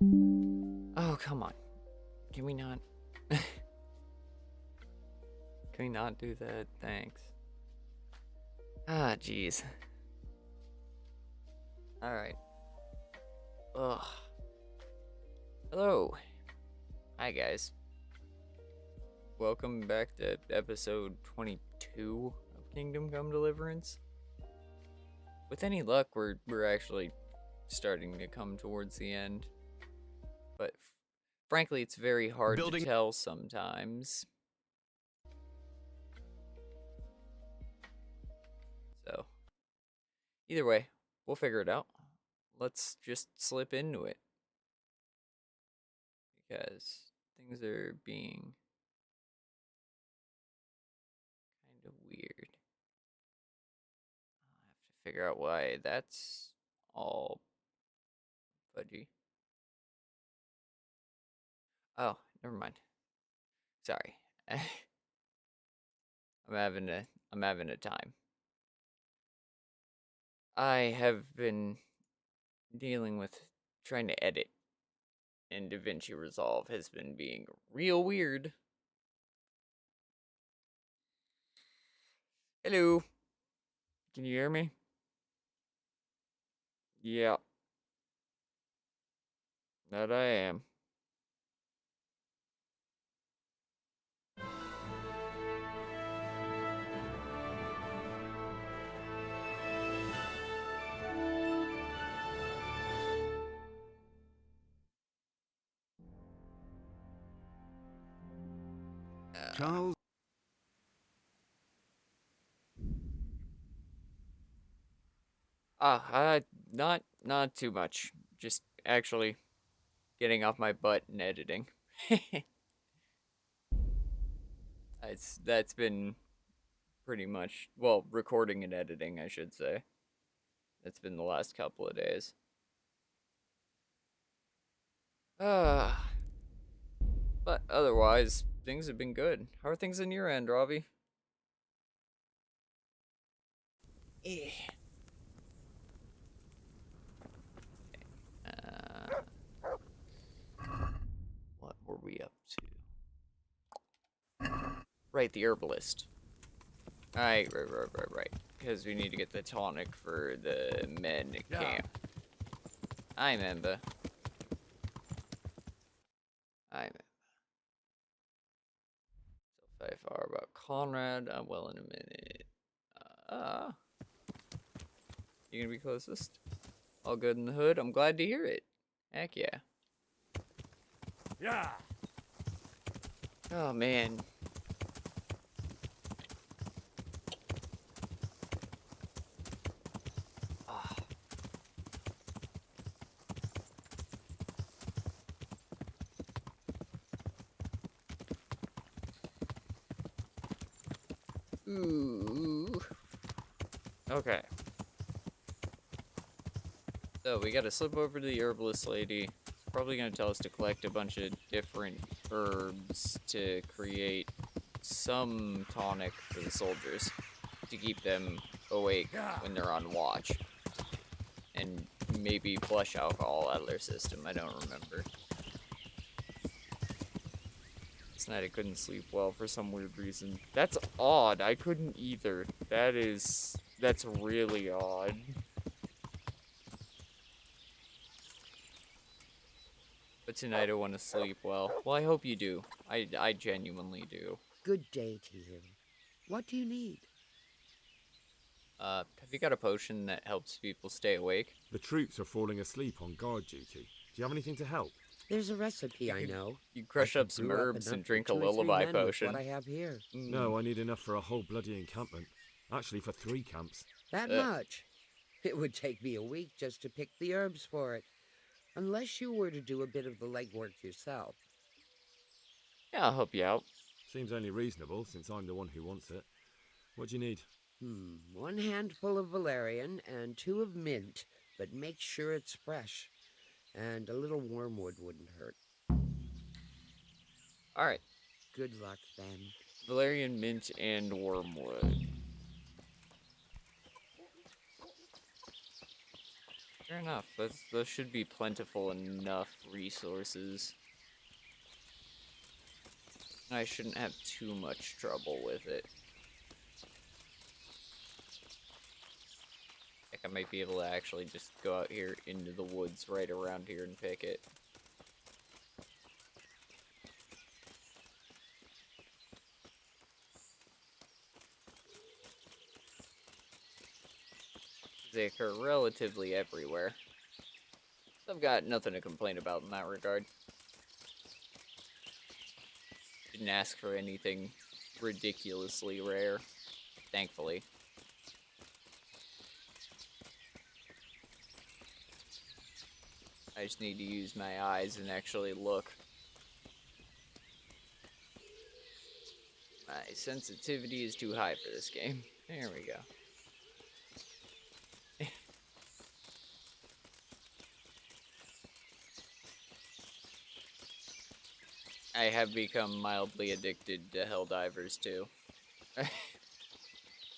Oh, come on. Can we not? Can we not do that? Thanks. Ah, jeez. Alright. Ugh. Hello. Hi, guys. Welcome back to episode 22 of Kingdom Come Deliverance. With any luck, we're actually starting to come towards the end. But frankly, it's very hard to tell sometimes. So, either way, we'll figure it out. Let's just slip into it. Because things are being kind of weird. I have to figure out why that's all fudgy. Oh, never mind. Sorry. I'm having a time. I have been dealing with trying to edit, and DaVinci Resolve has been being real weird. Hello. Can you hear me? Yeah. That I am. Charles? Not too much. Just actually getting off my butt and editing. That's been pretty much, well, recording and editing, I should say. That's been the last couple of days. But otherwise, things have been good. How are things on your end, Ravi? Eh. What were we up to? Right, the herbalist. Right. Because we need to get the tonic for the men at camp. I remember. So far about Conrad. I'm well in a minute. You gonna be closest? All good in the hood? I'm glad to hear it. Heck yeah. Yeah. Oh man. Oh. Ooh. Okay. So we gotta slip over to the herbalist lady. She's probably gonna tell us to collect a bunch of different herbs to create some tonic for the soldiers to keep them awake when they're on watch. And maybe flush alcohol out of their system. I don't remember. Last night I couldn't sleep well for some weird reason. That's odd. I couldn't either. That's really odd. But tonight I want to sleep well. Well, I hope you do. I genuinely do. Good day to you. What do you need? Have you got a potion that helps people stay awake? The troops are falling asleep on guard duty. Do you have anything to help? There's a recipe I know. You crush up some herbs and drink a lullaby potion. What I have here. No, I need enough for a whole bloody encampment. Actually, for 3 camps. That much? It would take me a week just to pick the herbs for it. Unless you were to do a bit of the legwork yourself. Yeah, I'll help you out. Seems only reasonable, since I'm the one who wants it. What do you need? 1 handful of valerian and 2 of mint, but make sure it's fresh. And a little wormwood wouldn't hurt. Alright. Good luck, then. Valerian, mint, and wormwood. Fair enough. Those should be plentiful enough resources. I shouldn't have too much trouble with it. Like, I might be able to actually just go out here into the woods right around here and pick it. They occur relatively everywhere. I've got nothing to complain about in that regard. Didn't ask for anything ridiculously rare, thankfully. I just need to use my eyes and actually look. My sensitivity is too high for this game. There we go. I have become mildly addicted to Helldivers too.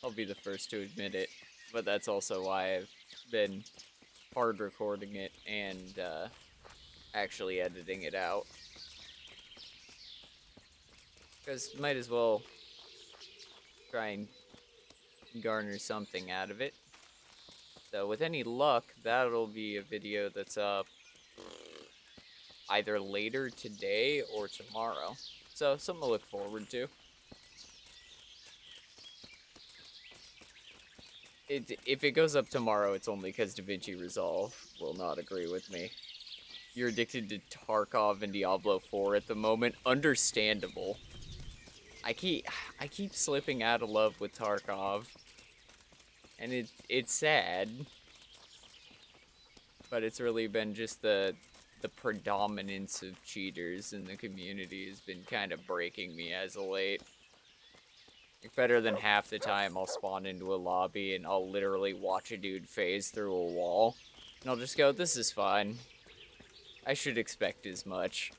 I'll be the first to admit it, but that's also why I've been hard recording it and actually editing it out. Because might as well try and garner something out of it. So with any luck, that'll be a video that's up either later today or tomorrow. So something to look forward to. If it goes up tomorrow, it's only because DaVinci Resolve will not agree with me. You're addicted to Tarkov and Diablo 4 at the moment. Understandable. I keep slipping out of love with Tarkov. And it's sad. But it's really been just the predominance of cheaters in the community has been kind of breaking me as of late. Like, better than half the time I'll spawn into a lobby and I'll literally watch a dude phase through a wall. And I'll just go, this is fine. I should expect as much.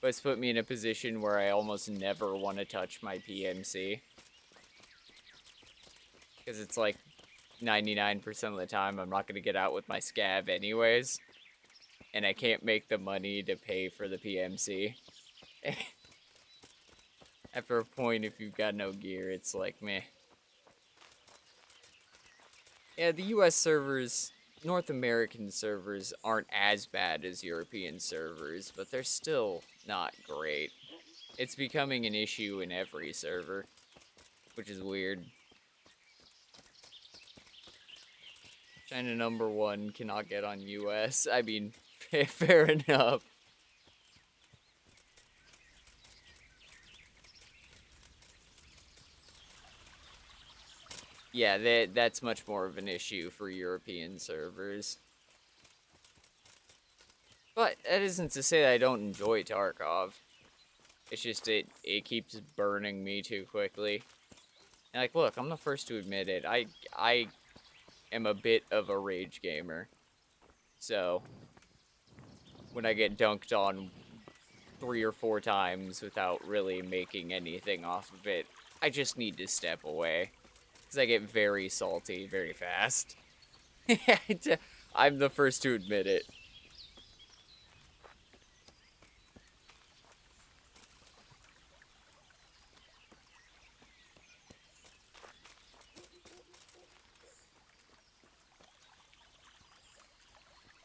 But it's put me in a position where I almost never want to touch my PMC. Because it's like 99% of the time I'm not going to get out with my scav anyways. And I can't make the money to pay for the PMC. After a point, if you've got no gear, it's like, meh. Yeah, the US servers, North American servers, aren't as bad as European servers, but they're still not great. It's becoming an issue in every server, which is weird. China #1 cannot get on US. I mean, fair enough. Yeah, that's much more of an issue for European servers. But that isn't to say that I don't enjoy Tarkov. It's just it keeps burning me too quickly. And like, look, I'm the first to admit it. I am a bit of a rage gamer. So when I get dunked on 3 or 4 times without really making anything off of it, I just need to step away. Because I get very salty very fast. I'm the first to admit it.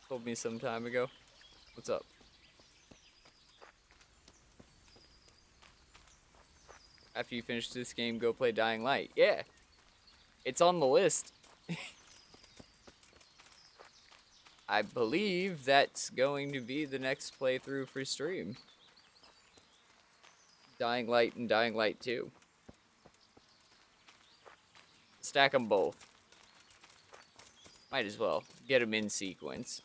Told me some time ago. What's up? After you finish this game, go play Dying Light. Yeah. It's on the list. I believe that's going to be the next playthrough for stream. Dying Light and Dying Light 2. Stack them both. Might as well. Get them in sequence.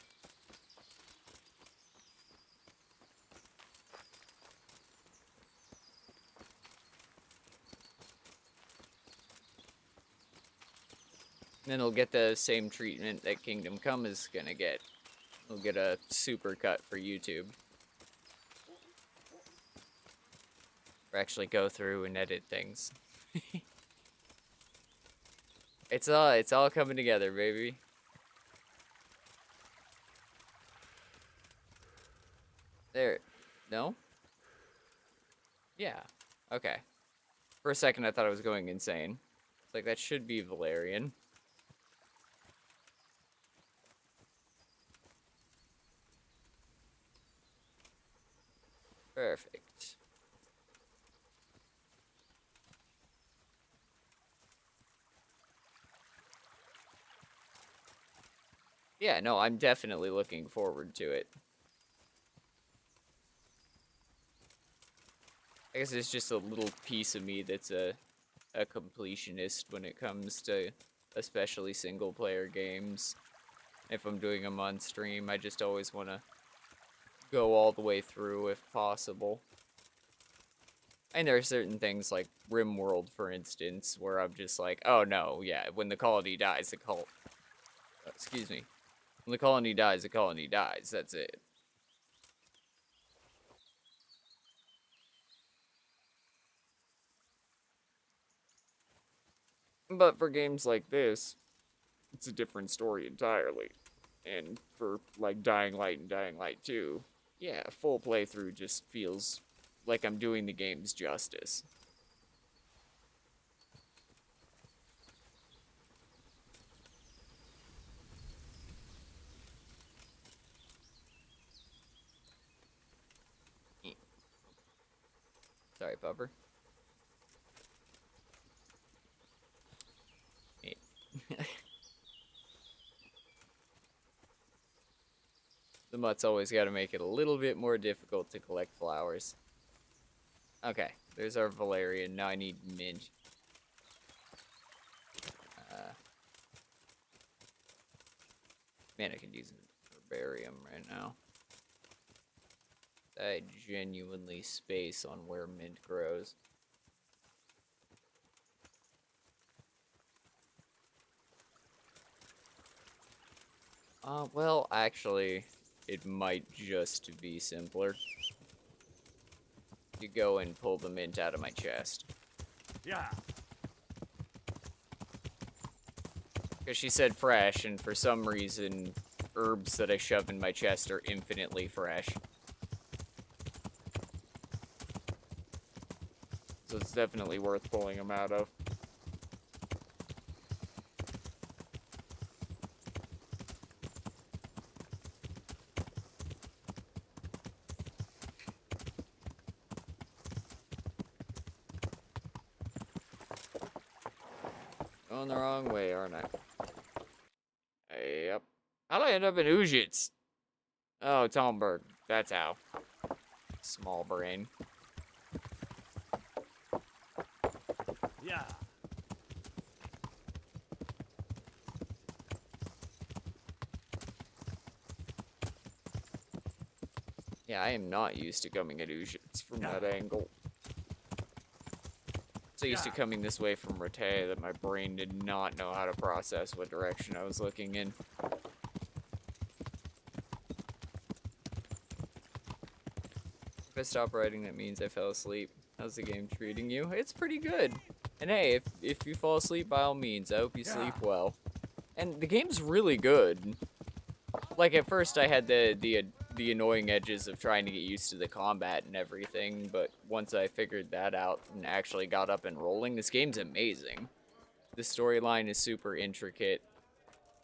Then he'll get the same treatment that Kingdom Come is gonna get. He'll get a super cut for YouTube. Or actually go through and edit things. It's all coming together, baby. There. No? Yeah. Okay. For a second, I thought I was going insane. It's like, that should be Valerian. Perfect. Yeah, no, I'm definitely looking forward to it. I guess it's just a little piece of me that's a completionist when it comes to especially single player games. If I'm doing them on stream, I just always want to go all the way through if possible. And there are certain things like RimWorld, for instance, where I'm just like, oh no, yeah, when the colony dies, excuse me. When the colony dies, that's it. But for games like this, it's a different story entirely. And for, like, Dying Light and Dying Light 2, yeah, full playthrough just feels like I'm doing the game's justice. Sorry, Pupper. The mutt's always got to make it a little bit more difficult to collect flowers. Okay, there's our Valerian. Now I need mint. Man, I could use a herbarium right now. I genuinely space on where mint grows. Well, actually, it might just be simpler. You go and pull the mint out of my chest. Yeah. Because she said fresh, and for some reason, herbs that I shove in my chest are infinitely fresh. So it's definitely worth pulling them out of. Going the wrong way, aren't I? Yep. How'd I end up in Ujits? Oh, Talmberg. That's how. Small brain. Yeah. Yeah, I am not used to coming at Ujits from that angle. So used to coming this way from Rate that my brain did not know how to process what direction I was looking in. If I stop writing, that means I fell asleep. How's the game treating you? It's pretty good. And hey, if you fall asleep, by all means, I hope you sleep well. And the game's really good. Like, at first I had the annoying edges of trying to get used to the combat and everything, but once I figured that out and actually got up and rolling, this game's amazing. The storyline is super intricate.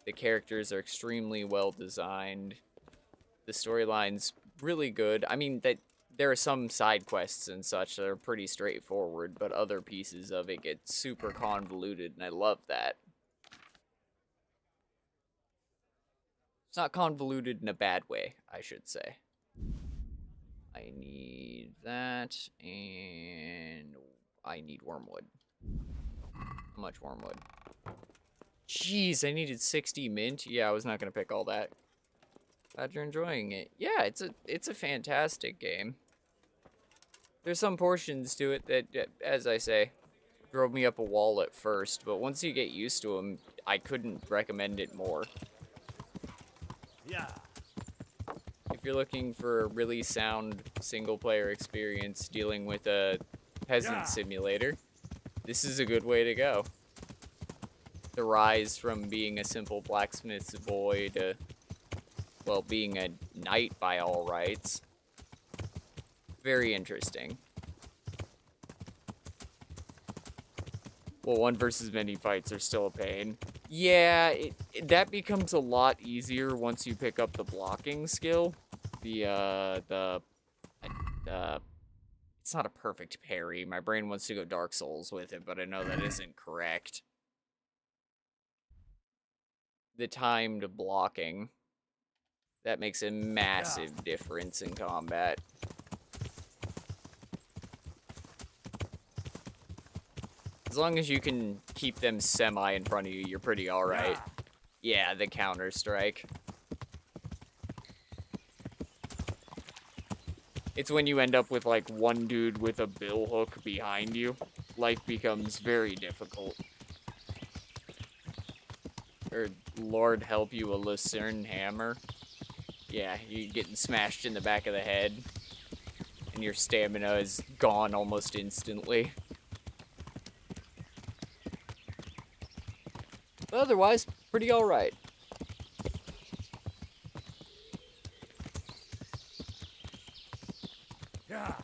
The characters are extremely well designed. The storyline's really good. I mean, there are some side quests and such that are pretty straightforward, but other pieces of it get super convoluted, and I love that. It's not convoluted in a bad way, I should say. I need that, and I need wormwood. How much wormwood? Jeez, I needed 60 mint. Yeah, I was not gonna pick all that. Glad you're enjoying it. Yeah, it's a fantastic game. There's some portions to it that, as I say, drove me up a wall at first, but once you get used to them, I couldn't recommend it more. Yeah. If you're looking for a really sound single-player experience dealing with a peasant simulator, this is a good way to go. The rise from being a simple blacksmith's boy to, well, being a knight by all rights. Very interesting. Well, 1 versus many fights are still a pain. Yeah, that becomes a lot easier once you pick up the blocking skill. It's not a perfect parry. My brain wants to go Dark Souls with it, but I know that isn't correct. The timed blocking. That makes a massive difference in combat. As long as you can keep them semi in front of you, you're pretty alright. Yeah, the counter-strike. It's when you end up with, like, one dude with a billhook behind you. Life becomes very difficult. Or, Lord help you, a Lucerne hammer. Yeah, you're getting smashed in the back of the head. And your stamina is gone almost instantly. But otherwise, pretty alright. Yeah.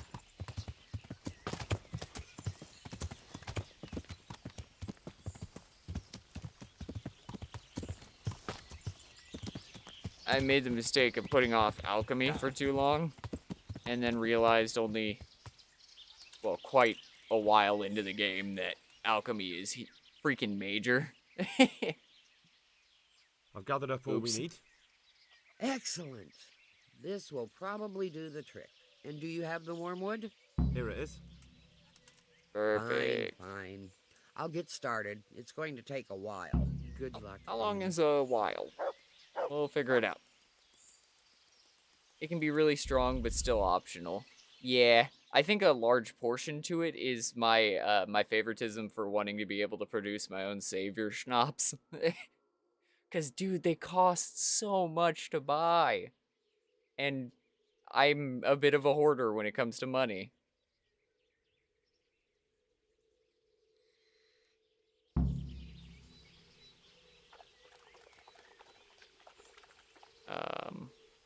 I made the mistake of putting off alchemy for too long, and then realized only, well, quite a while into the game that alchemy is freaking major. I've gathered up all we Oops. need. Excellent. This will probably do the trick. And do you have the wormwood? Here it is. Perfect. Fine. I'll get started. It's going to take a while. Good luck. How long is a while? We'll figure it out. It can be really strong, but still optional. Yeah, I think a large portion to it is my my favoritism for wanting to be able to produce my own savior schnapps. Because, dude, they cost so much to buy. And I'm a bit of a hoarder when it comes to money.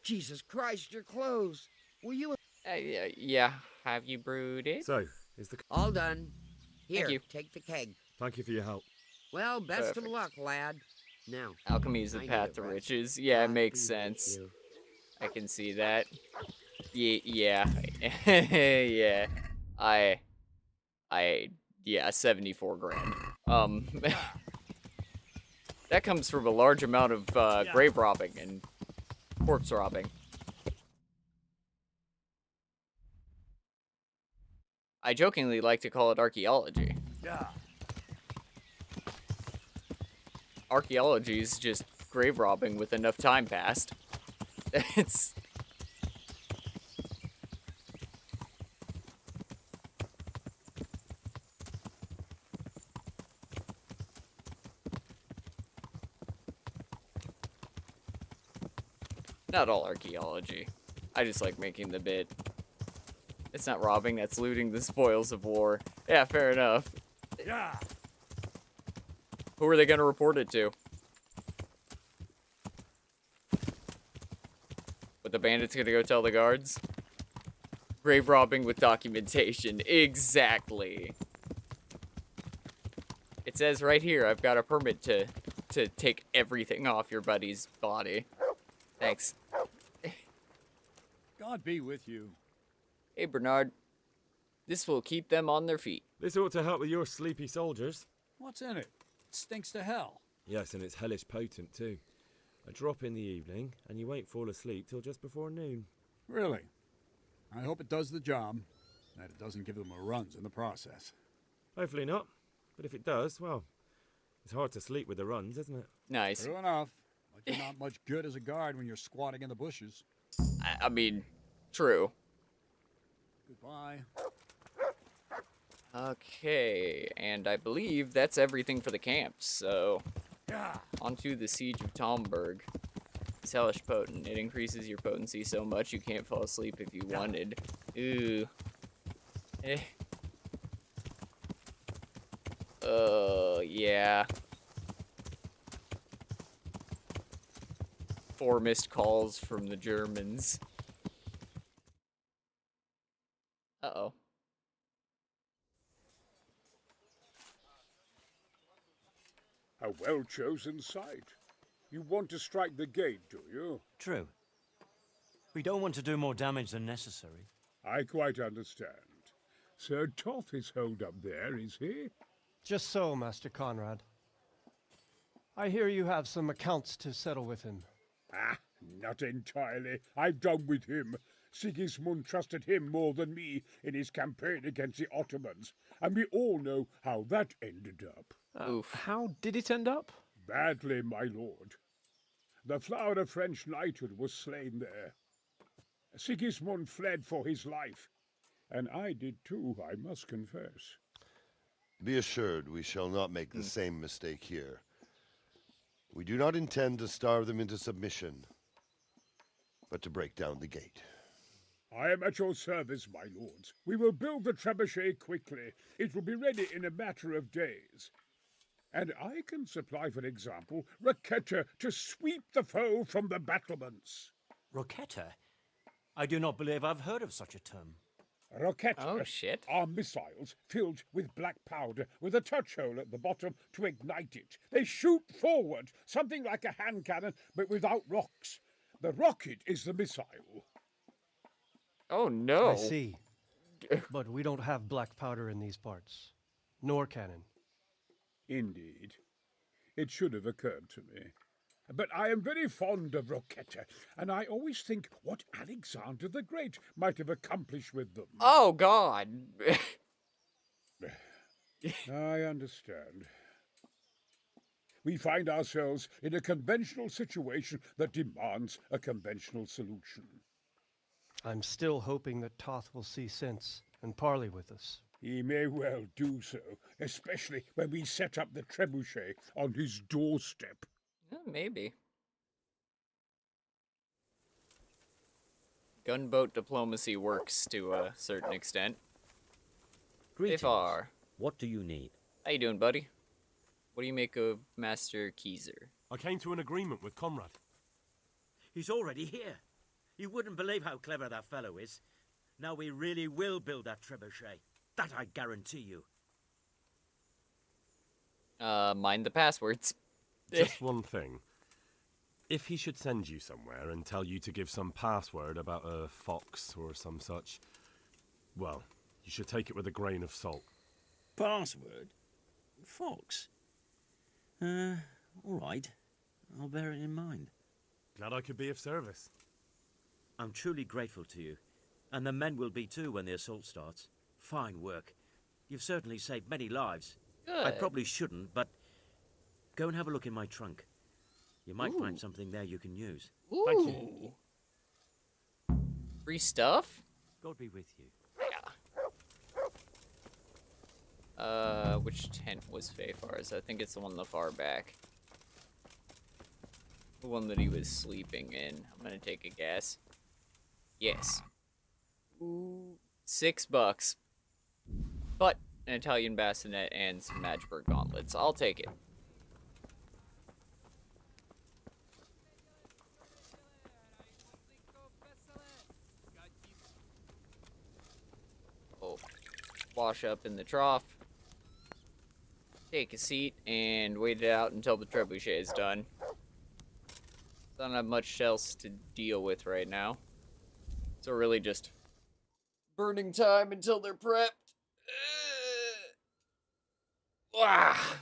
Jesus Christ, your clothes. Were you... Yeah, have you brewed it? So, is the... All done. Here, Thank you. take the keg. Thank you for your help. Well, best Perfect. of luck, lad. Now, Alchemy is the I need path a to rest. riches. Yeah, it God makes be with sense. you. I can see that. Yeah. Yeah. Yeah, 74 grand. That comes from a large amount of grave robbing and corpse robbing. I jokingly like to call it archaeology. Yeah. Archaeology is just grave robbing with enough time passed. It's... Not all archaeology. I just like making the bit. It's not robbing, that's looting the spoils of war. Yeah, fair enough. Yeah. Who are they gonna report it to? But the bandits gonna go tell the guards? Grave robbing with documentation. Exactly. It says right here, I've got a permit to take everything off your buddy's body. Thanks. God be with you. Hey, Bernard. This will keep them on their feet. This ought to help with your sleepy soldiers. What's in it? It stinks to hell. Yes, and it's hellish potent too. A drop in the evening, and you won't fall asleep till just before noon. Really? I hope it does the job. That it doesn't give them a runs in the process. Hopefully not. But if it does, well, it's hard to sleep with the runs, isn't it? Nice. True enough. But you're not much good as a guard when you're squatting in the bushes. I mean, true. Goodbye. Okay, and I believe that's everything for the camp, so Yeah. on to the Siege of Tomberg. It's hellish potent. It increases your potency so much you can't fall asleep if you wanted. Ooh. Eh. Yeah. 4 missed calls from the Germans. Uh-oh. A well-chosen site. You want to strike the gate, do you? True. We don't want to do more damage than necessary. I quite understand. Sir Toth is holed up there, is he? Just so, Master Conrad. I hear you have some accounts to settle with him. Ah, not entirely. I've done with him. Sigismund trusted him more than me in his campaign against the Ottomans, and we all know how that ended up. Oof. How did it end up? Badly, my lord. The flower of French knighthood was slain there. Sigismund fled for his life, and I did too, I must confess. Be assured we shall not make the same mistake here. We do not intend to starve them into submission, but to break down the gate. I am at your service, my lords. We will build the trebuchet quickly. It will be ready in a matter of days. And I can supply, for example, Raketa to sweep the foe from the battlements. Roketa? I do not believe I've heard of such a term. Raketa Oh, shit. are missiles filled with black powder with a touch hole at the bottom to ignite it. They shoot forward, something like a hand cannon, but without rocks. The rocket is the missile. Oh, no. I see. But we don't have black powder in these parts. Nor cannon. Indeed. It should have occurred to me. But I am very fond of Roketa, and I always think what Alexander the Great might have accomplished with them. Oh, God. I understand. We find ourselves in a conventional situation that demands a conventional solution. I'm still hoping that Toth will see sense and parley with us. He may well do so, especially when we set up the trebuchet on his doorstep. Maybe. Gunboat diplomacy works to a certain extent. Greetings. Far. What do you need? How you doing, buddy? What do you make of Master Keyser? I came to an agreement with Conrad. He's already here. You wouldn't believe how clever that fellow is. Now we really will build that trebuchet. That I guarantee you. Mind the passwords. Just one thing. If he should send you somewhere and tell you to give some password about a fox or some such, well, you should take it with a grain of salt. Password? Fox? All right. I'll bear it in mind. Glad I could be of service. I'm truly grateful to you. And the men will be too when the assault starts. Fine work. You've certainly saved many lives. Good. I probably shouldn't, but go and have a look in my trunk. You might Ooh. find something there you can use. Ooh. Thank you. Free stuff? God be with you. Which tent was Fayfar's? I think it's the one in the far back. The one that he was sleeping in. I'm gonna take a guess. Yes. Ooh, $6. But an Italian bassinet and some Magdeburg gauntlets. I'll take it. Oh, wash up in the trough. Take a seat and wait it out until the trebuchet is done. Don't have much else to deal with right now. So really just burning time until they're prepped. Ah.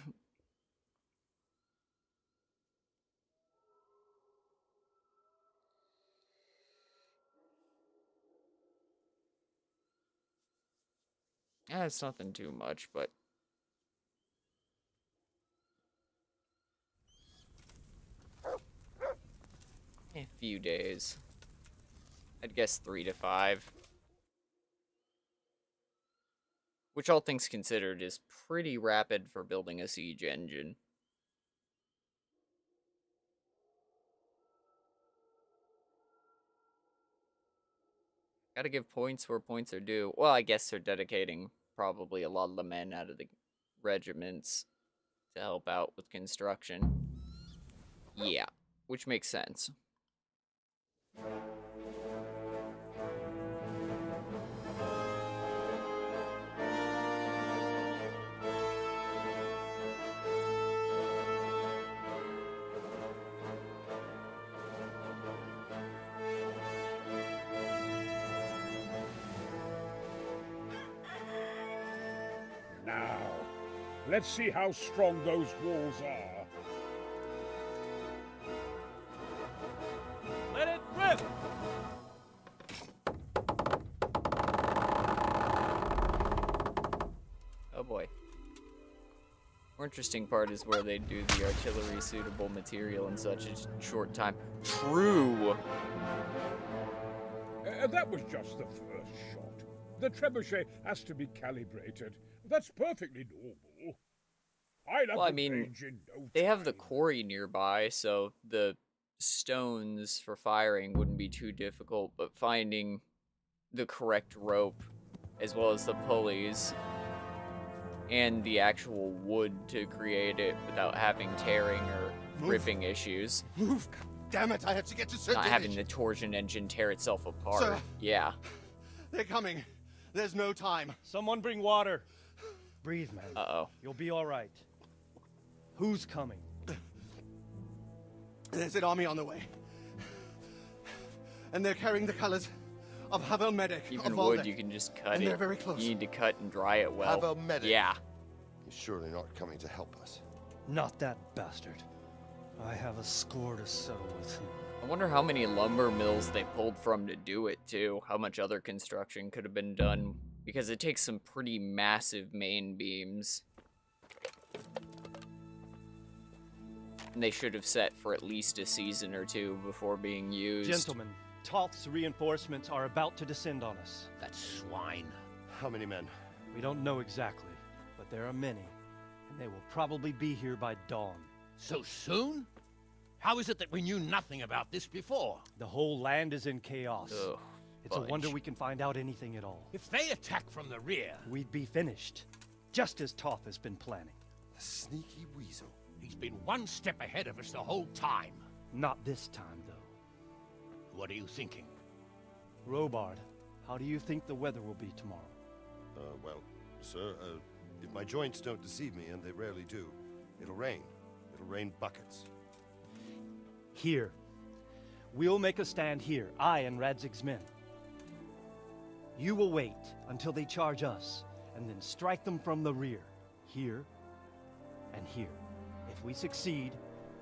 Yeah, it's nothing too much, but a few days. I'd guess 3 to 5. Which, all things considered, is pretty rapid for building a siege engine. Gotta give points where points are due. Well, I guess they're dedicating probably a lot of the men out of the regiments to help out with construction. Yeah, which makes sense. Let's see how strong those walls are. Let it rip! Oh boy. More interesting part is where they do the artillery suitable material in such a short time. True! That was just the first shot. The trebuchet has to be calibrated. That's perfectly normal. I'll have Well, I the mean, range in no they have the time. quarry nearby, so the stones for firing wouldn't be too difficult, but finding the correct rope, as well as the pulleys, and the actual wood to create it without having tearing or ripping issues. Move! God damn it! I have to get to Sir Not having the torsion engine tear itself apart. Sir. Yeah. They're coming. There's no time. Someone bring water. Breathe, man. Uh-oh. You'll be all right. Who's coming? There's an army on the way. And they're carrying the colors of Havel Medic. Even of wood, Valdek. you can just cut And it. they're very close. You need to cut and dry it well. Havel Medic. Yeah. He's surely not coming to help us. Not that bastard. I have a score to settle with him. I wonder how many lumber mills they pulled from to do it, too. How much other construction could have been done. Because it takes some pretty massive main beams. And they should have set for at least a season or two before being used. Gentlemen, Toth's reinforcements are about to descend on us. That swine. How many men? We don't know exactly, but there are many, and they will probably be here by dawn. So soon? How is it that we knew nothing about this before? The whole land is in chaos. Ugh, It's a wonder fudge. we can find out anything at all. If they attack from the rear, We'd be finished, just as Toth has been planning. The sneaky weasel. he's been one step ahead of us the whole time. Not this time, though. What are you thinking? Robard, how do you think the weather will be tomorrow? Well, sir, if my joints don't deceive me, and they rarely do, it'll rain. It'll rain buckets. Here. We'll make a stand here, I and Radzig's men. You will wait until they charge us, and then strike them from the rear. Here and here. If we succeed,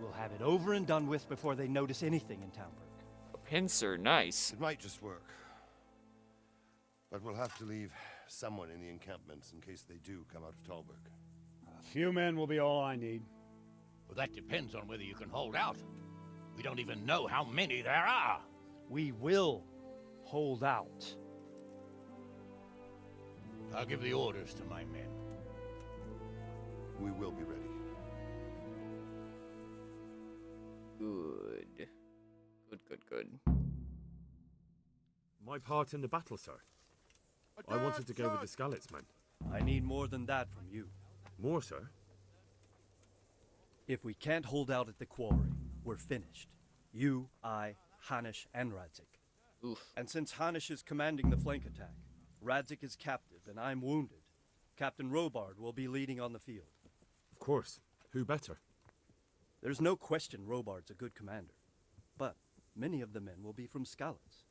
we'll have it over and done with before they notice anything in Townburg. A pincer, nice. It might just work. But we'll have to leave someone in the encampments in case they do come out of Talberg. A few men will be all I need. Well, that depends on whether you can hold out. We don't even know how many there are. We will hold out. I'll give the orders to my men. We will be ready. Good. Good. My part in the battle, sir. I wanted to go with the Skalitz men. I need more than that from you. More, sir? If we can't hold out at the quarry, we're finished. You, I, Hanish, and Radzik. Oof. And since Hanish is commanding the flank attack, Radzik is captive and I'm wounded, Captain Robard will be leading on the field. Of course. Who better? There's no question Robard's a good commander, but many of the men will be from Skalitz.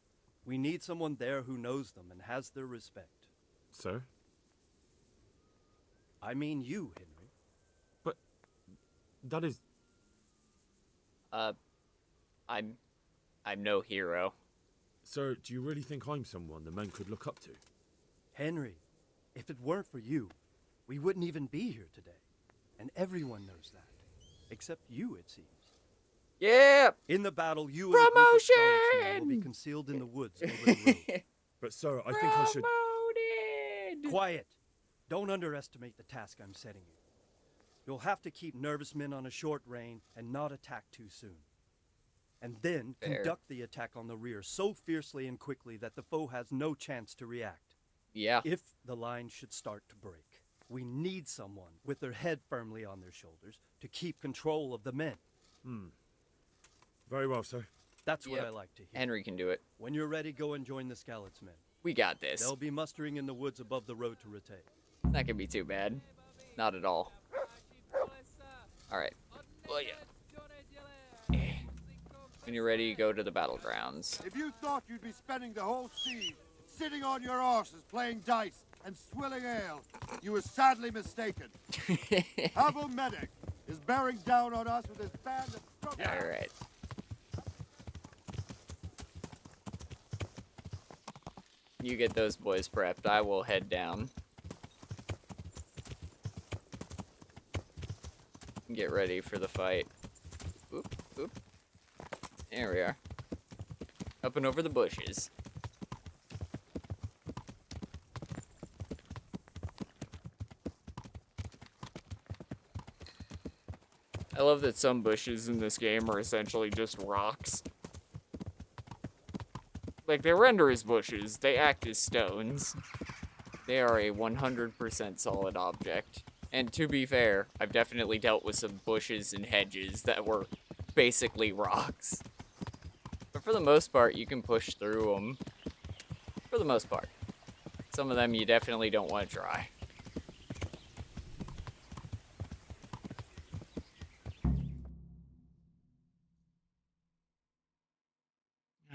We need someone there who knows them and has their respect. Sir? I mean you, Henry. But that is... I'm no hero. Sir, do you really think I'm someone the men could look up to? Henry, if it weren't for you, we wouldn't even be here today. And everyone knows that. Except you, it seems. Yeah! In the battle, you and a group of Skalitz men will be Promotion! concealed in the woods over the road. But sir, I think I should... Promoted! Quiet! Don't underestimate the task I'm setting you. You'll have to keep nervous men on a short rein and not attack too soon. And then Fair. conduct the attack on the rear so fiercely and quickly that the foe has no chance to react. Yeah. If the line should start to break, we need someone with their head firmly on their shoulders to keep control of the men. Very well, sir. That's what Yep. I like to hear. Henry can do it. When you're ready, go and join the Skalitz men. We got this. They'll be mustering in the woods above the road to Rete. That could be too bad. Not at all. Alright. Well, yeah. When you're ready, go to the battlegrounds. If you thought you'd be spending the whole siege sitting on your horses playing dice and swilling ale, you were sadly mistaken. Havel Medic is bearing down on us with his band of struggle. All right. You get those boys prepped. I will head down. Get ready for the fight. Oop, oop. There we are. Up and over the bushes. I love that some bushes in this game are essentially just rocks. Like, they render as bushes, they act as stones. They are a 100% solid object. And to be fair, I've definitely dealt with some bushes and hedges that were basically rocks. But for the most part, you can push through them. For the most part. Some of them you definitely don't want to try.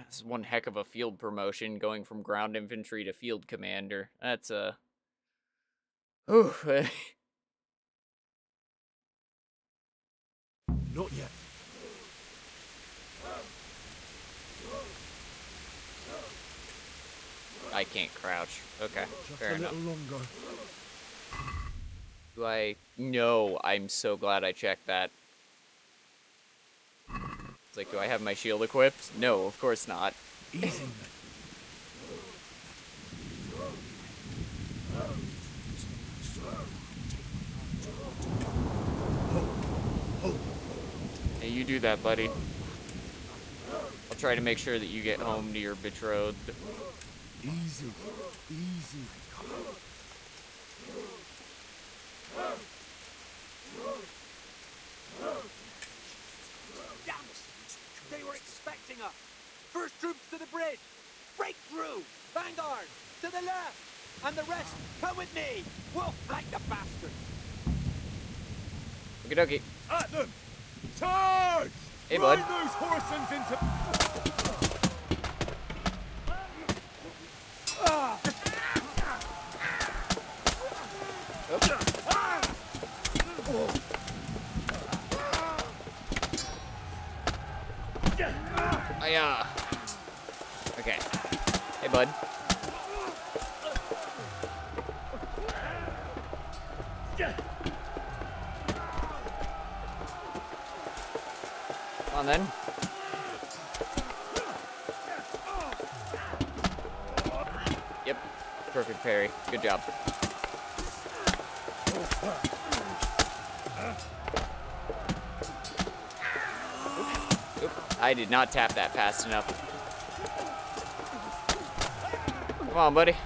This is one heck of a field promotion, going from ground infantry to field commander. That's Ooh. Not yet. I can't crouch. Okay, Just fair a enough. little longer. Do I? No, I'm so glad I checked that. It's like, do I have my shield equipped? No, of course not. Easy. Hey, you do that, buddy. I'll try to make sure that you get home to your betrothed. Easy. Easy. Damn it! They were expecting us! First troops to the bridge! Break through! Vanguard! To the left! And the rest, come with me! We'll flank the bastards! Okie dokie. At them! Charge! Hey, bud. Ride those horsens into... Okay. Hey, bud. Come on, then. Yep. Perfect parry. Good job. Oop. I did not tap that fast enough. Come on, buddy.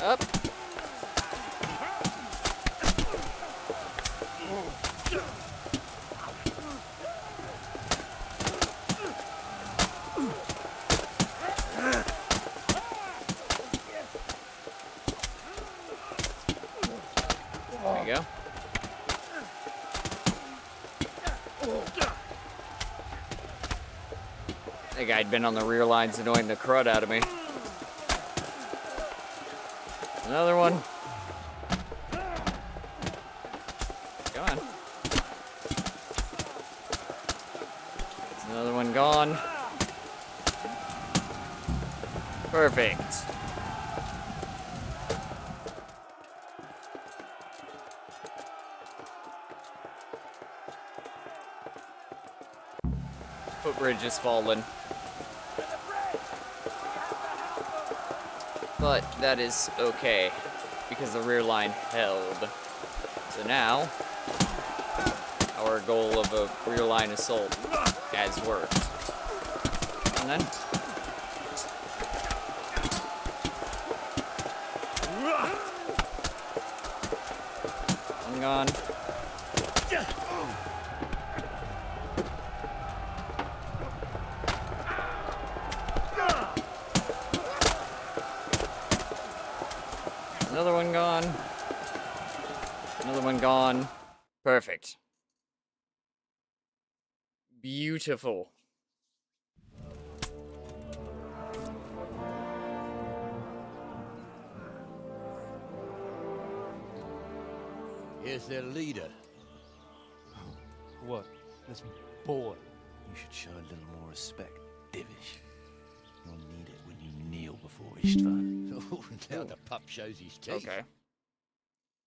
Up. There you go. That guy'd been on the rear lines annoying the crud out of me. Another one. Come on. There's another one gone. Perfect. Footbridge has fallen. But that is okay, because the rear line held. So now, our goal of a rear line assault has worked. And then... I'm gone. Another one gone. Another one gone. Perfect. Beautiful. Here's their leader. What? This boy? You should show a little more respect, Divish. You'll need it when you kneel before Istvan. Oh, now the pup shows his teeth. Okay.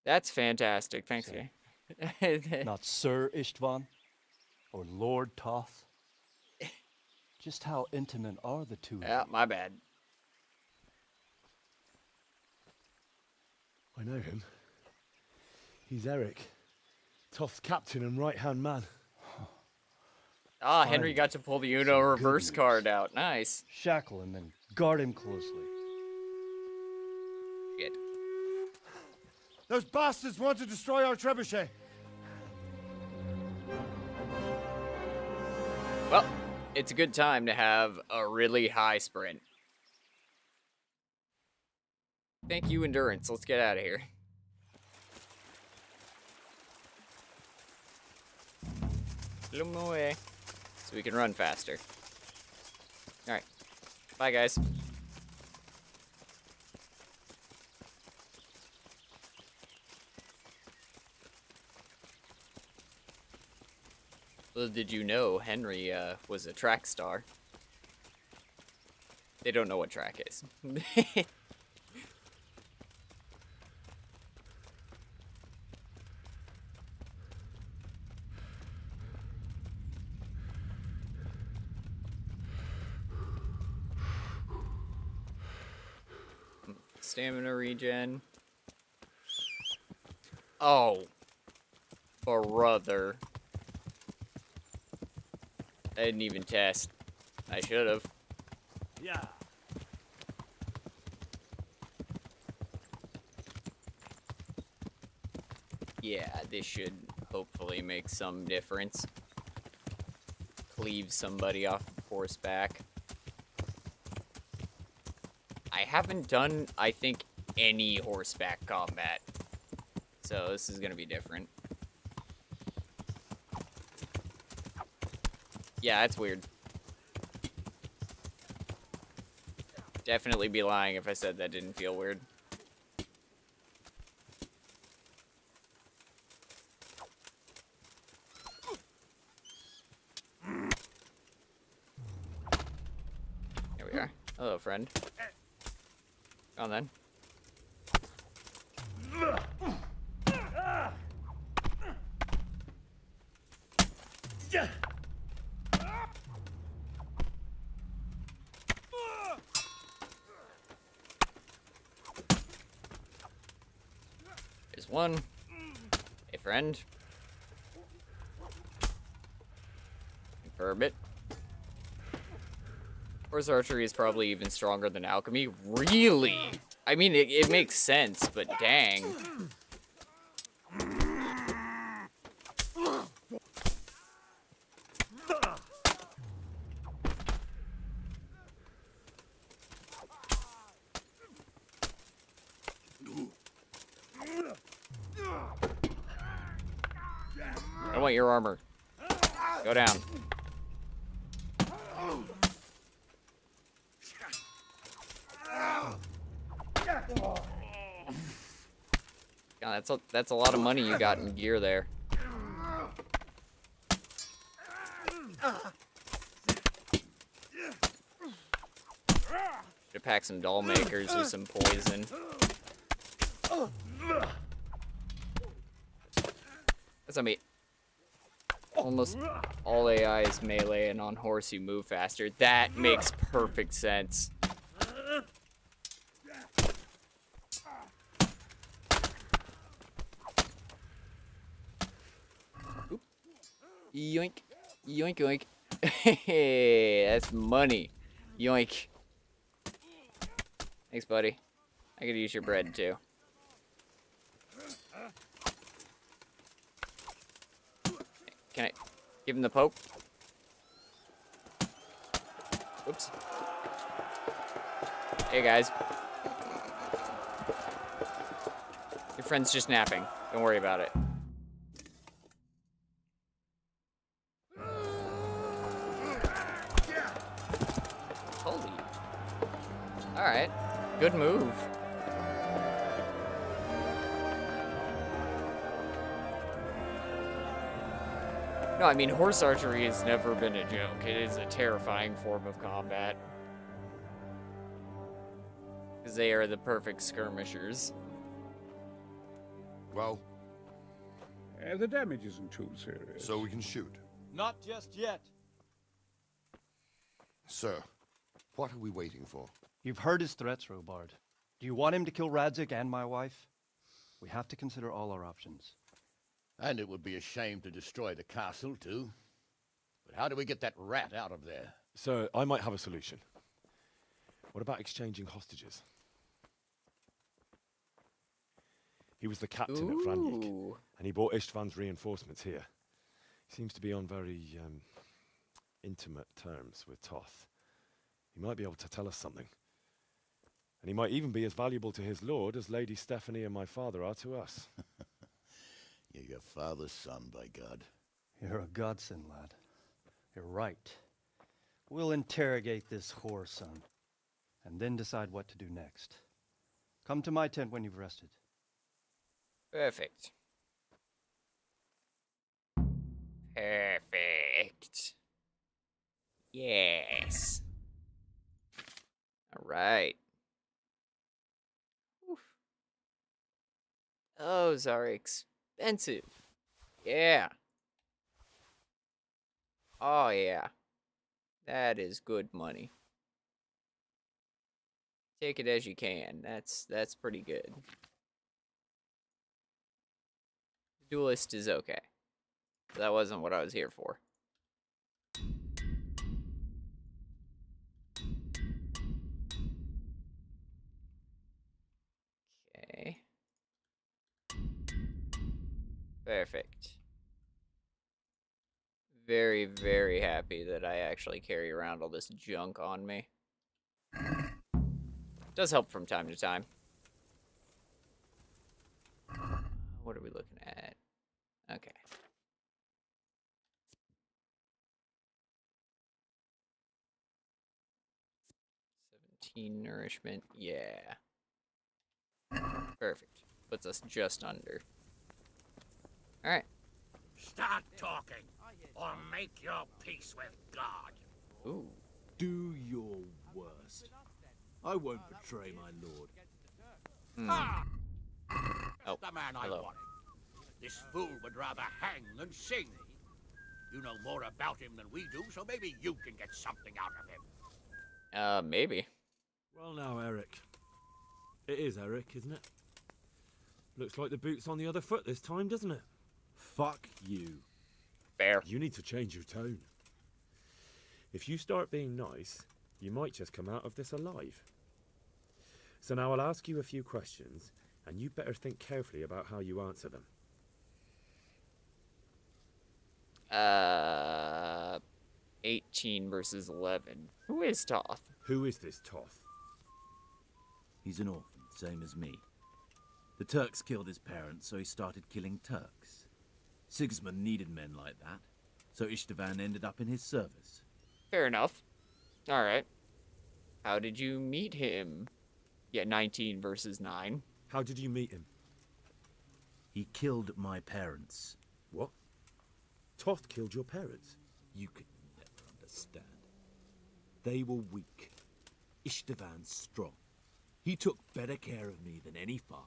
That's fantastic. Thanks, Sorry. guy. Not Sir Istvan or Lord Toth. Just how intimate are the two of Yeah, you? my bad. I know him. He's Eric, Toth's captain and right-hand man. Ah, Henry got to pull the Uno reverse card out. Nice. Shackle him and guard him closely. Good. Those bastards want to destroy our trebuchet. Well, it's a good time to have a really high sprint. Thank you, Endurance. Let's get out of here. Little more way, so we can run faster. Alright. Bye, guys. Well, did you know Henry was a track star? They don't know what track is. Stamina regen. Oh. Brother. I didn't even test. I should have. Yeah. Yeah, this should hopefully make some difference. Cleave somebody off of horseback. I haven't done, I think, any horseback combat. So this is gonna be different. Yeah, that's weird. Definitely be lying if I said that didn't feel weird. There we are. Hello, friend. Go on then. Here's one. Hey, friend. Confirm it. Horse archery is probably even stronger than alchemy. Really? I mean, it makes sense, but dang. I want your armor. Go down. God, that's a lot of money you got in gear there. Should pack some doll makers with some poison. That's, I mean, almost all AI is melee, and on horse you move faster. That makes perfect sense. Oop. Yoink. Yoink, yoink. Hey, that's money. Yoink. Thanks, buddy. I could use your bread, too. Can I give him the poke? Oops. Hey, guys. Your friend's just napping. Don't worry about it. Alright. Good move. No, I mean, horse archery has never been a joke. It is a terrifying form of combat. Because they are the perfect skirmishers. Well, The damage isn't too serious. so we can shoot. Not just yet. Sir, what are we waiting for? You've heard his threats, Robard. Do you want him to kill Radzik and my wife? We have to consider all our options. And it would be a shame to destroy the castle, too. But how do we get that rat out of there? Sir, I might have a solution. What about exchanging hostages? He was the captain at Vranyik, and he brought Istvan's reinforcements here. He seems to be on very, intimate terms with Toth. He might be able to tell us something. And he might even be as valuable to his lord as Lady Stephanie and my father are to us. You're your father's son, by God. You're a godsend, lad. You're right. We'll interrogate this whore son, and then decide what to do next. Come to my tent when you've rested. Perfect. Perfect. Yes. All right. Oof. Those are expensive. Yeah. Oh, yeah. That is good money. Take it as you can. That's pretty good. Duelist is okay. That wasn't what I was here for. Okay. Perfect. Very, very happy that I actually carry around all this junk on me. Does help from time to time. What are we looking at? Okay. 17 nourishment. Yeah. Perfect. Puts us just under. Alright. Start talking, or make your peace with God. Ooh. Do your worst. I won't betray my lord. Ah! Oh, The man I hello. wanted. This fool would rather hang than sing. You know more about him than we do, so maybe you can get something out of him. Maybe. Well now, Eric. It is Eric, isn't it? Looks like the boot's on the other foot this time, doesn't it? Fuck you. Fair. You need to change your tone. If you start being nice, you might just come out of this alive. So now I'll ask you a few questions, and you better think carefully about how you answer them. 18 versus 11. Who is Toth? Who is this Toth? He's an orphan, same as me. The Turks killed his parents, so he started killing Turks. Sigismund needed men like that, so Istvan ended up in his service. Fair enough. Alright. How did you meet him? Yeah, 19 versus 9. How did you meet him? He killed my parents. What? Toth killed your parents? You could never understand. They were weak. Istvan strong. He took better care of me than any father.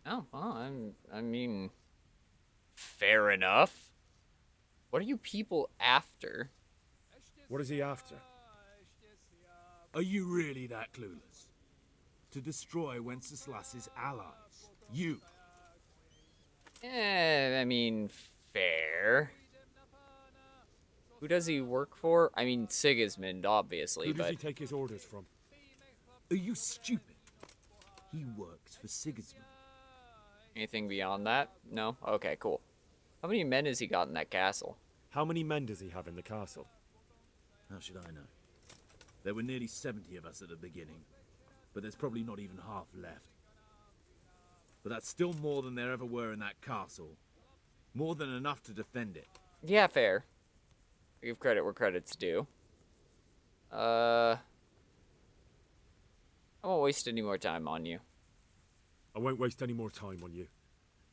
Oh, well, I mean, fair enough. What are you people after? What is he after? Are you really that clueless? To destroy Wenceslas's allies. You. I mean, fair. Who does he work for? I mean, Sigismund, obviously, Who does but... he take his orders from? Are you stupid? He works for Sigismund. Anything beyond that? No? Okay, cool. How many men has he got in that castle? How many men does he have in the castle? How should I know? There were nearly 70 of us at the beginning, but there's probably not even half left. But that's still more than there ever were in that castle. More than enough to defend it. Yeah, fair. Give credit where credit's due. I won't waste any more time on you. I won't waste any more time on you.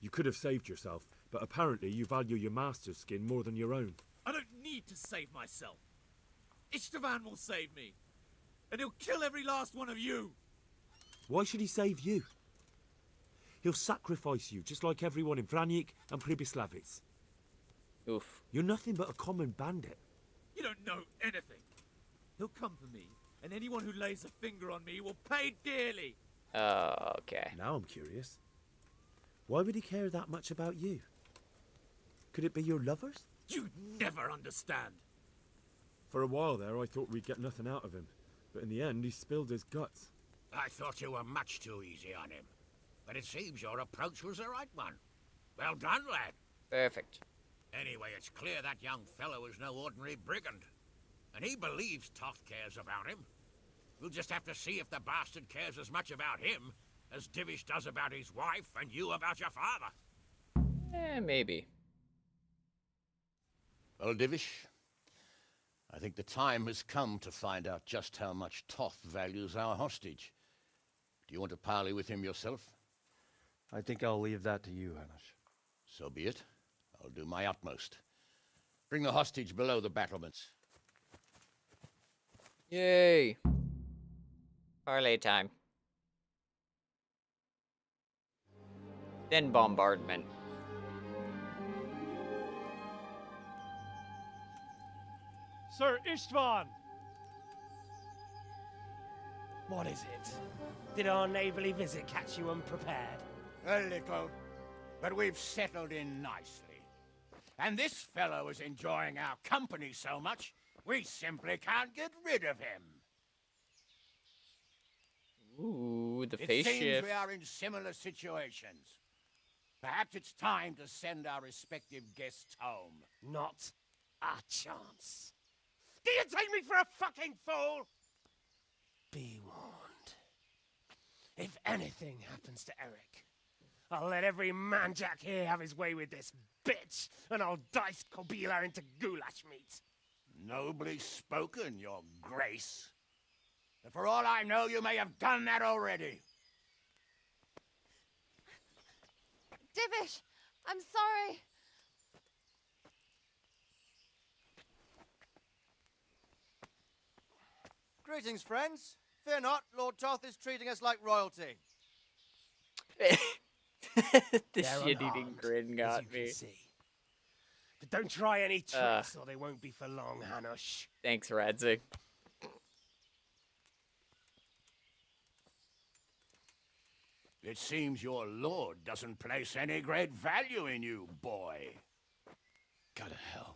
You could have saved yourself, but apparently you value your master's skin more than your own. I don't need to save myself. XXII will save me. And he'll kill every last one of you. Why should he save you? He'll sacrifice you, just like everyone in Vranic and Pribislavic. Oof. You're nothing but a common bandit. You don't know anything. He'll come for me, and anyone who lays a finger on me will pay dearly. Okay. Now I'm curious. Why would he care that much about you? Could it be your lovers? You'd never understand. For a while there, I thought we'd get nothing out of him. But in the end, he spilled his guts. I thought you were much too easy on him. But it seems your approach was the right one. Well done, lad. Perfect. Anyway, it's clear that young fellow is no ordinary brigand. And he believes Toth cares about him. We'll just have to see if the bastard cares as much about him as Divish does about his wife and you about your father. Maybe. Well, Divish, I think the time has come to find out just how much Toth values our hostage. Do you want to parley with him yourself? I think I'll leave that to you, Hamish. So be it. I'll do my utmost. Bring the hostage below the battlements. Yay. Parley time. Then bombardment. Sir Istvan! What is it? Did our neighborly visit catch you unprepared? A little, but we've settled in nicely. And this fellow is enjoying our company so much, we simply can't get rid of him. Ooh, the It face seems shift. we are in similar situations. Perhaps it's time to send our respective guests home. Not a chance. Do you take me for a fucking fool? Be warned. If anything happens to Eric, I'll let every manjack here have his way with this bitch, and I'll dice Kobila into goulash meat. Nobly spoken, your grace. But for all I know, you may have done that already. Divish, I'm sorry. Greetings, friends. Fear not, Lord Toth is treating us like royalty. The They're shit-eating unarmed, grin as got you can me. see. But don't try any tricks, or they won't be for long, Hanush. Thanks, Radzig. It seems your lord doesn't place any great value in you, boy. Go to hell.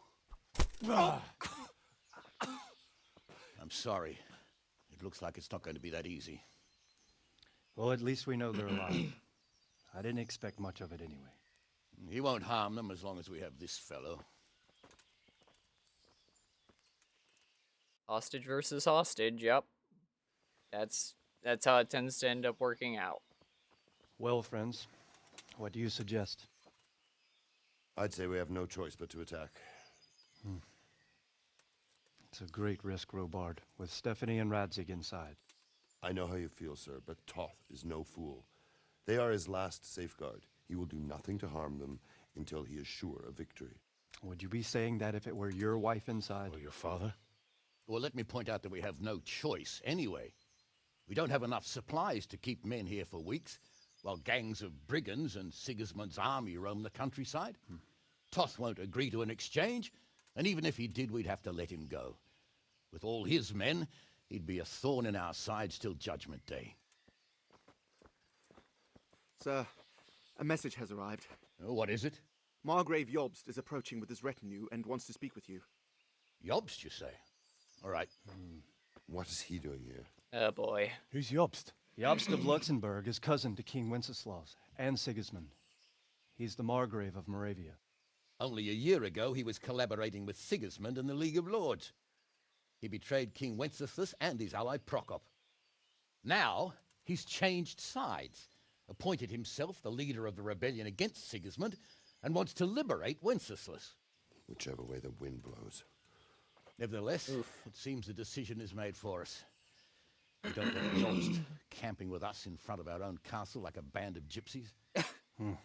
I'm sorry. It looks like it's not going to be that easy. Well, at least we know they're alive. I didn't expect much of it anyway. He won't harm them as long as we have this fellow. Hostage versus hostage, yep. That's how it tends to end up working out. Well, friends, what do you suggest? I'd say we have no choice but to attack. It's a great risk, Robard, with Stephanie and Radzig inside. I know how you feel, sir, but Toth is no fool. They are his last safeguard. He will do nothing to harm them until he is sure of victory. Would you be saying that if it were your wife inside? Or your father? Well, let me point out that we have no choice anyway. We don't have enough supplies to keep men here for weeks, while gangs of brigands and Sigismund's army roam the countryside. Toth won't agree to an exchange, and even if he did, we'd have to let him go. With all his men, he'd be a thorn in our sides till Judgment Day. Sir, a message has arrived. Oh, what is it? Margrave Jobst is approaching with his retinue and wants to speak with you. Jobst, you say? All right. What is he doing here? Oh boy. Who's Jobst? Jobst of Luxembourg is cousin to King Wenceslaus and Sigismund. He's the Margrave of Moravia. Only a year ago, he was collaborating with Sigismund and the League of Lords. He betrayed King Wenceslas and his ally Prokop. Now, he's changed sides, appointed himself the leader of the rebellion against Sigismund, and wants to liberate Wenceslas. Whichever way the wind blows. Nevertheless, it seems the decision is made for us. We don't let Jobst camping with us in front of our own castle like a band of gypsies? I'm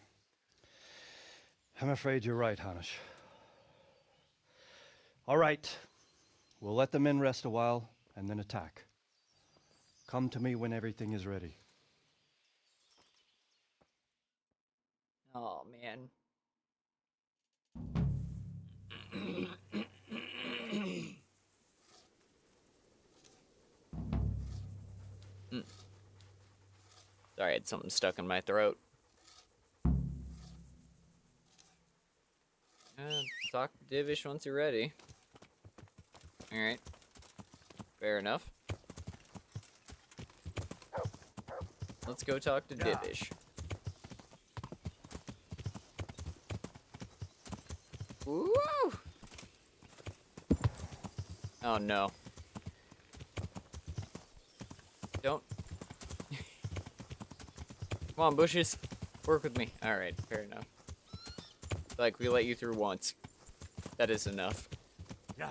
afraid you're right, Hanish. All right. We'll let the men rest a while and then attack. Come to me when everything is ready. Oh, man. Sorry, I had something stuck in my throat. Talk to Divish once you're ready. Alright. Fair enough. Let's go talk to Divish. Woo! Oh no. Don't. Come on, bushes. Work with me. Alright, fair enough. Like, we let you through once. That is enough. Yeah.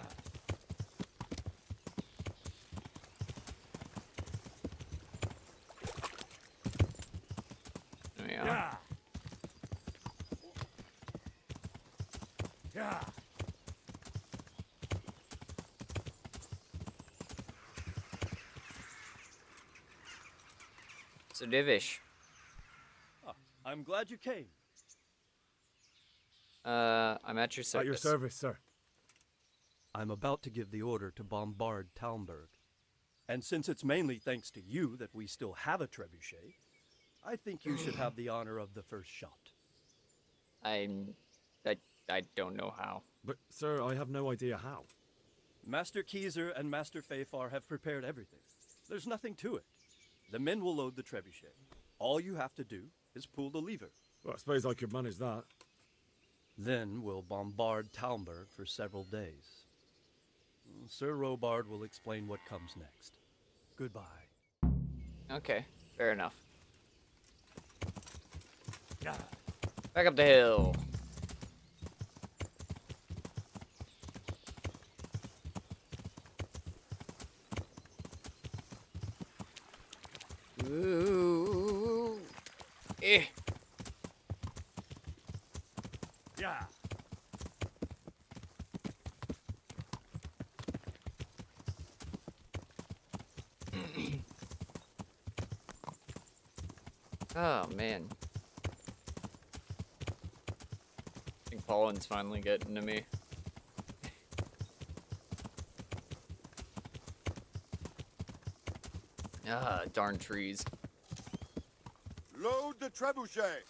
There we are. Yeah. So, Divish. I'm glad you came. I'm at your service. At your service, sir. I'm about to give the order to bombard Talmberg. And since it's mainly thanks to you that we still have a trebuchet, I think you should have the honor of the first shot. I don't know how. But, sir, I have no idea how. Master Keyser and Master Fafar have prepared everything. There's nothing to it. The men will load the trebuchet. All you have to do is pull the lever. Well, I suppose I could manage that. Then we'll bombard Talmberg for several days. Sir Robard will explain what comes next. Goodbye. Okay, fair enough. Yeah. Back up the hill. Ooh. Eh. Yeah. Oh, man. I think pollen's finally getting to me. Ah, darn trees. Load the trebuchet.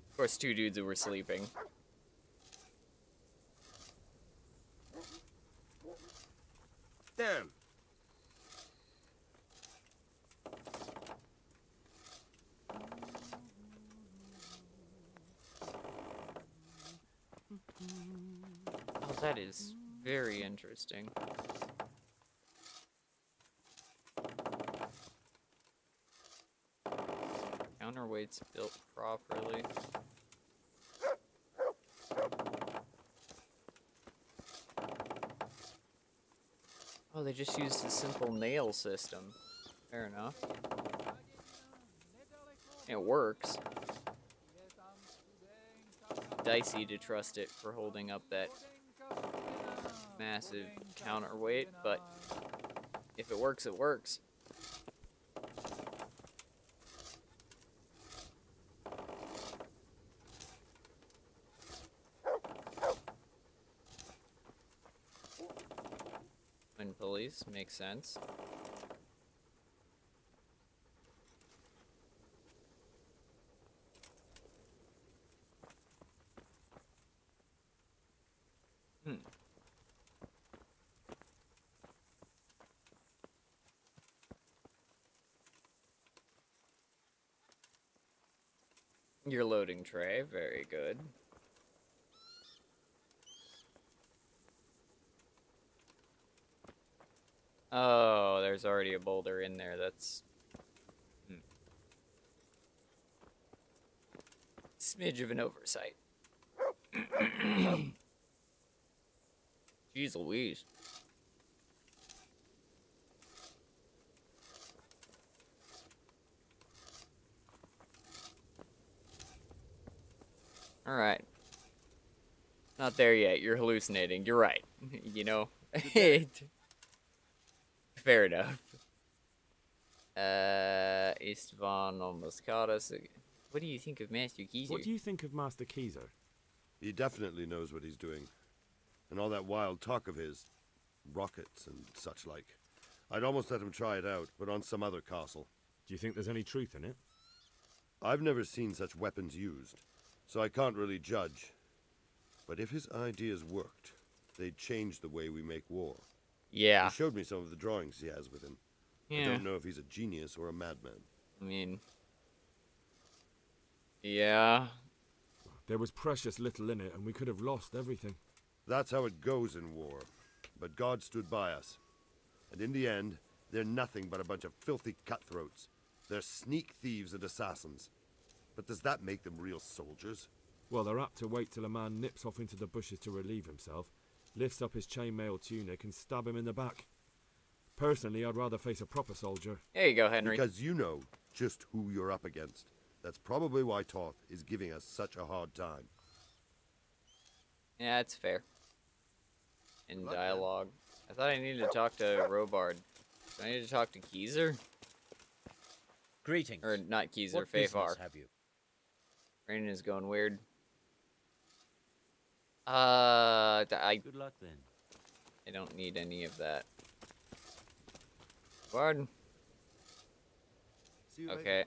Of course, two dudes who were sleeping. Damn. Oh, that is very interesting. Counterweight's built properly. Oh, they just used a simple nail system. Fair enough. It works. Dicey to trust it for holding up that massive counterweight, but if it works, it works. When police makes sense. Your loading tray, very good. Oh, there's already a boulder in there, that's... Smidge of an oversight. Jeez Louise. Alright. Not there yet. You're hallucinating. You're right. You know? Fair enough. Istvan almost caught us. What do you think of Master Geezer? What do you think of Master Geezer? He definitely knows what he's doing. And all that wild talk of his, rockets and such like. I'd almost let him try it out, but on some other castle. Do you think there's any truth in it? I've never seen such weapons used, so I can't really judge. But if his ideas worked, they'd change the way we make war. Yeah. He showed me some of the drawings he has with him. Yeah. I don't know if he's a genius or a madman. I mean... Yeah. There was precious little in it, and we could have lost everything. That's how it goes in war. But God stood by us. And in the end, they're nothing but a bunch of filthy cutthroats. They're sneak thieves and assassins. But does that make them real soldiers? Well, they're apt to wait till a man nips off into the bushes to relieve himself, lifts up his chainmail tunic, and stab him in the back. Personally, I'd rather face a proper soldier. There you go, Henry. Because you know just who you're up against. That's probably why Toth is giving us such a hard time. Yeah, it's fair. In dialogue. I thought I needed to talk to Robard. Do I need to talk to Geezer? Greetings. Or not Geezer, What business Fafar. have you? Brandon is going weird. Good luck then. I don't need any of that. Pardon. Okay.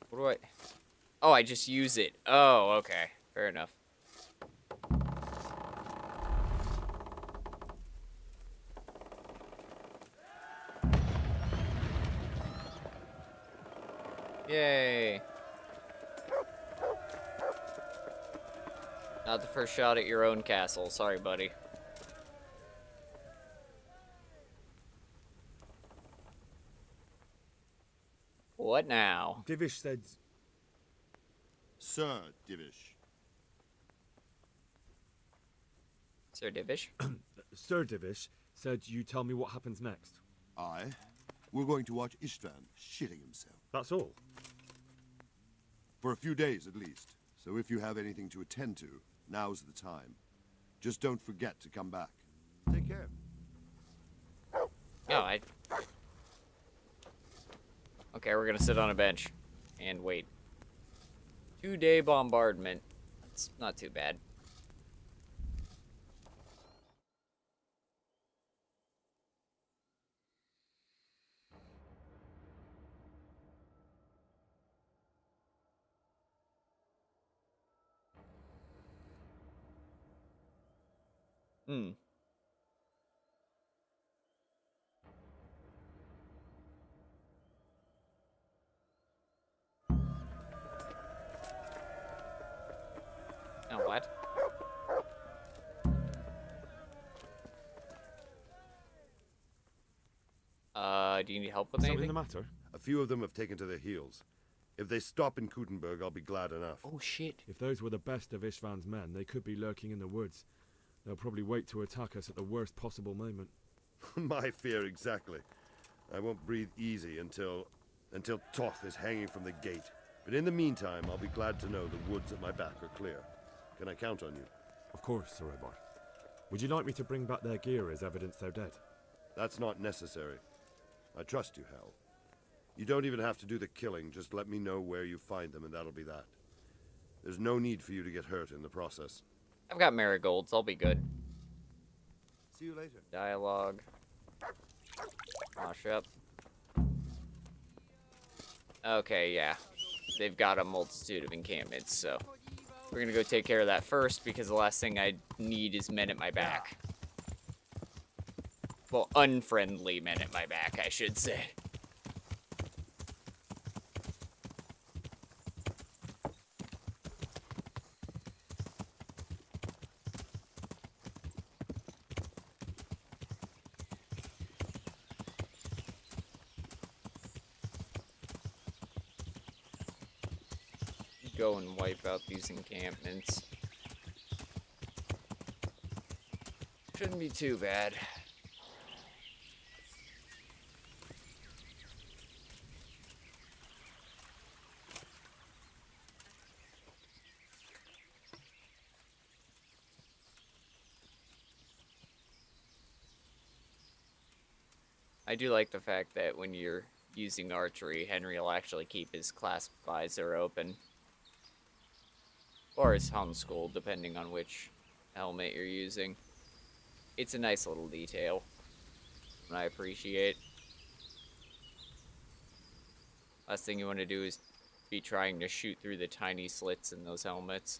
What do I... Oh, I just use it. Oh, okay. Fair enough. Yay. Not the first shot at your own castle. Sorry, buddy. What now? Divish said... Sir Divish. Sir Divish? Sir Divish said you tell me what happens next. Aye. We're going to watch Istvan shitting himself. That's all? For a few days, at least. So if you have anything to attend to, now's the time. Just don't forget to come back. Take care. No, Okay, we're gonna sit on a bench and wait. 2-day bombardment. It's not too bad. Oh, what? Do you need help with anything? Something the matter? A few of them have taken to their heels. If they stop in Kutenberg, I'll be glad enough. Oh, shit. If those were the best of Istvan's men, they could be lurking in the woods. They'll probably wait to attack us at the worst possible moment. My fear exactly. I won't breathe easy until Toth is hanging from the gate. But in the meantime, I'll be glad to know the woods at my back are clear. Can I count on you? Of course, Sir Ebar. Would you like me to bring back their gear as evidence they're dead? That's not necessary. I trust you, Hal. You don't even have to do the killing, just let me know where you find them and that'll be that. There's no need for you to get hurt in the process. I've got marigolds. I'll be good. See you later. Dialogue. Wash up. Okay, yeah. They've got a multitude of encampments, so... We're gonna go take care of that first, because the last thing I need is men at my back. Well, unfriendly men at my back, I should say. go and wipe out these encampments. Shouldn't be too bad. I do like the fact that when you're using archery, Henry will actually keep his clasp visor open. Or his helm skull, depending on which helmet you're using. It's a nice little detail, and I appreciate. Last thing you want to do is be trying to shoot through the tiny slits in those helmets.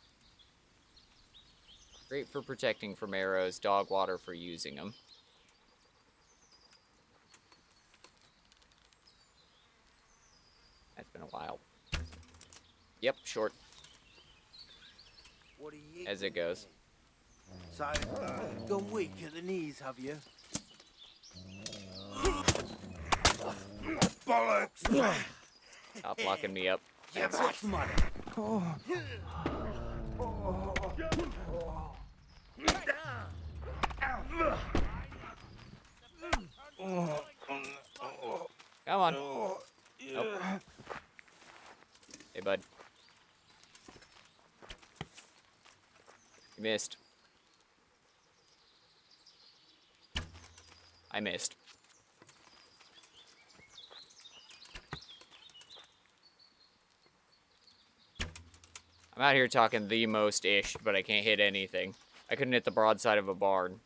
Great for protecting from arrows, dog water for using them. That's been a while. Yep, short. What are you As it goes. So, gone weak at the knees, have you? Bollocks! Stop locking me up. Yeah, that's money. Come on. Nope. Hey, bud. You missed. I missed. I'm out here talking the most ish, but I can't hit anything. I couldn't hit the broadside of a barn.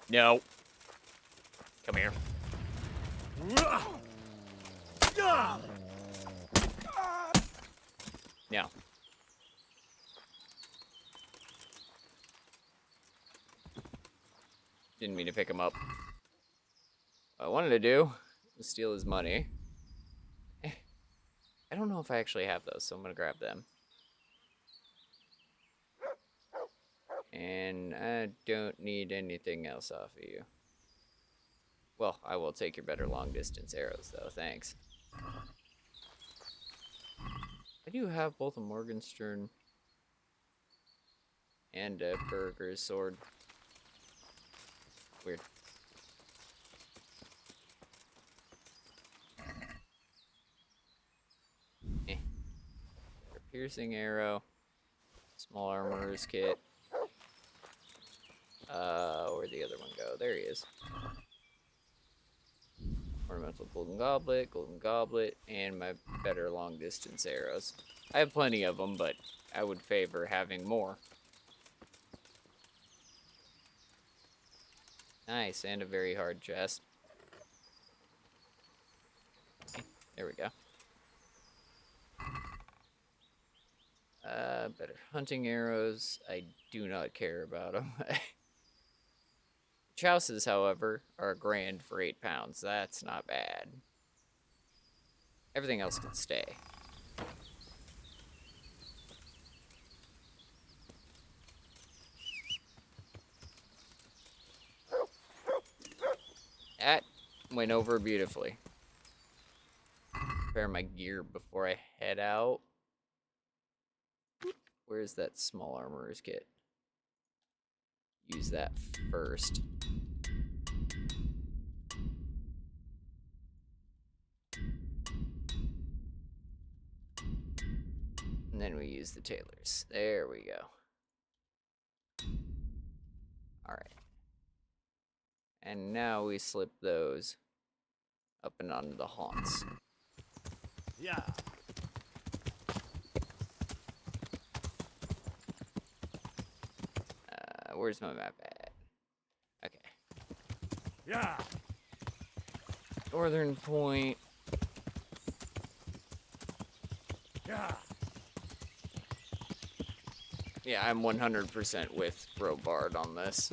No. Come here. No. Didn't mean to pick him up. What I wanted to do was steal his money. I don't know if I actually have those, so I'm gonna grab them. And I don't need anything else off of you. Well, I will take your better long distance arrows, though. Thanks. I do have both a Morgenstern and a Berger's sword. Weird. Piercing arrow. Small armorer's kit. Where'd the other one go? There he is. Ornamental golden goblet, and my better long distance arrows. I have plenty of them, but I would favor having more. Nice, and a very hard chest. There we go. Better hunting arrows. I do not care about them. Chouses, however, are $1,000 for 8 pounds. That's not bad. Everything else can stay. That went over beautifully. Prepare my gear before I head out. Where's that small armorer's kit? Use that first. And then we use the tailors. There we go. Alright. And now we slip those up and onto the haunts. Yeah. Where's my map at? Okay. Yeah. Northern Point. Yeah. Yeah, I'm 100% with Robard on this.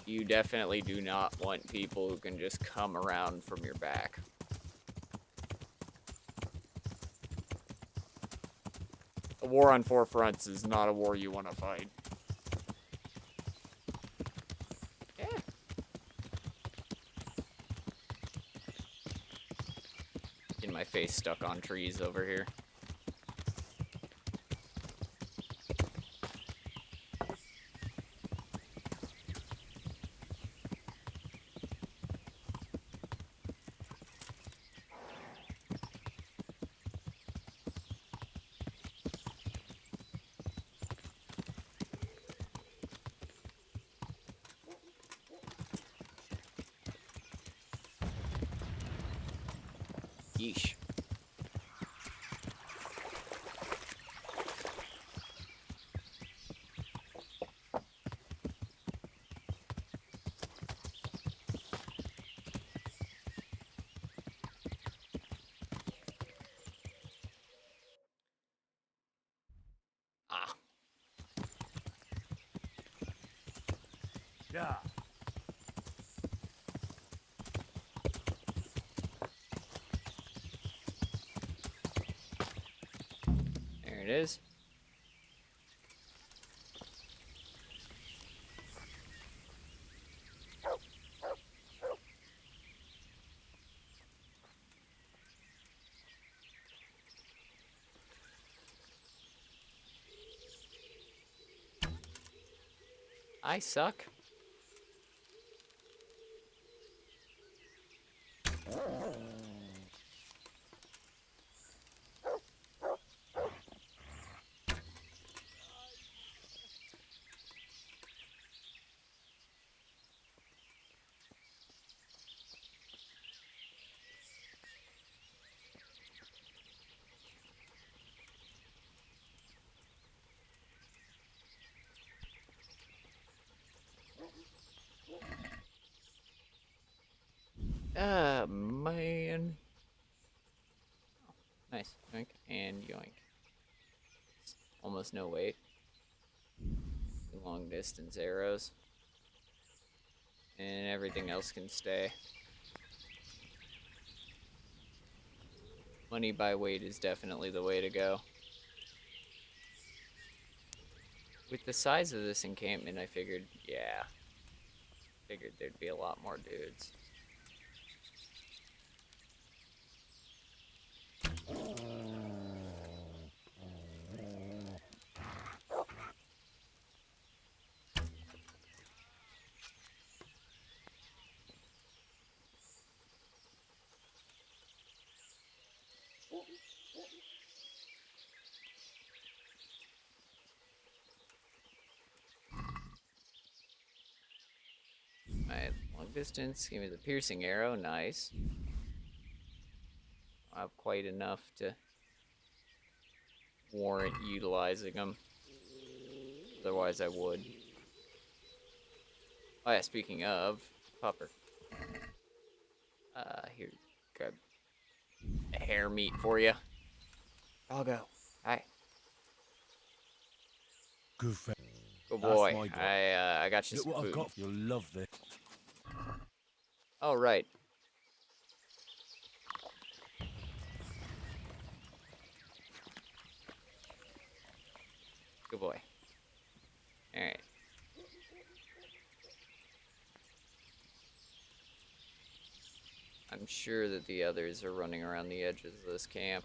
You definitely do not want people who can just come around from your back. A war on 4 fronts is not a war you want to fight. Yeah, face stuck on trees over here. Yeesh. Ah. Yeah. There it is. I suck. Ah, man. Oh, nice. Yoink and yoink. Almost no weight. Long distance arrows. And everything else can stay. Money by weight is definitely the way to go. With the size of this encampment, I figured, yeah. Figured there'd be a lot more dudes. Alright, long distance, give me the piercing arrow, nice. I have quite enough to warrant utilizing them. Otherwise I would. Oh yeah, speaking of, Pupper. Here, grab a hair meat for you. I'll go. Hi. Good friend. Good That's boy. my guy. I got you Look some what food. I've got. You'll love this. Oh, right. Good boy. Alright. I'm sure that the others are running around the edges of this camp.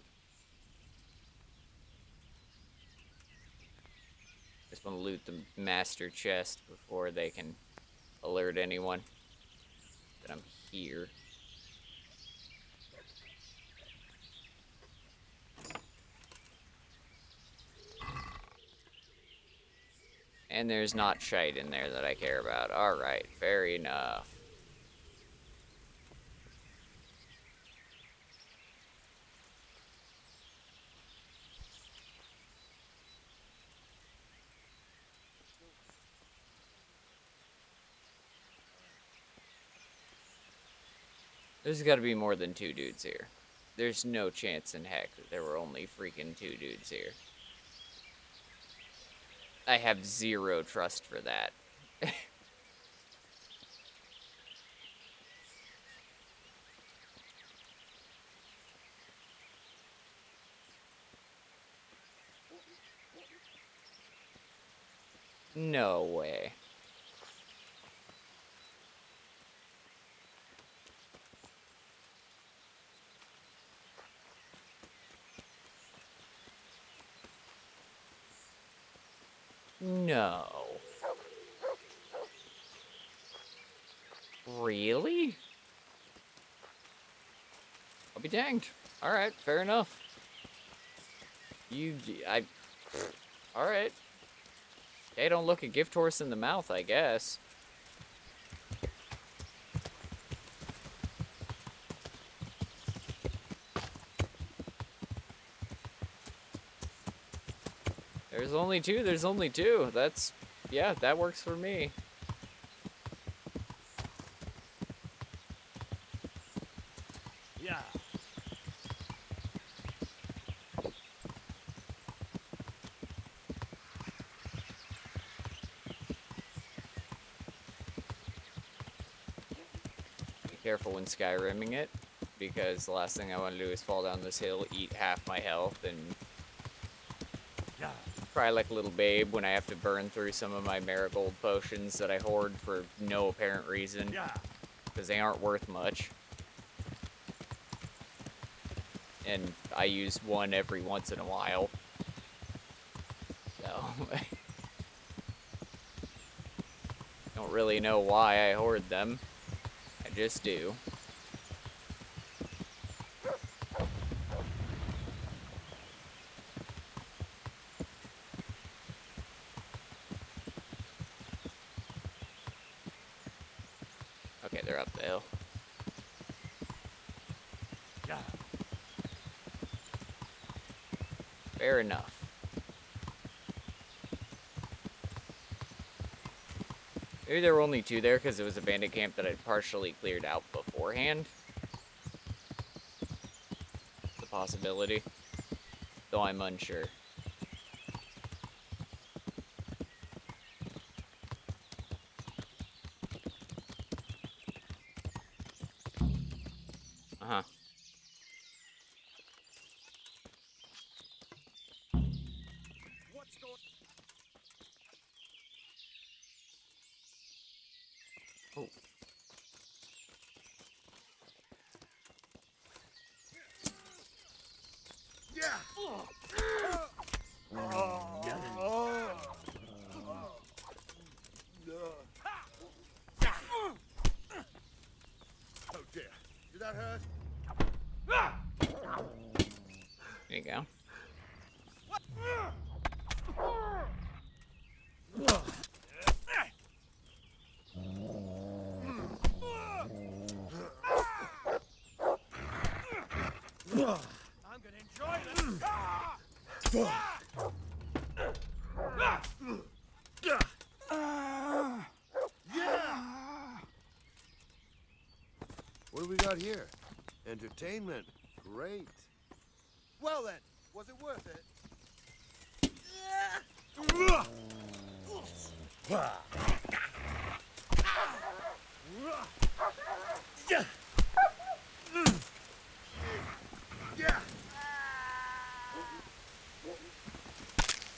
Just want to loot the master chest before they can alert anyone that I'm here. And there's not shite in there that I care about. Alright, fair enough. There's got to be more than 2 dudes here. There's no chance in heck that there were only freaking 2 dudes here. I have 0 trust for that. No way. No. Really? I'll be danged. Alright, fair enough. Alright. Hey, don't look a gift horse in the mouth, I guess. There's only two. Yeah, that works for me. Yeah. Be careful when Skyrimming it, because the last thing I want to do is fall down this hill, eat half my health, and cry like a little babe when I have to burn through some of my marigold potions that I hoard for no apparent reason, because they aren't worth much. And I use one every once in a while. So, don't really know why I hoard them. I just do. Okay, they're up the hill. Fair enough. Maybe there were only two there because it was a bandit camp that I'd partially cleared out beforehand. It's a possibility, though I'm unsure. Uh-huh. Oh. Oh dear. Did that hurt? There you go. I'm gonna enjoy this. What do we got here? Entertainment. Great. Well then, was it worth it?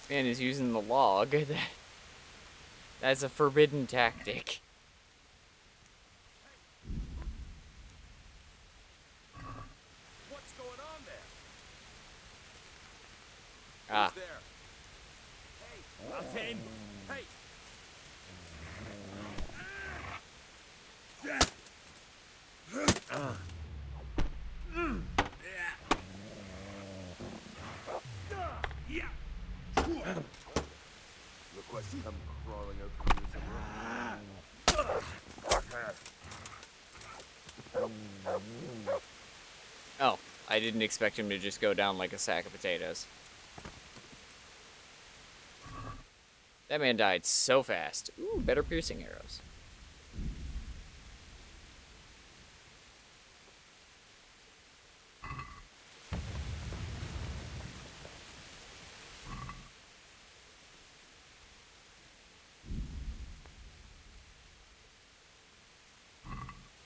Man is using the log. That's a forbidden tactic. What's going on there? Ah. Who's there? Hey, Martin. Hey. Look what's come crawling out from you. Oh, I didn't expect him to just go down like a sack of potatoes. That man died so fast. Ooh, better piercing arrows.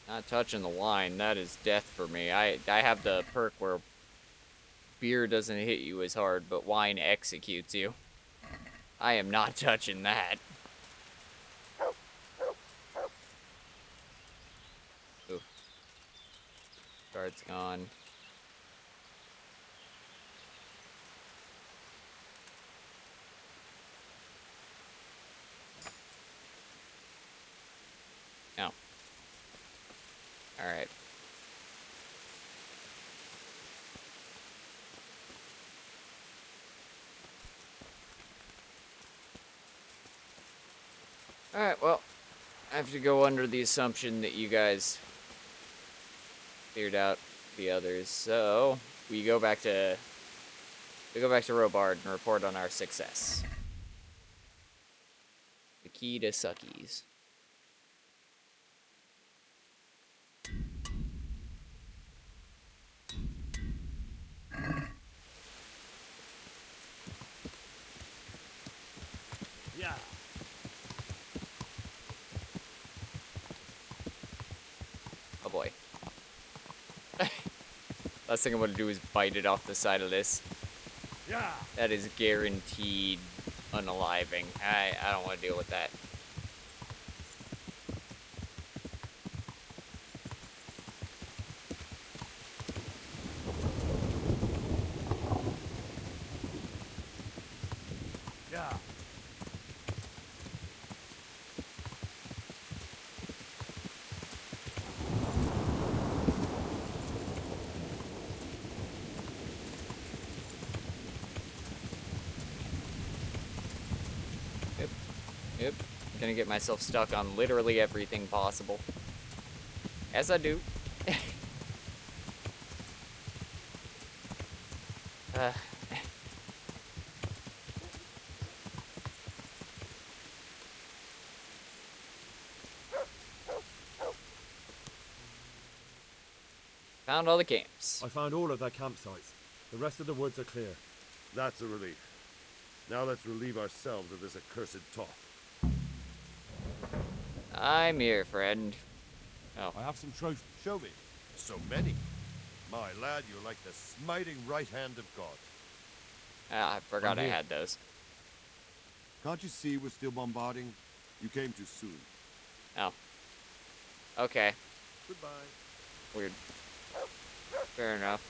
Not touching the wine, that is death for me. I have the perk where beer doesn't hit you as hard, but wine executes you. I am not touching that. Oof. Guard's gone. Alright. Alright, well, I have to go under the assumption that you guys cleared out the others, so we go back to Robard and report on our success. The key to Suckies. Yeah. Oh boy. Last thing I want to do is bite it off the side of this. Yeah. That is guaranteed unaliving. I don't want to deal with that. Yeah. Yep. Gonna get myself stuck on literally everything possible. As I do. Found all the camps. I found all of their campsites. The rest of the woods are clear. That's a relief. Now let's relieve ourselves of this accursed Toth. I'm here, friend. Oh. I have some trophies. Show me. So many. My lad, you're like the smiting right hand of God. Ah, I forgot I had those. Can't you see we're still bombarding? You came too soon. Oh. Okay. Goodbye. Weird. Fair enough.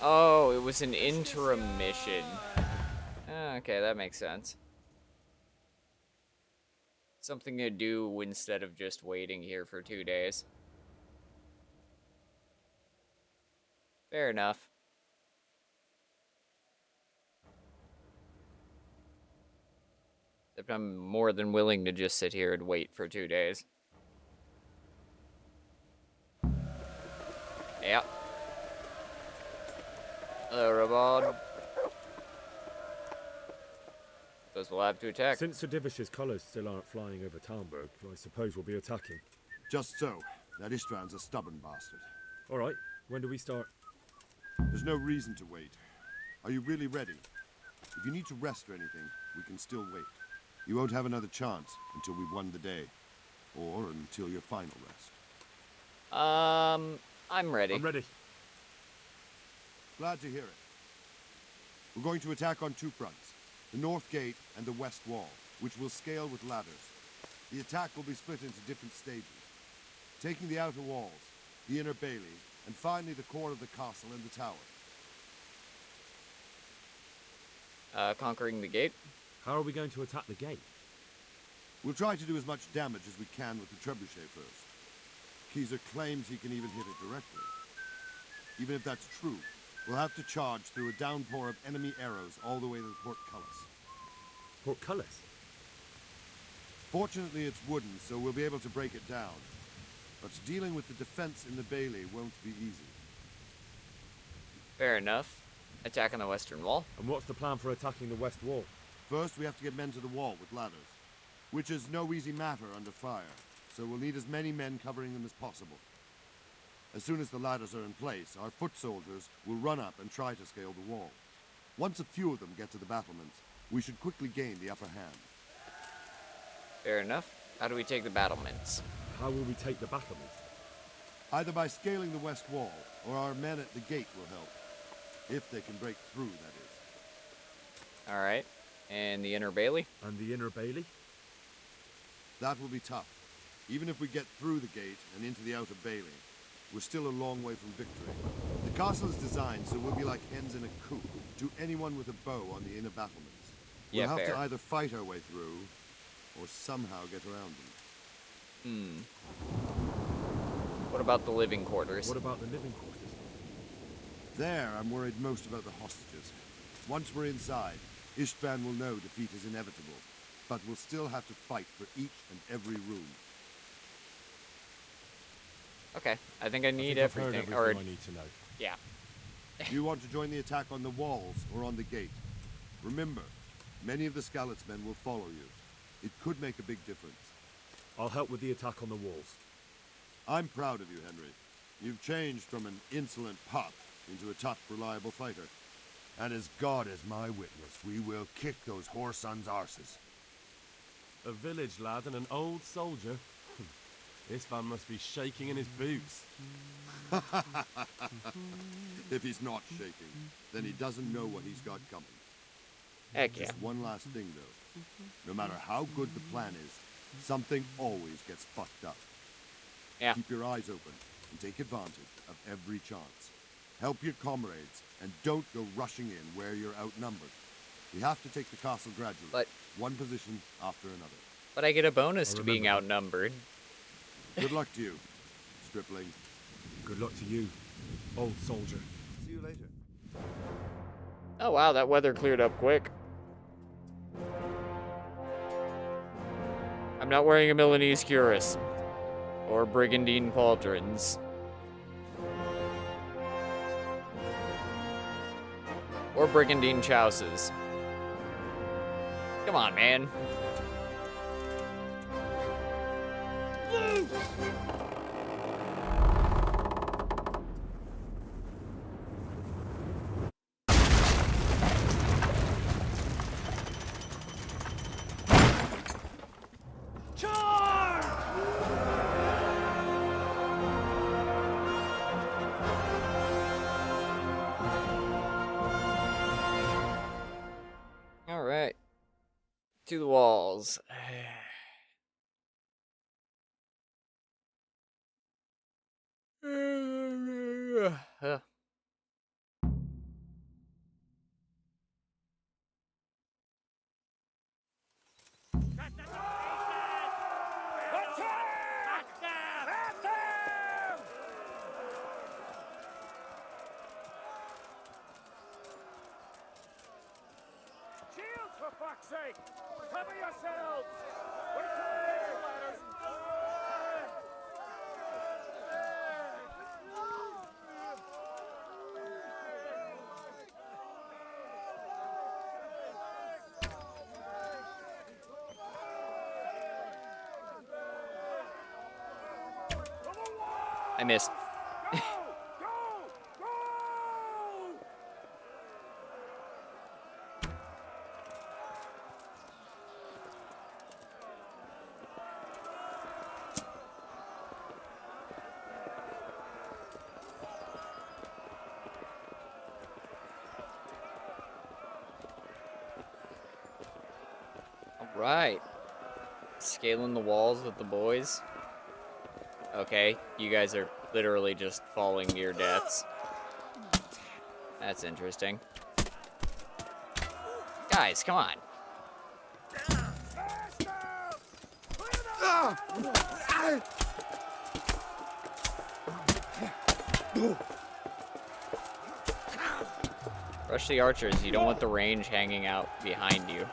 Oh, it was an interim mission. Okay, that makes sense. Something to do instead of just waiting here for 2 days. Fair enough. Except I'm more than willing to just sit here and wait for 2 days. Yep. Hello, Robard. Suppose we'll have to attack. Since Sir Divish's colours still aren't flying over Talmberg, I suppose we'll be attacking. Just so. That Ishtvan's a stubborn bastard. All right. When do we start? There's no reason to wait. Are you really ready? If you need to rest or anything, we can still wait. You won't have another chance until we've won the day. Or until your final rest. I'm ready. I'm ready. Glad to hear it. We're going to attack on two fronts. The north gate and the west wall, which will scale with ladders. The attack will be split into different stages. Taking the outer walls, the inner bailey, and finally the core of the castle and the tower. Conquering the gate? How are we going to attack the gate? We'll try to do as much damage as we can with the trebuchet first. Keezer claims he can even hit it directly. Even if that's true, we'll have to charge through a downpour of enemy arrows all the way to the portcullis. Portcullis? Fortunately, it's wooden, so we'll be able to break it down. But dealing with the defense in the bailey won't be easy. Fair enough. Attack on the western wall. And what's the plan for attacking the west wall? First, we have to get men to the wall with ladders, which is no easy matter under fire, so we'll need as many men covering them as possible. As soon as the ladders are in place, our foot soldiers will run up and try to scale the wall. Once a few of them get to the battlements, we should quickly gain the upper hand. Fair enough. How do we take the battlements? How will we take the battlements? Either by scaling the west wall, or our men at the gate will help. If they can break through, that is. Alright. And the inner bailey? And the inner bailey? That will be tough. Even if we get through the gate and into the outer bailey, we're still a long way from victory. The castle is designed so we'll be like hens in a coop to anyone with a bow on the inner battlements. We'll Yeah, have fair. to either fight our way through, or somehow get around them. What about the living quarters? What about the living quarters? There, I'm worried most about the hostages. Once we're inside, Istvan will know defeat is inevitable, but we'll still have to fight for each and every room. Okay, I think I need I've heard everything. everything I need to know. Yeah. Do you want to join the attack on the walls or on the gate? Remember, many of the Skalitz men will follow you. It could make a big difference. I'll help with the attack on the walls. I'm proud of you, Henry. You've changed from an insolent pup into a tough, reliable fighter. And as God is my witness, we will kick those whoresons' arses. A village lad and an old soldier? This man must be shaking in his boots. If he's not shaking, then he doesn't know what he's got coming. Heck yeah. Just one last thing, though. No matter how good the plan is, something always gets fucked up. Yeah. Keep your eyes open and take advantage of every chance. Help your comrades and don't go rushing in where you're outnumbered. We have to take the castle gradually, one position after another. But I get a bonus to being outnumbered. Good luck to you, stripling. Good luck to you, old soldier. See you later. Oh wow, that weather cleared up quick. I'm not wearing a Milanese cuirass. Or brigandine pauldrons. Or brigandine chouses. Come on, man. Alright. To the walls. Shields, for fuck's sake! Cover yourselves! Wait till the ladders! I missed. Alright. Scaling the walls with the boys. Okay, you guys are literally just falling to your deaths. That's interesting. Guys, come on. Rush the archers. You don't want the range hanging out behind you.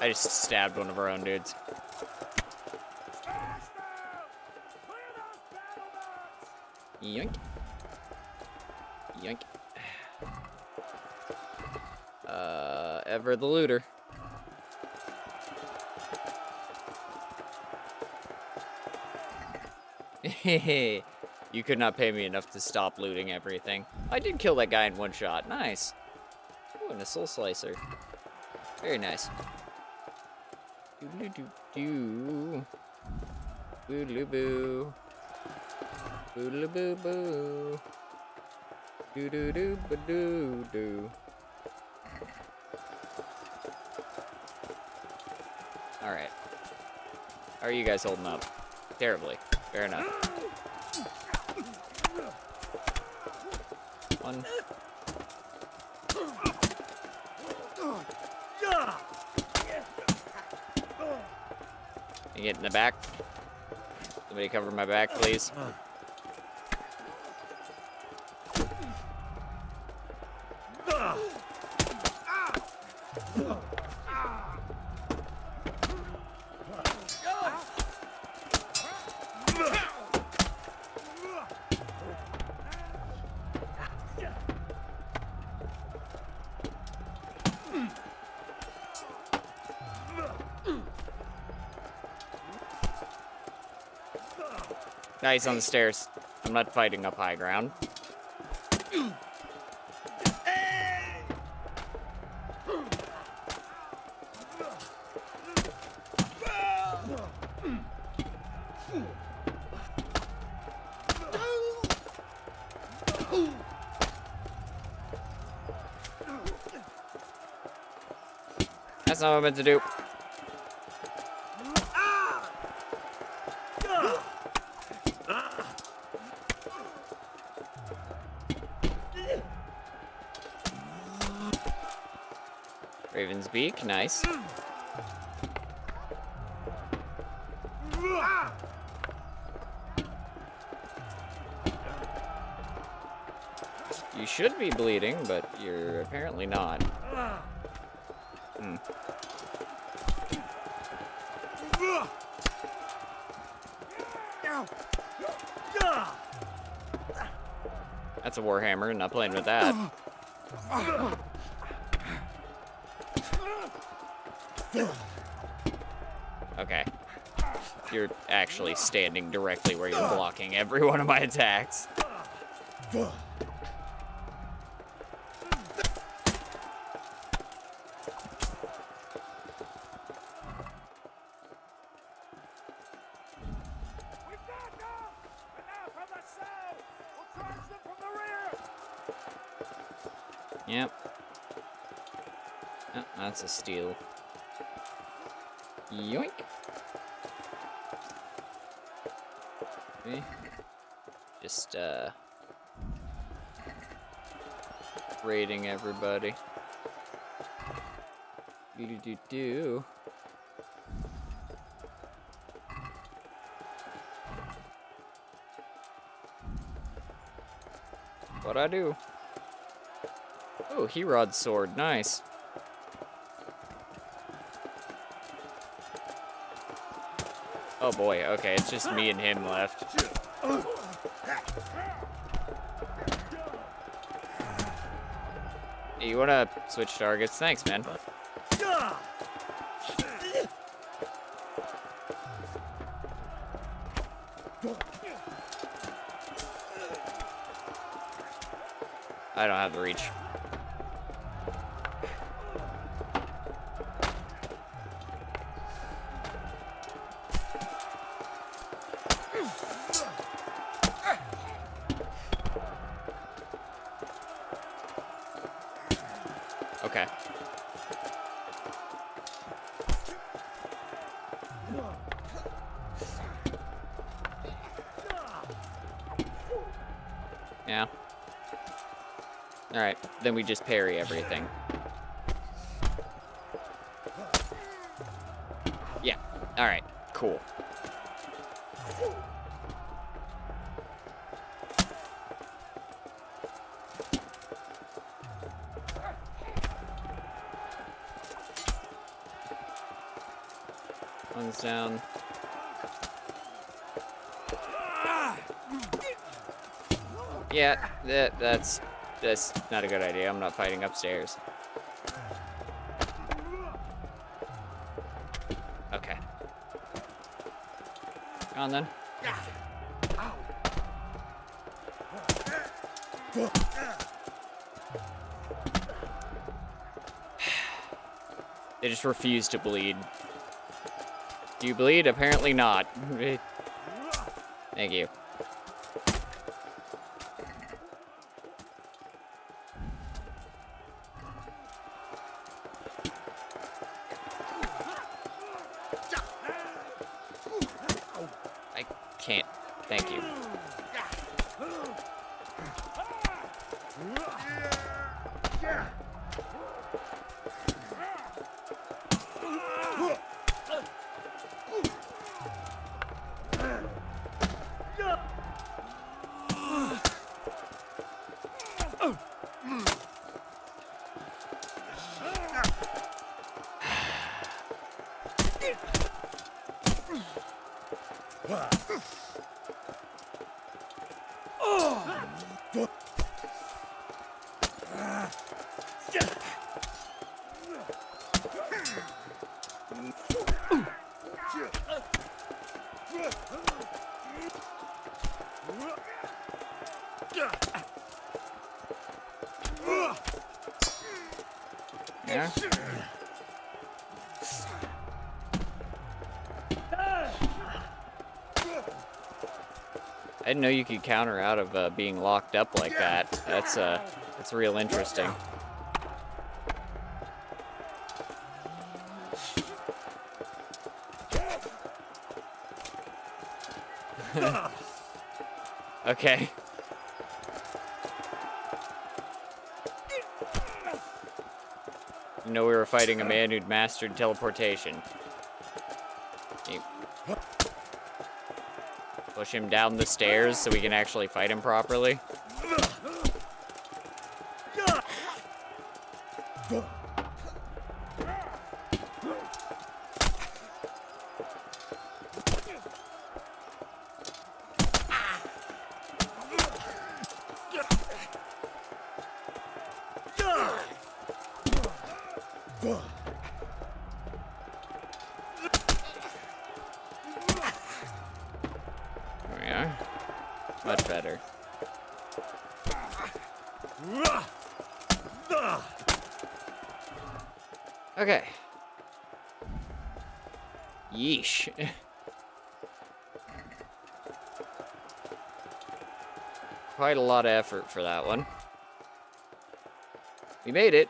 I just stabbed one of our own dudes. Yoink. Yoink. Ever the looter. You could not pay me enough to stop looting everything. I did kill that guy in one shot. Nice. Ooh, and a soul slicer. Very nice. Doo-doo-doo-doo. Boo-doo-boo. Boo-doo-boo-boo. Doo-doo-doo-ba-doo-doo. Alright. How are you guys holding up? Terribly. Fair enough. One. You get in the back? Somebody cover my back, please. Nice on the stairs. I'm not fighting up high ground. That's not what I meant to do. Raven's Beak, nice. You should be bleeding, but you're apparently not. Hmm. That's a warhammer, not playing with that. Okay. You're actually standing directly where you're blocking every one of my attacks. Yep. Oh, that's a steal. Yoink. Okay. Just, raiding everybody. Do-do-do-do. What'd I do? Oh, Herod's sword, nice. Oh boy, okay, it's just me and him left. Hey, you wanna switch targets? Thanks, man. I don't have the reach. Okay. Yeah. Alright, then we just parry everything. Yeah, alright, cool. One's down. Yeah, that's not a good idea. I'm not fighting upstairs. Okay. Come on then. They just refuse to bleed. Do you bleed? Apparently not. Thank you. Thank you. Yeah. I didn't know you could counter out of being locked up like that. That's real interesting. Okay. You know we were fighting a man who'd mastered teleportation. You push him down the stairs so we can actually fight him properly. There we are. Much better. Okay. Yeesh. Quite a lot of effort for that one. We made it,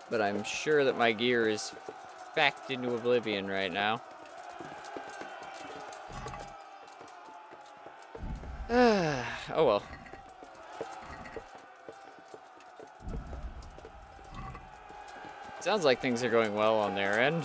but I'm sure that my gear is backed into oblivion right now. Oh well. Sounds like things are going well on their end.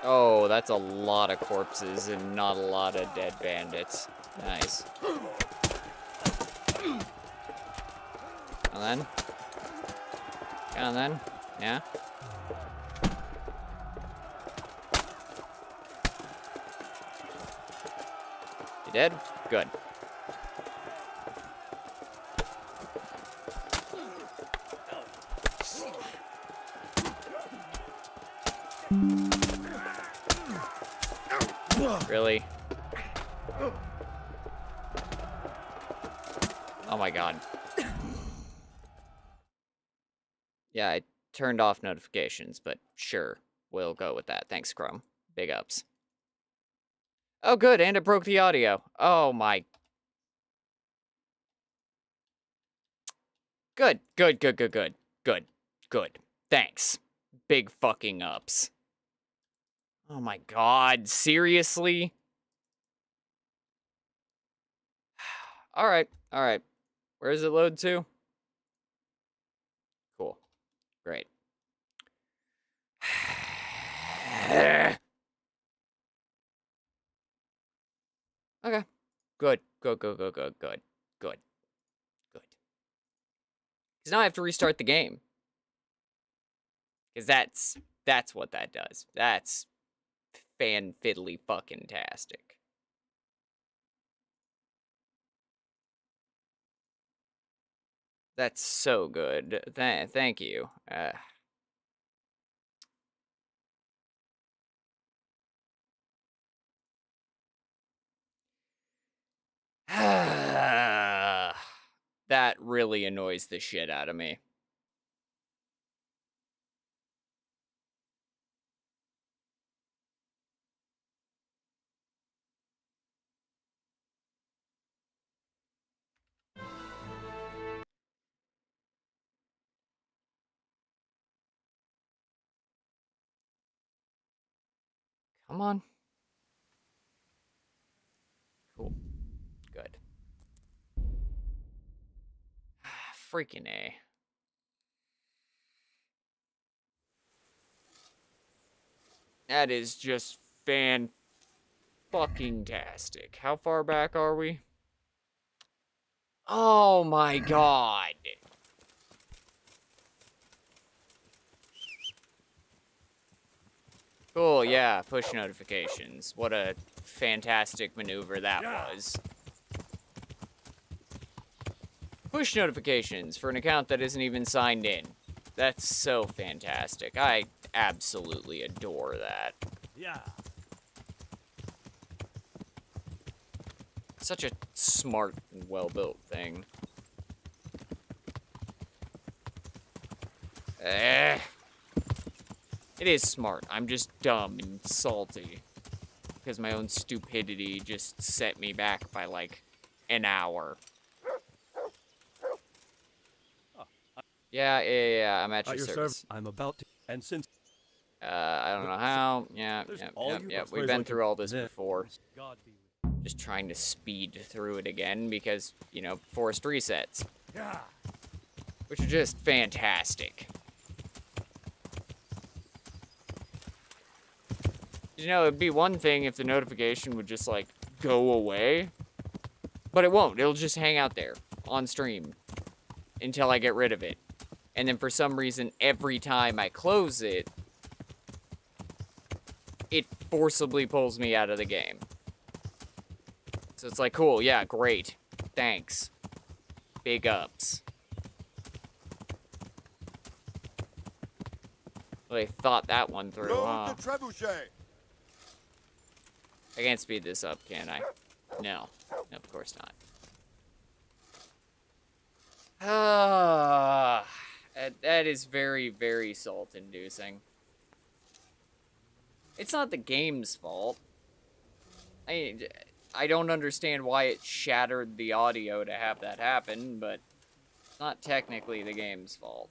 Oh, that's a lot of corpses and not a lot of dead bandits. Nice. And then? And then? Yeah? You dead? Good. Really? Oh my god. Yeah, I turned off notifications, but sure, we'll go with that. Thanks, Chrome. Big ups. Oh, good, and it broke the audio. Oh my. Good, good, good, good, good, good, good. Thanks. Big fucking ups. Oh my god, seriously? Alright, alright. Where does it load to? Cool. Great. Okay. Good. Good, good, good, good, good. Good. Good. Because now I have to restart the game. Because that's what that does. That's fan-fiddly fucking tastic. That's so good. Thank you. That really annoys the shit out of me. Come on. Cool. Good. Freaking A. That is just fan-fucking-tastic. How far back are we? Oh my god. Cool, yeah, push notifications. What a fantastic maneuver that was. Push notifications for an account that isn't even signed in. That's so fantastic. I absolutely adore that. Yeah. Such a smart and well-built thing. It is smart. I'm just dumb and salty. Because my own stupidity just set me back by, like, an hour. Yeah, I'm at your service. I'm about to. And since. I don't know how. Yeah. We've been through all this before. Just trying to speed through it again because, you know, forced resets. Yeah. Which are just fantastic. You know, it'd be one thing if the notification would just, like, go away. But it won't. It'll just hang out there on stream until I get rid of it. And then for some reason, every time I close it, it forcibly pulls me out of the game. So it's like, cool, yeah, great. Thanks. Big ups. Well, they thought that one through, huh? I can't speed this up, can I? No. No, of course not. That is very, very salt-inducing. It's not the game's fault. I don't understand why it shattered the audio to have that happen, but it's not technically the game's fault.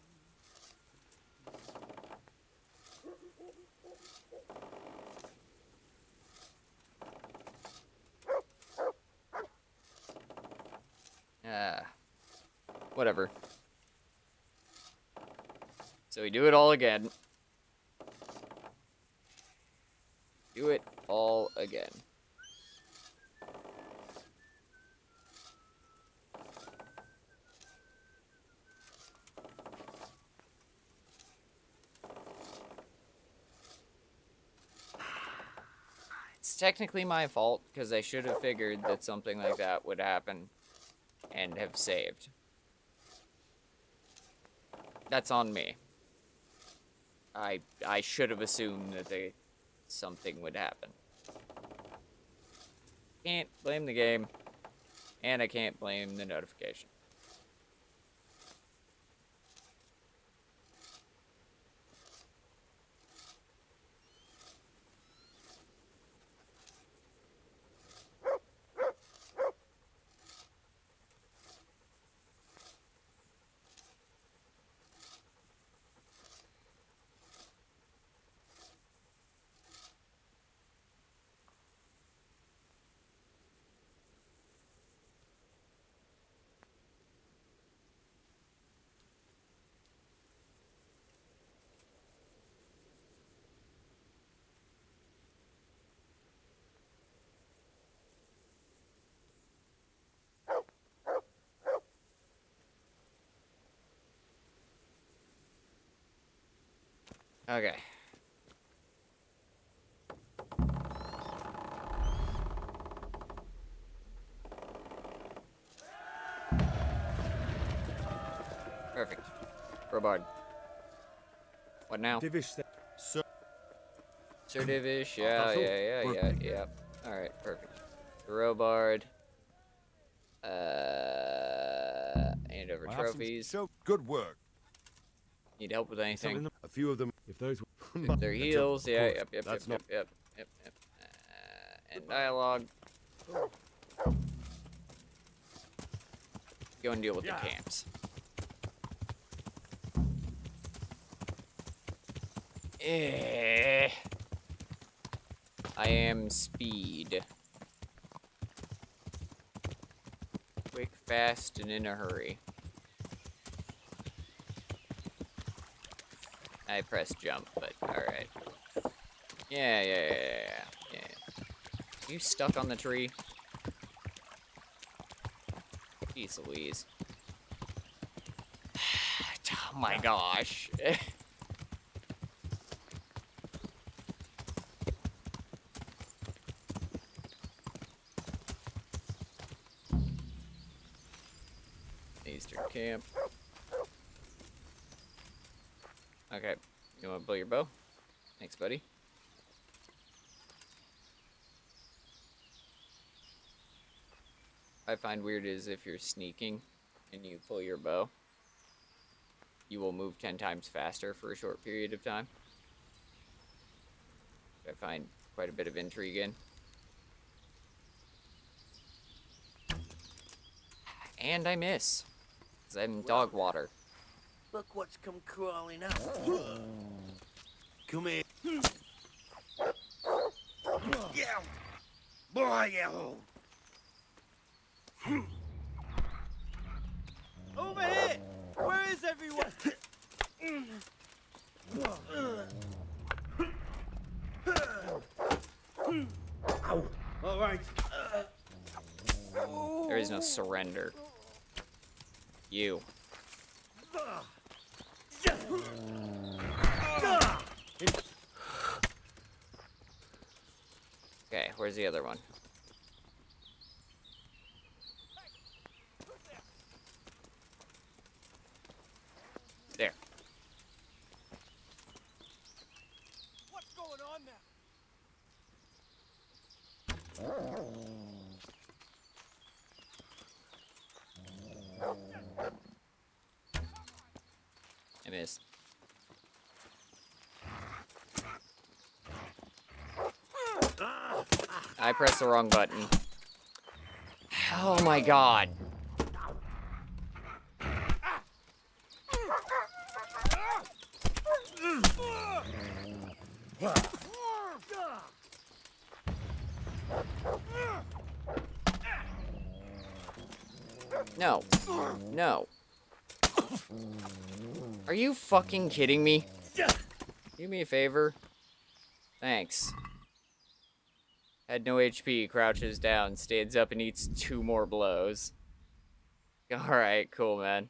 Whatever. So we do it all again. Do it all again. It's technically my fault, because I should have figured that something like that would happen and have saved. That's on me. I should have assumed that something would happen. Can't blame the game, and I can't blame the notification. Okay. Perfect. Robard. What now? Divish, Sir Divish, yeah. Alright, perfect. Robard. Hand over trophies. Good work. Need help with anything? A few of them. If those If they're heals, yeah, yep. And dialogue. Go and deal with the camps. I am speed. Quick, fast, and in a hurry. I pressed jump, but alright. Yeah. You stuck on the tree? Jeez Louise. Oh my gosh. Eastern camp. Okay, you want to blow your bow? Thanks, buddy. I find weird is if you're sneaking and you pull your bow, you will move 10 times faster for a short period of time. I find quite a bit of intrigue in. And I miss, because I'm dog water. Look what's come crawling up. Come here. Yeah. Boy, yeah. Over here! Where is everyone? All right. There is no surrender. You. Okay, where's the other one? There. What's going on now? I missed. I pressed the wrong button. Oh my god. No. No. Are you fucking kidding me? Do me a favor. Thanks. Had no HP, crouches down, stands up and eats 2 more blows. Alright, cool, man.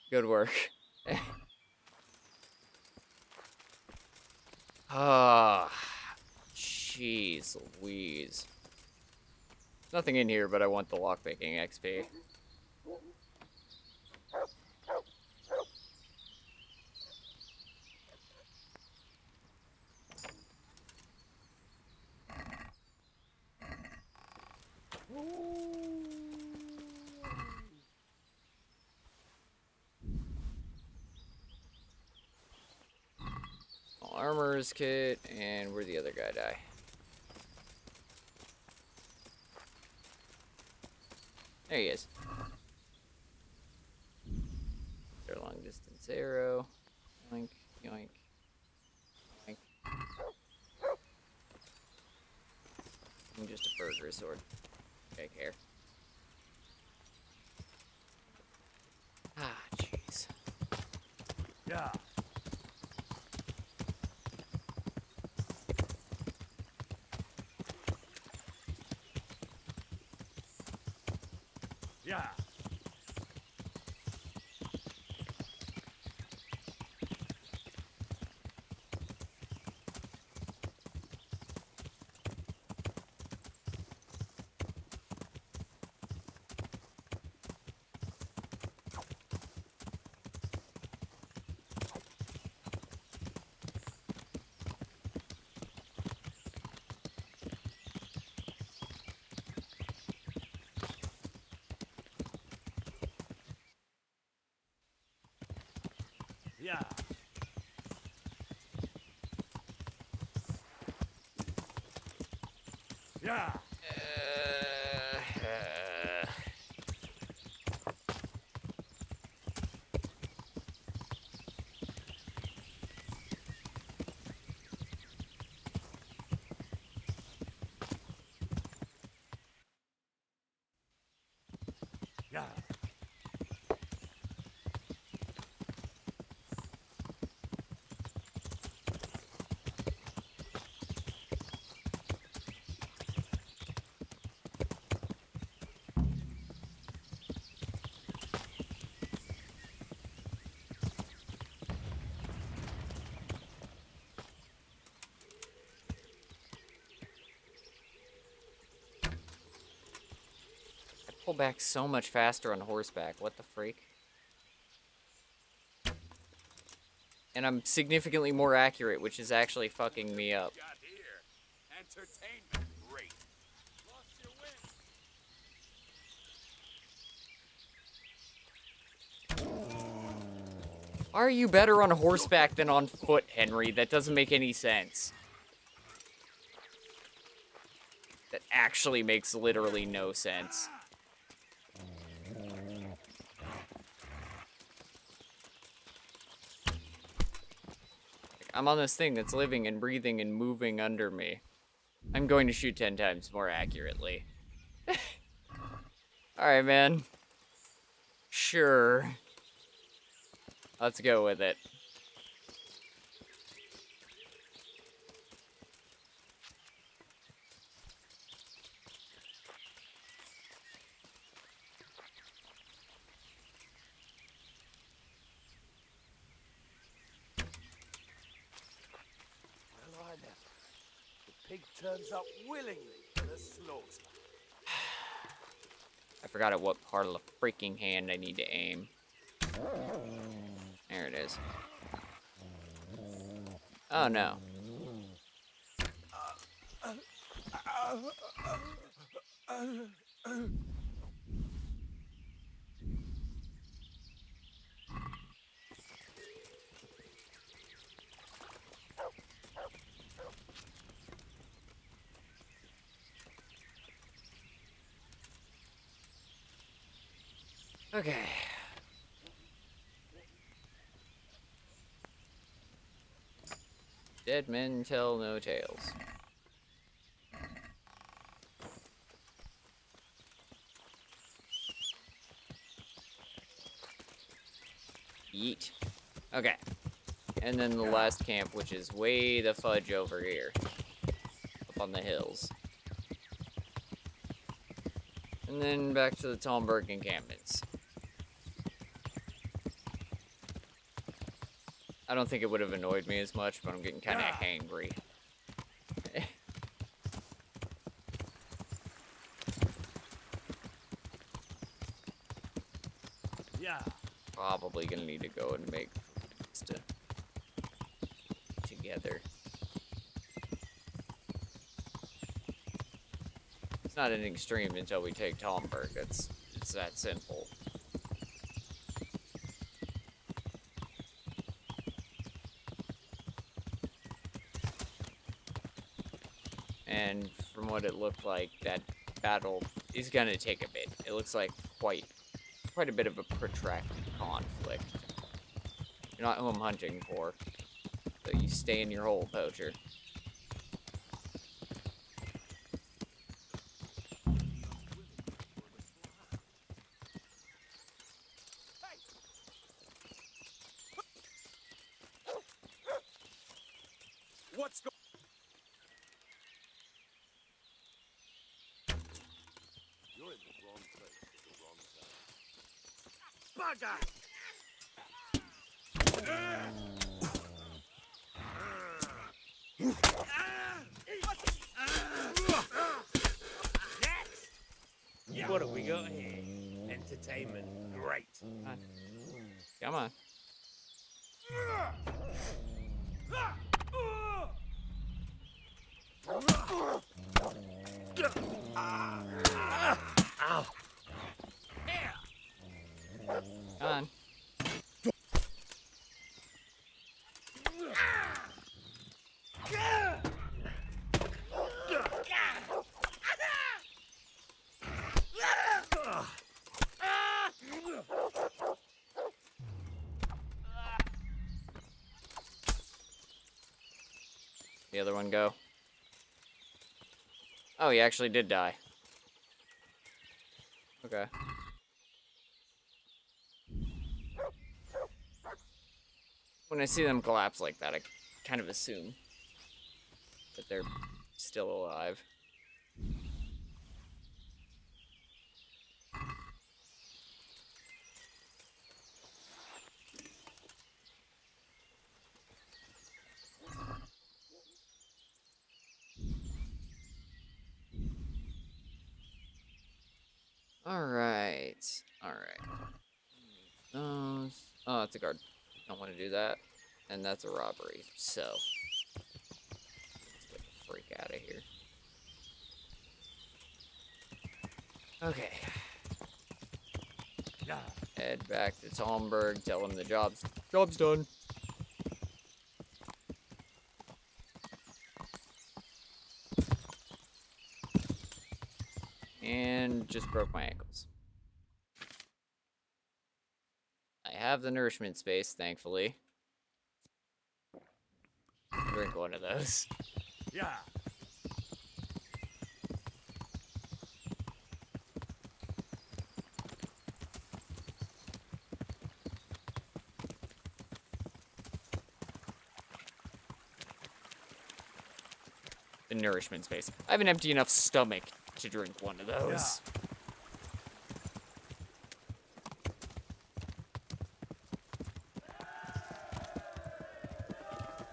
Good work. Ah, jeez Louise. Nothing in here, but I want the lockpicking XP. Armor's kit, and where'd the other guy die? There he is. Their long distance arrow. Yoink, yoink, yoink. And just a burger sword. I care. Ah, jeez. Yeah. Yeah. Yeah. Yeah. pull back so much faster on horseback. What the freak? And I'm significantly more accurate, which is actually fucking me up. Entertainment rate. Are you better on horseback than on foot, Henry? That doesn't make any sense. That actually makes literally no sense. I'm on this thing that's living and breathing and moving under me. I'm going to shoot 10 times more accurately. Alright, man. Sure. Let's go with it. Well, I never. The pig turns up willingly for the slaughter. I forgot at what part of the freaking hand I need to aim. There it is. Oh no. Okay. Dead men tell no tales. Yeet. Okay. And then the last camp, which is way the fudge over here. Up on the hills. And then back to the Talmberg encampments. I don't think it would have annoyed me as much, but I'm getting kind of hangry. Yeah. Probably gonna need to go and make food together. It's not an extreme until we take Talmberg. It's that simple. And from what it looked like, that battle is gonna take a bit. It looks like quite a bit of a protracted conflict. You're not who I'm hunting for, so you stay in your hole, poacher. What's going? You're in the wrong place at the wrong time. Bugger! Next! What have we got here? Entertainment, great. Come on. Ow. Come on. The other one go. Oh, he actually did die. Okay. When I see them collapse like that, I kind of assume that they're still alive. Alright. Alright. Those. Oh, that's a guard. Don't want to do that. And that's a robbery, so. Let's get the freak out of here. Okay. Head back to Talmberg, tell him the job's done. And just broke my ankles. I have the nourishment space, thankfully. Drink one of those. Yeah. The nourishment space. I have an empty enough stomach to drink one of those.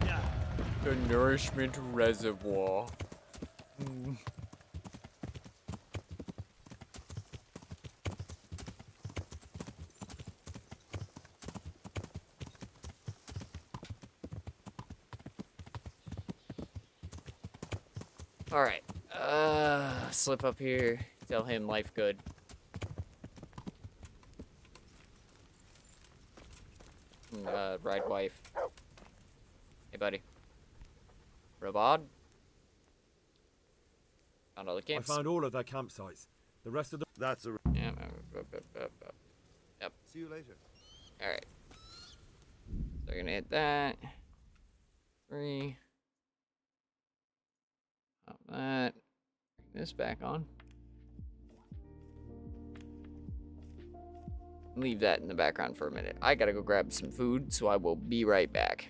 Yeah. The nourishment reservoir. Alright. Slip up here. Tell him life good. Ride wife. Hey, buddy. Robot? Found all the I camps. found all of their campsites. The rest of them. That's a. Yeah, yep. See you later. Alright. So we're gonna hit that. 3. Pop that. Bring this back on. Leave that in the background for a minute. I gotta go grab some food, so I will be right back.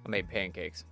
I made pancakes.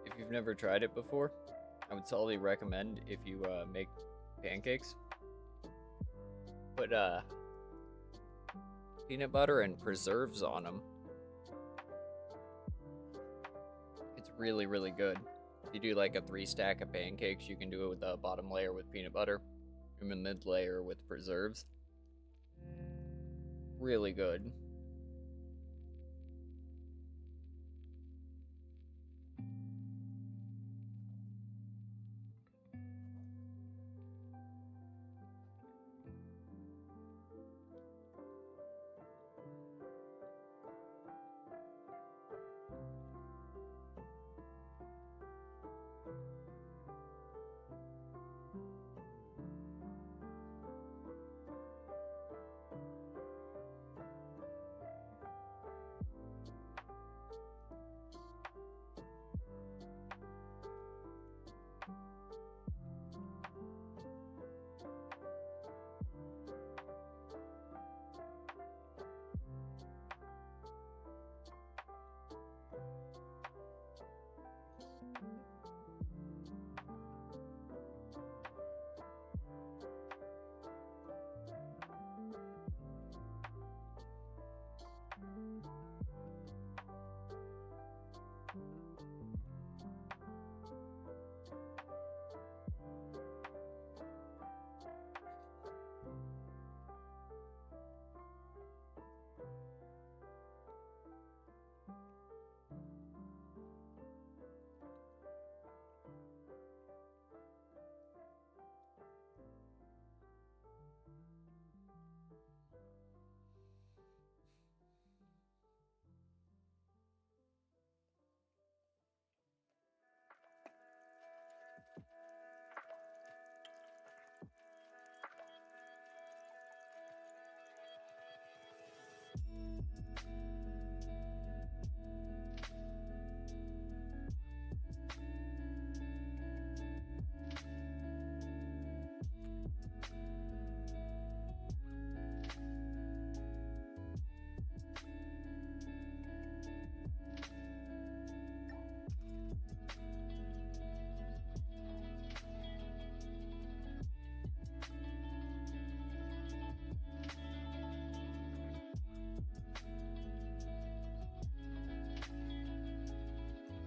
If you've never tried it before, I would solely recommend if you make pancakes, put peanut butter and preserves on them. It's really, really good. If you do like a 3-stack of pancakes, you can do it with the bottom layer with peanut butter and the mid layer with preserves. really good.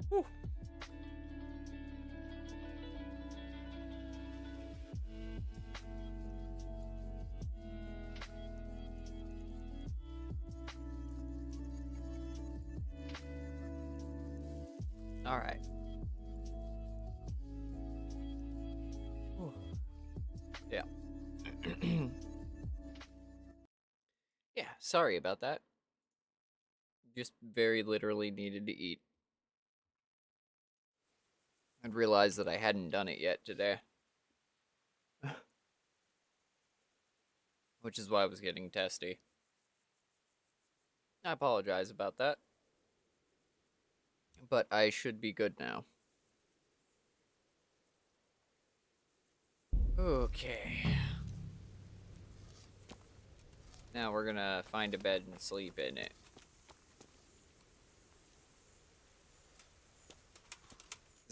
Whew. All right. Whew. Yeah. Yeah, sorry about that. Just very literally needed to eat. And realized that I hadn't done it yet today. Which is why I was getting testy. I apologize about that. But I should be good now. Okay. Now we're gonna find a bed and sleep in it.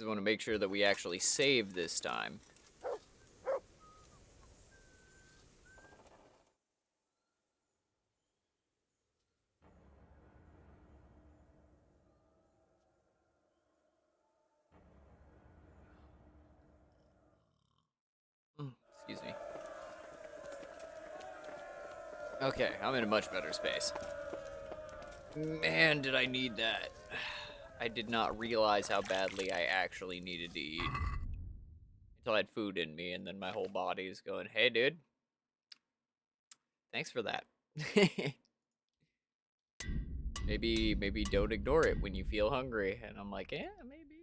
I want to make sure that we actually save this time. Excuse me. Okay, I'm in a much better space. Man, did I need that. I did not realize how badly I actually needed to eat. Until I had food in me, and then my whole body is going, hey, dude. Thanks for that. Maybe don't ignore it when you feel hungry. And I'm like, yeah, maybe.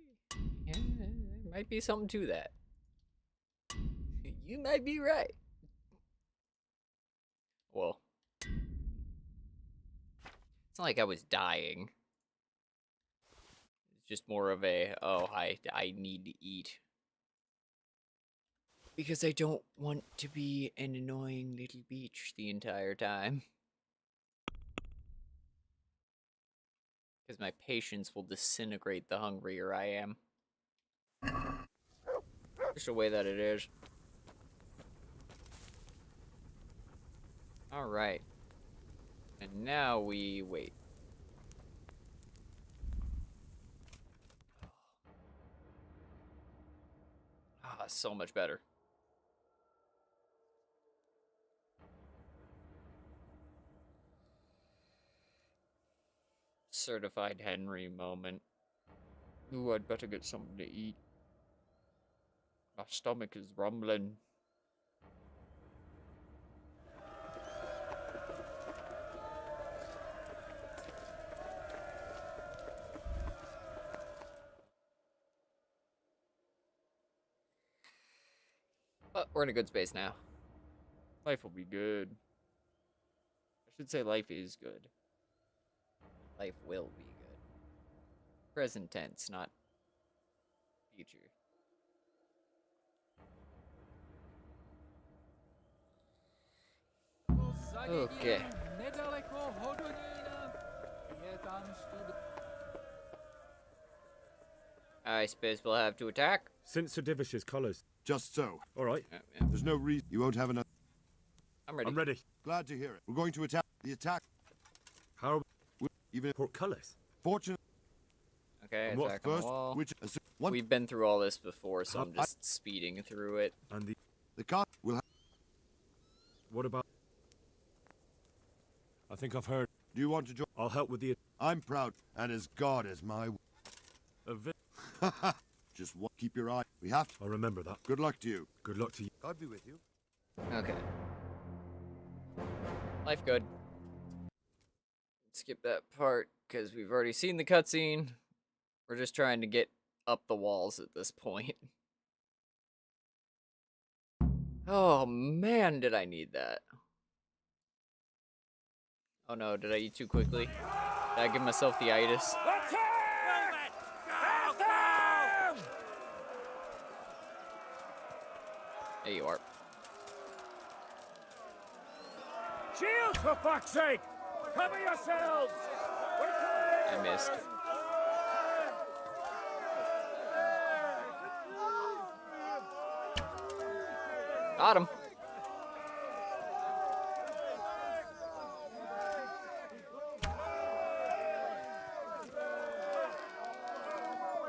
Yeah, there might be something to that. You might be right. Well, it's not like I was dying. It's just more of a, oh, I need to eat. Because I don't want to be an annoying little beach the entire time. Because my patience will disintegrate the hungrier I am. Just the way that it is. Alright. And now we wait. Ah, so much better. certified Henry moment. Ooh, I'd better get something to eat. My stomach is rumbling. But we're in a good space now. Life will be good. I should say life is good. Life will be good. Present tense, not future. Okay. I suppose we'll have to attack. Since Sir Divish's colours. Just so. All right. There's no reason you won't have enough. I'm ready. I'm ready. Glad to hear it. We're going to attack. The attack. How? Even portcullis. Fortunate. Okay, What attack on first? the wall. Which We've been through all this before, so I'm just speeding through it. And the car will have. What about? I think I've heard. Do you want to join? I'll help with the. I'm proud, and as God is my. Just keep your eye. We have to. I'll remember that. Good luck to you. Good luck to you. God be with you. Okay. Life good. Skip that part, because we've already seen the cutscene. We're just trying to get up the walls at this point. Oh man, did I need that. Oh no, did I eat too quickly? Did I give myself the itis? There you are. Shield, for fuck's sake! Cover yourselves! I missed. Got him.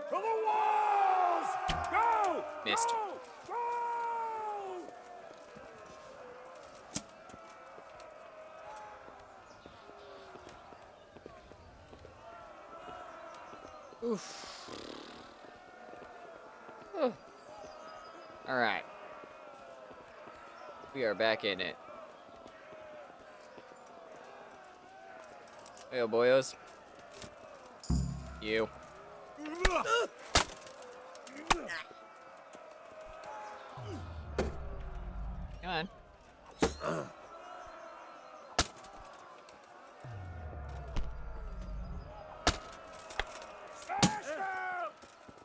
To the walls! Go! Missed. Go! Oof. All right. We are back in it. Hey, boyos. You. Come on.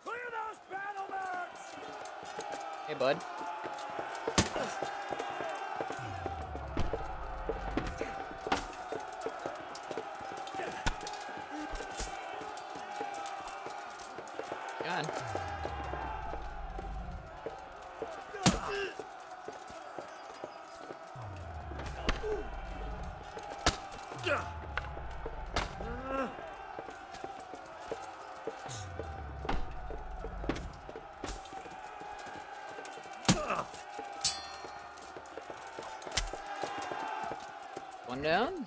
Clear those battlements! Hey, bud. Come on. One down.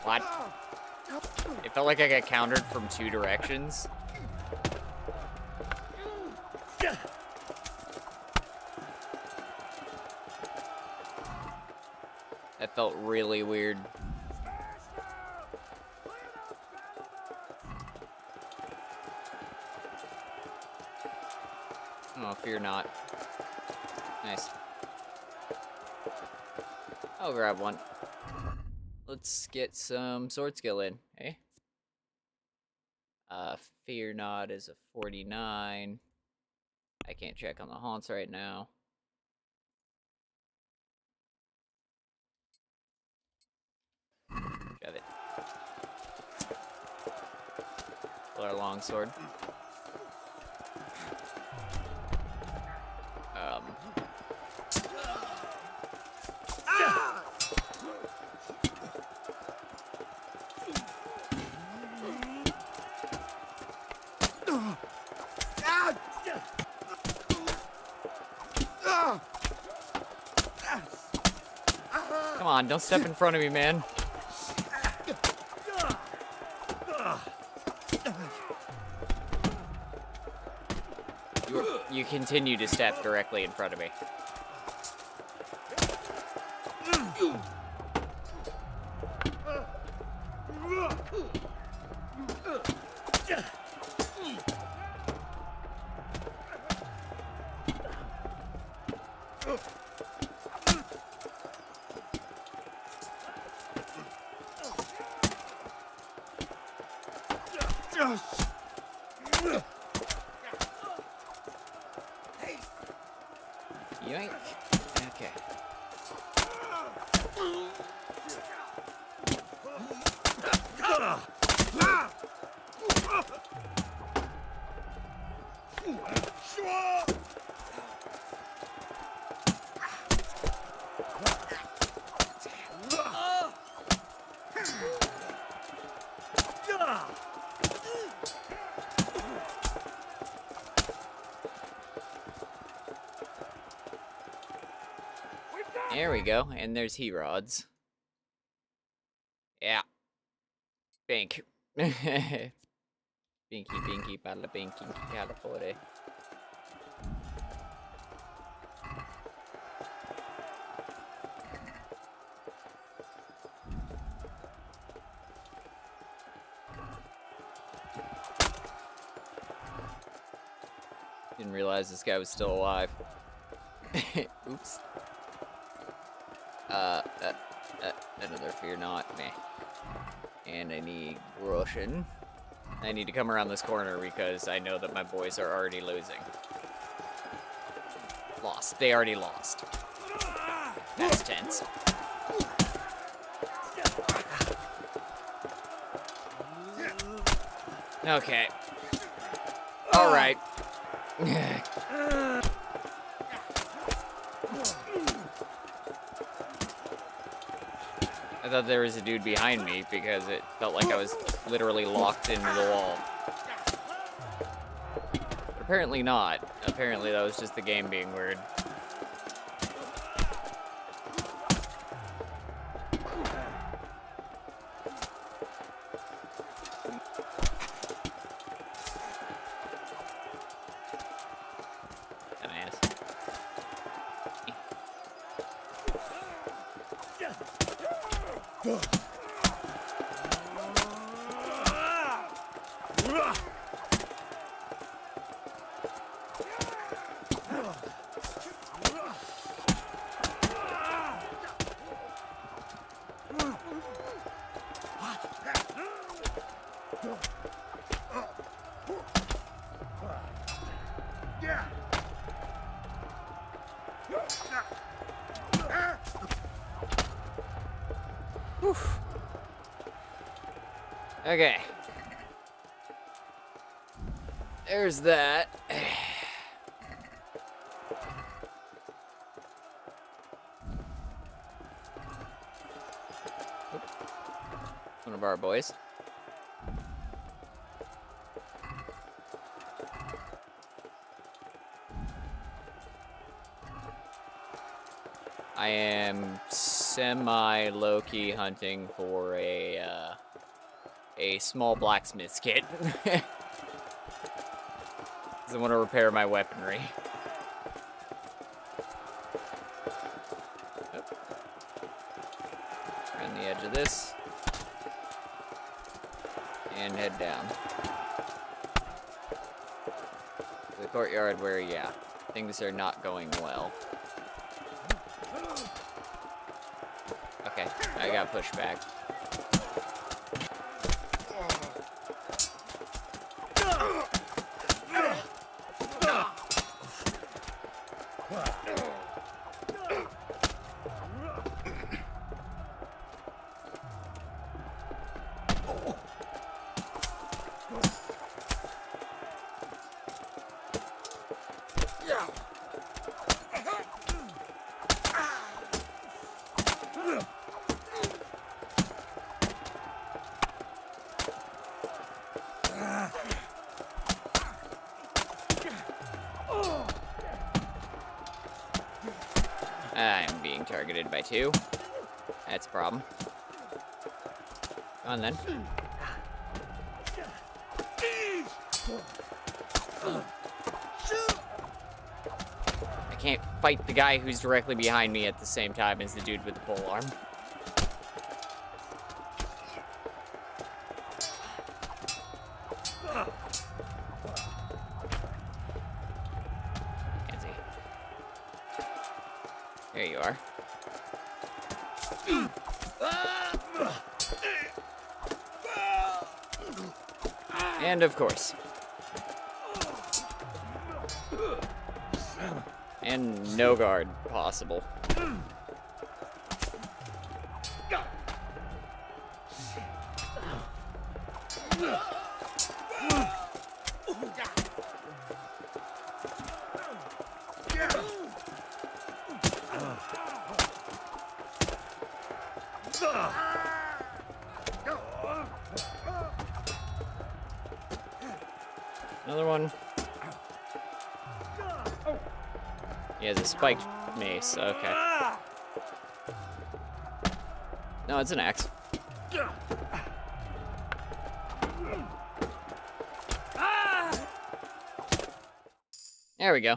What? It felt like I got countered from two directions. That felt really weird. Oh, fear not. Nice. I'll grab one. Let's get some sword skill in, eh? Fear not is a 49. I can't check on the haunts right now. Shove it. Pull our longsword. Come on, don't step in front of me, man. You continue to step directly in front of me. Yoink. Okay. There we go, and there's he rods. Yeah. Bink. Binky, binky, bada binky, calipore. Didn't realize this guy was still alive. Oops. Another fear not, meh. And I need Russian. I need to come around this corner because I know that my boys are already losing. Lost. They already lost. That's tense. Okay. Alright. I thought there was a dude behind me because it felt like I was literally locked into the wall. But apparently not. Apparently that was just the game being weird. Okay. There's that. One of our boys. I am semi-low-key hunting for a small blacksmith's kit. Because I want to repair my weaponry. Around the edge of this. And head down. To the courtyard where, yeah, things are not going well. Okay, I got pushed back. I'm being targeted by two. That's a problem. Come on, then. I can't fight the guy who's directly behind me at the same time as the dude with the pole arm. Can't see. There you are. And of course. And no guard possible. Another one. He has a spiked mace, okay. No, it's an axe. There we go.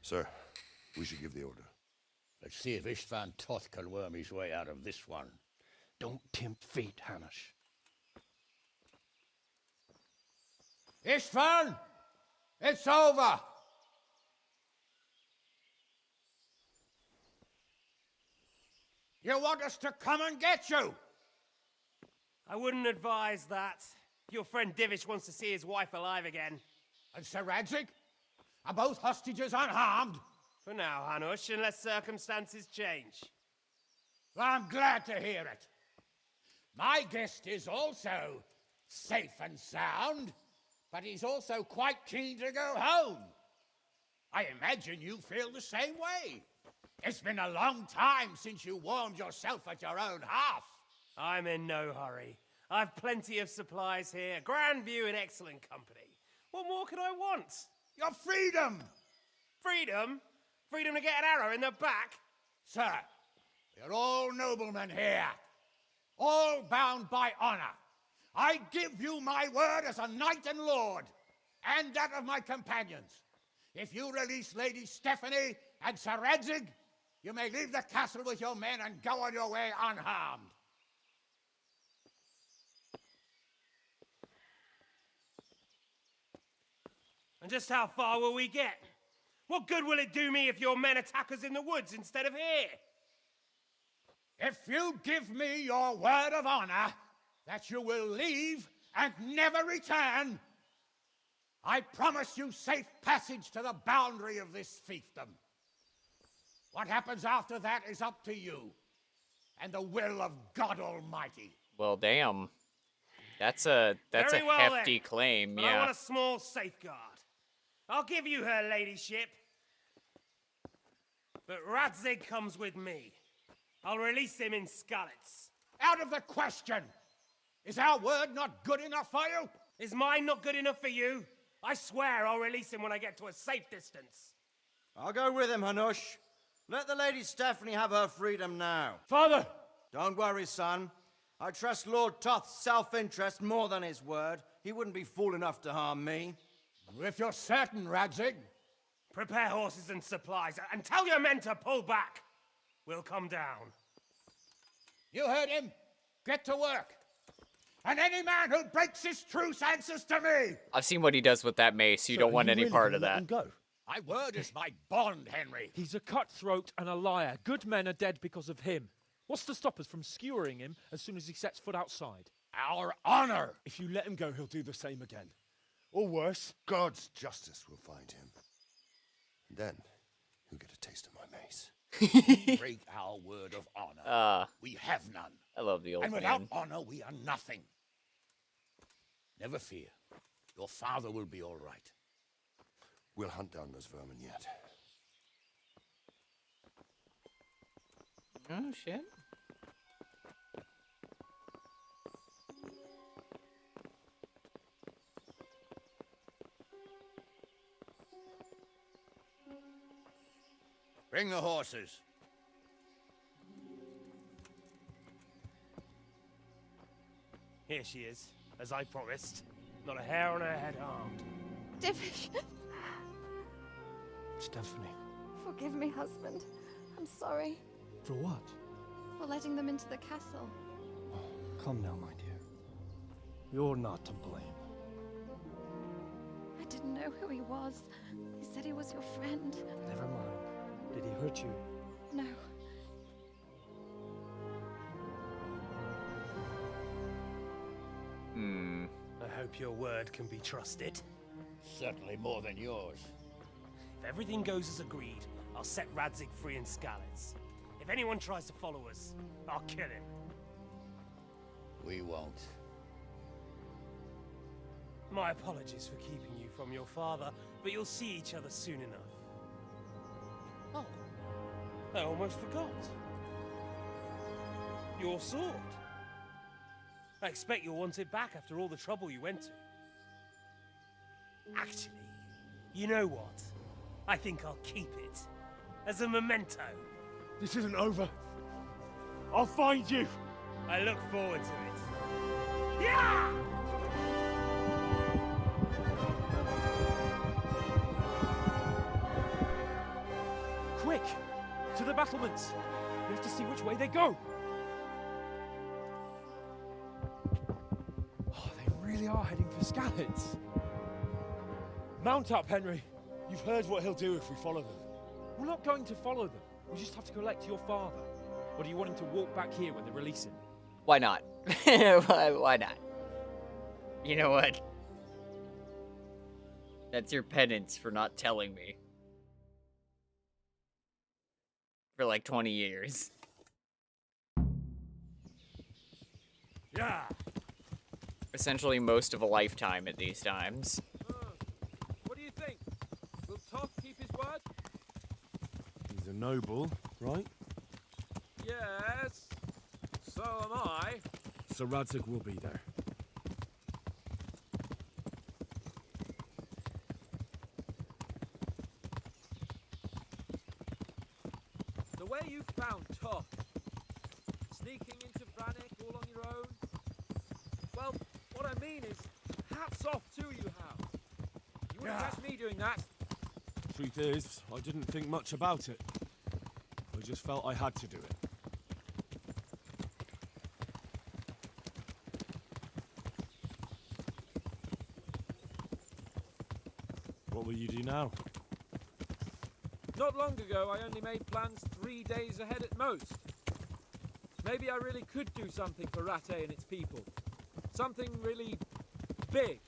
Sir, we should give the order. Let's see if Istvan Toth can worm his way out of this one. Don't tempt fate, Hanish. Istvan! It's over! You want us to come and get you? I wouldn't advise that. Your friend Divish wants to see his wife alive again. And Sir Radzig? Are both hostages unharmed? For now, Hanush, unless circumstances change. Well, I'm glad to hear it. My guest is also safe and sound, but he's also quite keen to go home. I imagine you feel the same way. It's been a long time since you warmed yourself at your own hearth. I'm in no hurry. I've plenty of supplies here, grand view and excellent company. What more could I want? Your freedom! Freedom? Freedom to get an arrow in the back? Sir, we're all noblemen here, all bound by honor. I give you my word as a knight and lord, and that of my companions. If you release Lady Stephanie and Sir Radzig, you may leave the castle with your men and go on your way unharmed. And just how far will we get? What good will it do me if your men attack us in the woods instead of here? If you give me your word of honor that you will leave and never return, I promise you safe passage to the boundary of this fiefdom. What happens after that is up to you and the will of God Almighty. Well, damn. That's a Very well, hefty then. claim, But yeah. I want a small safeguard. I'll give you her ladyship. But Radzig comes with me. I'll release him in Skalitz. Out of the question! Is our word not good enough for you? Is mine not good enough for you? I swear I'll release him when I get to a safe distance. I'll go with him, Hanush. Let the Lady Stephanie have her freedom now. Father! Don't worry, son. I trust Lord Toth's self-interest more than his word. He wouldn't be fool enough to harm me. If you're certain, Radzig. Prepare horses and supplies, and tell your men to pull back. We'll come down. You heard him. Get to work. And any man who breaks his truce answers to me. I've seen what he does with that mace. You don't want any part of that. Go? My word is my bond, Henry. He's a cutthroat and a liar. Good men are dead because of him. What's to stop us from skewering him as soon as he sets foot outside? Our honor. If you let him go, he'll do the same again. Or worse. God's justice will find him. And then he'll get a taste of my mace. We break our word of honor. We have none. I love the old And without man. honor, we are nothing. Never fear. Your father will be all right. We'll hunt down those vermin yet. Oh, shit. Bring the horses. Here she is, as I promised. Not a hair on her head harmed. Divish, Stephanie. forgive me, husband. I'm sorry For what? for letting them into the castle. Come now, my dear. You're not to blame. I didn't know who he was. He said he was your friend. Never mind. Did he hurt you? No. I hope your word can be trusted. Certainly more than yours. If everything goes as agreed, I'll set Radzig free in Skalitz. If anyone tries to follow us, I'll kill him. We won't. My apologies for keeping you from your father, but you'll see each other soon enough. Oh, I almost forgot. Your sword. I expect you'll want it back after all the trouble you went to. Actually, you know what? I think I'll keep it. As a memento. This isn't over. I'll find you. I look forward to it. Yeah! Quick! To the battlements! We have to see which way they go! Oh, they really are heading for Skalitz. Mount up, Henry. You've heard what he'll do if we follow them. We're not going to follow them. We just have to collect your father. Or do you want him to walk back here when they release him? Why not? Why not? You know what? That's your penance for not telling me. For like 20 years. Yeah. Essentially most of a lifetime at these times. What do you think? Will Toth keep his word? He's a noble, right? Yes. So am I. So Radzig will be there. The way you found Toth, sneaking into Brannick all on your own. Well, what I mean is, hats off to you, Hal. You wouldn't catch me doing that. Truth is, I didn't think much about it. I just felt I had to do it. What will you do now? Not long ago, I only made plans 3 days ahead at most. Maybe I really could do something for Rattay and its people. Something really big.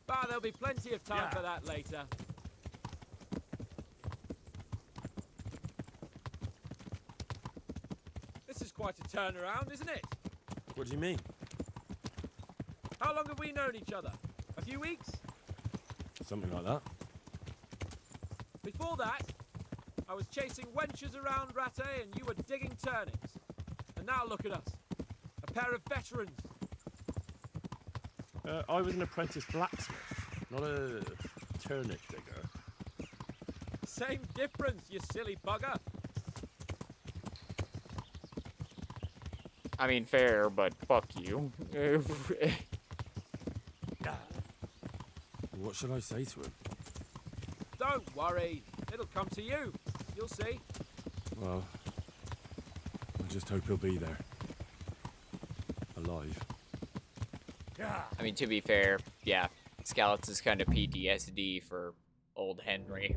But there'll be plenty of time for that later. This is quite a turnaround, isn't it? What do you mean? How long have we known each other? A few weeks? Something like that. Before that, I was chasing wenches around Rattay and you were digging turnips. And now look at us. A pair of veterans. I was an apprentice blacksmith, not a turnip digger. Same difference, you silly bugger. I mean, fair, but fuck you. What should I say to him? Don't worry. It'll come to you. You'll see. Well, I just hope he'll be there. Alive. I mean, to be fair, yeah, Skalitz is kind of PTSD for old Henry.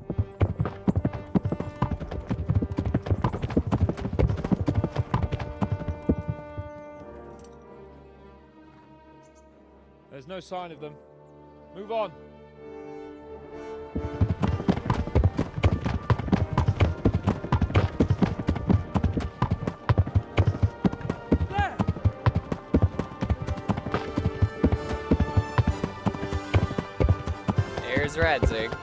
There's no sign of them. Move on. There's Radzig.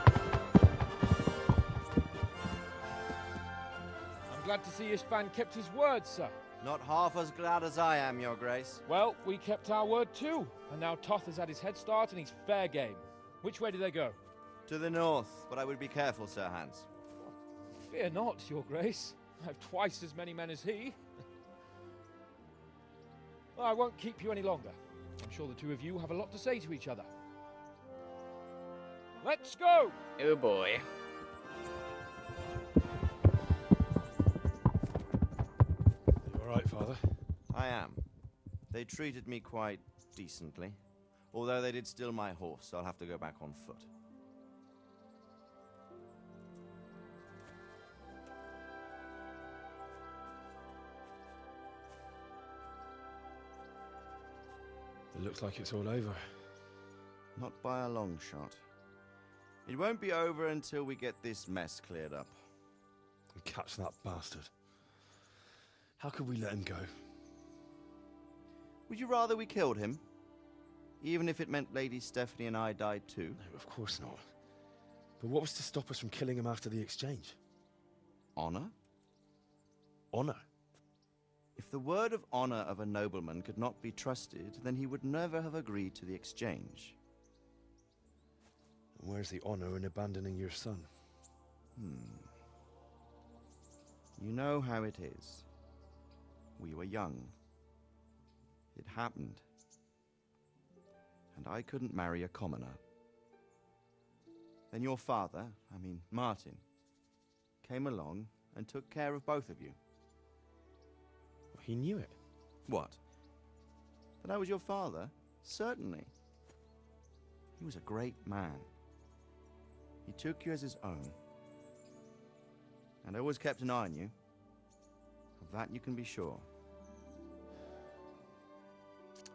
I'm glad to see Istvan kept his word, sir. Not half as glad as I am, Your Grace. Well, we kept our word too. And now Toth has had his head start and he's fair game. Which way do they go? To the north, but I would be careful, Sir Hans. Fear not, Your Grace. I have twice as many men as he. Well, I won't keep you any longer. I'm sure the two of you have a lot to say to each other. Let's go! Oh boy. You alright, Father? I am. They treated me quite decently. Although they did steal my horse, so I'll have to go back on foot. It looks like it's all over. Not by a long shot. It won't be over until we get this mess cleared up. And catch that bastard. How could we let him go? Would you rather we killed him? Even if it meant Lady Stephanie and I died too? No, of course not. But what was to stop us from killing him after the exchange? Honor? Honor? If the word of honor of a nobleman could not be trusted, then he would never have agreed to the exchange. And where's the honor in abandoning your son? You know how it is. We were young. It happened. And I couldn't marry a commoner. Then your father, Martin, came along and took care of both of you. He knew it. What? That I was your father? Certainly. He was a great man. He took you as his own. And always kept an eye on you. Of that you can be sure.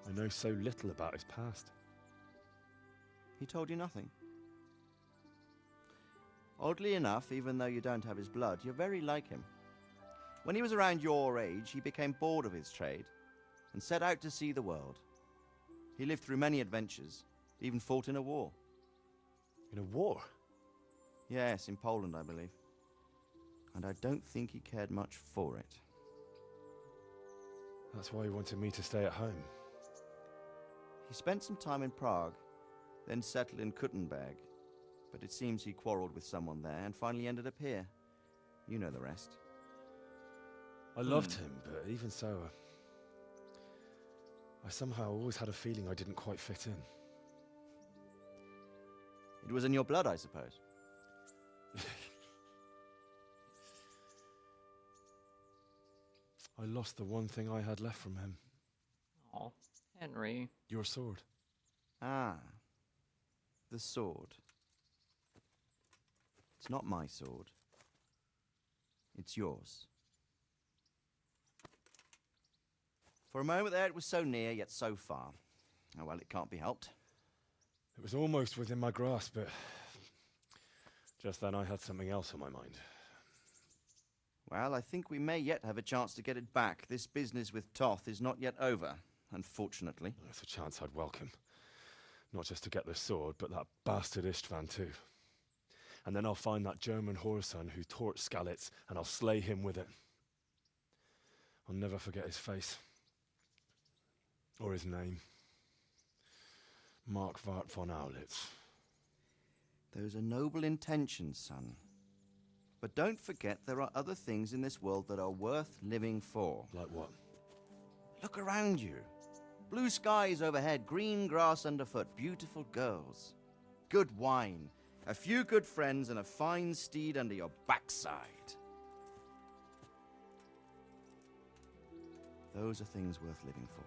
I know so little about his past. He told you nothing? Oddly enough, even though you don't have his blood, you're very like him. When he was around your age, he became bored of his trade and set out to see the world. He lived through many adventures, even fought in a war. In a war? Yes, in Poland, I believe. And I don't think he cared much for it. That's why he wanted me to stay at home. He spent some time in Prague, then settled in Kuttenberg. But it seems he quarreled with someone there and finally ended up here. You know the rest. I loved him, but even so, I somehow always had a feeling I didn't quite fit in. It was in your blood, I suppose. I lost the one thing I had left from him. Oh, Henry. Your sword. Ah, the sword. It's not my sword. It's yours. For a moment there, it was so near, yet so far. Oh, well, it can't be helped. It was almost within my grasp, but just then I had something else on my mind. Well, I think we may yet have a chance to get it back. This business with Toth is not yet over, unfortunately. That's a chance I'd welcome. Not just to get the sword, but that bastard Istvan too. And then I'll find that German whoreson who torched Skalitz, and I'll slay him with it. I'll never forget his face. Or his name. Mark Vart von Aulitz. Those are noble intentions, son. But don't forget there are other things in this world that are worth living for. Like what? Look around you. Blue skies overhead, green grass underfoot, beautiful girls. Good wine, a few good friends, and a fine steed under your backside. Those are things worth living for.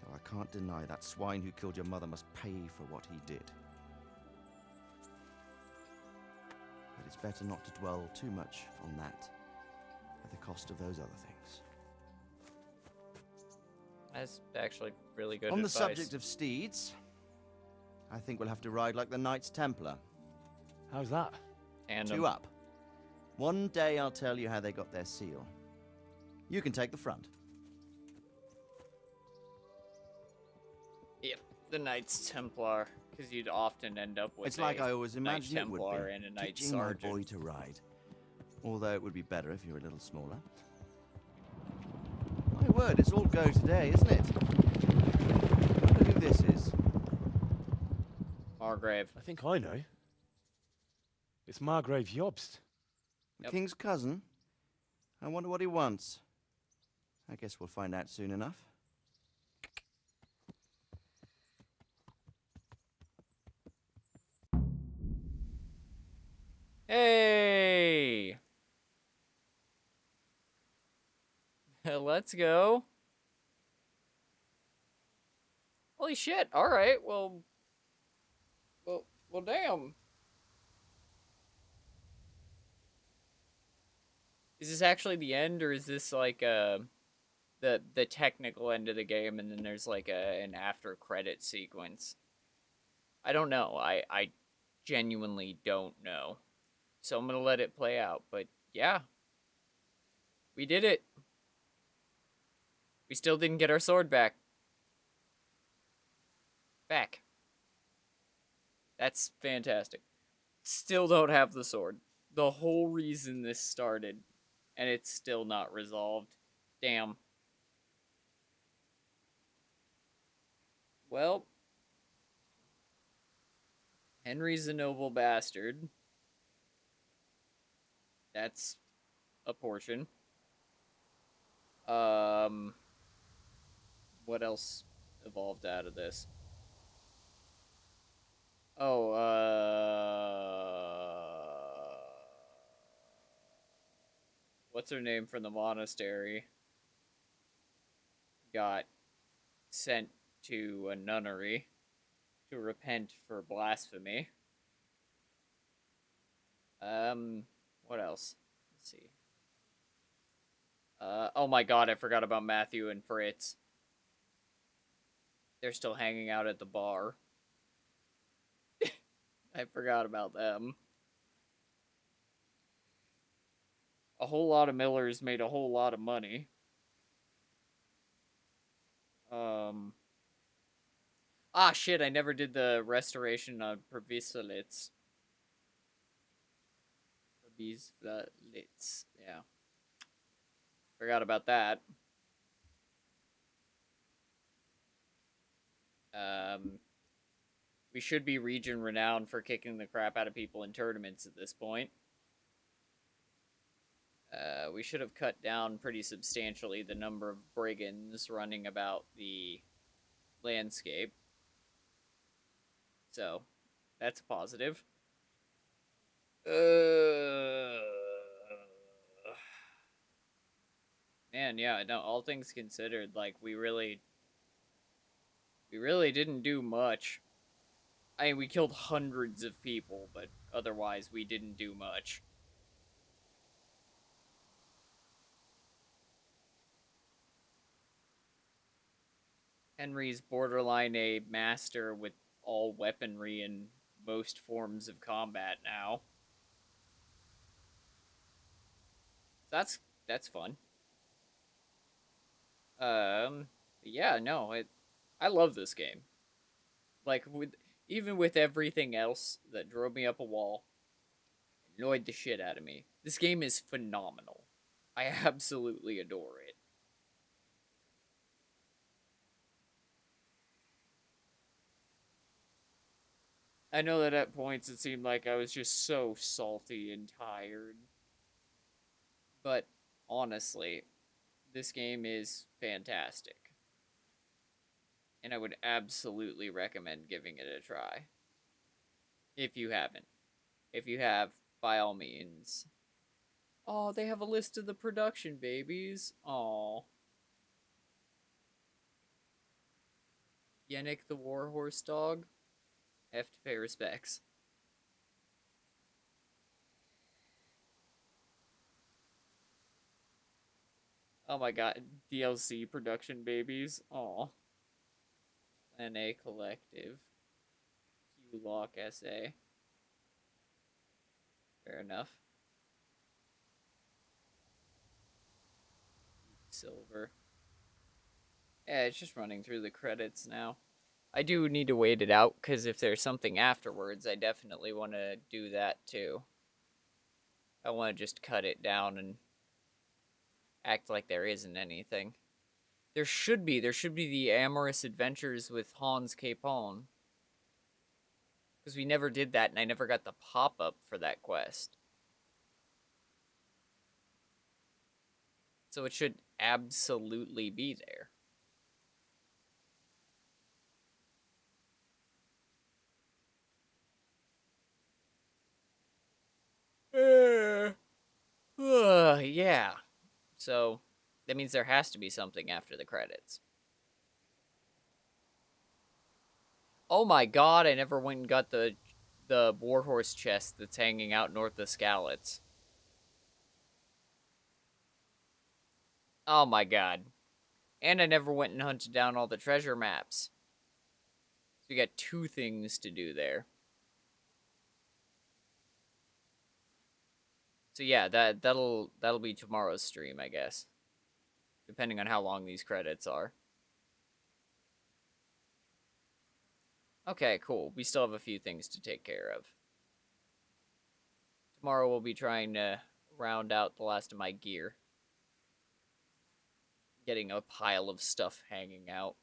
Though I can't deny that swine who killed your mother must pay for what he did. But it's better not to dwell too much on that at the cost of those other things. That's actually really good On advice. the subject of steeds, I think we'll have to ride like the Knights Templar. How's that? And Two up. One day I'll tell you how they got their seal. You can take the front. Yep. the Knights Templar, because you'd often end up with It's like I always Knight imagined it would Templar be, and a Knight teaching my Sergeant. boy to ride. Although it would be better if you were a little smaller. My word, it's all go today, isn't it? I wonder who this is. Margrave. I think I know. It's Margrave Jobst. The king's cousin? I wonder what he wants. I guess we'll find out soon enough. Hey! Let's go. Holy shit, alright, well, damn. Is this actually the end, or is this like the technical end of the game, and then there's like an after credit sequence? I don't know. I genuinely don't know. So I'm gonna let it play out. But yeah, we did it. We still didn't get our sword back. That's fantastic. Still don't have the sword. The whole reason this started, and it's still not resolved. Damn. Well, Henry's a noble bastard. That's a portion. What else evolved out of this? Oh, what's her name from the monastery? Got sent to a nunnery to repent for blasphemy. What else? Let's see. Oh my god, I forgot about Matthew and Fritz. They're still hanging out at the bar. I forgot about them. A whole lot of Millers made a whole lot of money. Ah, shit, I never did the restoration on Provisolitz. Yeah. Forgot about that. We should be region renowned for kicking the crap out of people in tournaments at this point. We should have cut down pretty substantially the number of brigands running about the landscape. So, that's a positive. Man, yeah, no, all things considered, like, we really didn't do much. I mean, we killed hundreds of people, but otherwise we didn't do much. Henry's borderline a master with all weaponry and most forms of combat now. That's fun. Yeah, no, I love this game. Like, even with everything else that drove me up a wall, annoyed the shit out of me, this game is phenomenal. I absolutely adore it. I know that at points it seemed like I was just so salty and tired. But honestly, this game is fantastic. And I would absolutely recommend giving it a try. If you haven't. If you have, by all means. Oh, they have a list of the production babies. Aw. Yannick the Warhorse Dog. I have to pay respects. Oh my god, DLC production babies. Aw. NA Collective. Q-Lock SA. Fair enough. Silver. Yeah, it's just running through the credits now. I do need to wait it out, because if there's something afterwards, I definitely want to do that too. I want to just cut it down and act like there isn't anything. There should be the amorous adventures with Hans Capon. Because we never did that, and I never got the pop-up for that quest. So it should absolutely be there. Yeah. So that means there has to be something after the credits. Oh my god, I never went and got the warhorse chest that's hanging out north of Skalitz. Oh my god. And I never went and hunted down all the treasure maps. So we got 2 things to do there. So yeah, that'll be tomorrow's stream, I guess. Depending on how long these credits are. Okay, cool. We still have a few things to take care of. Tomorrow we'll be trying to round out the last of my gear. Getting a pile of stuff hanging out.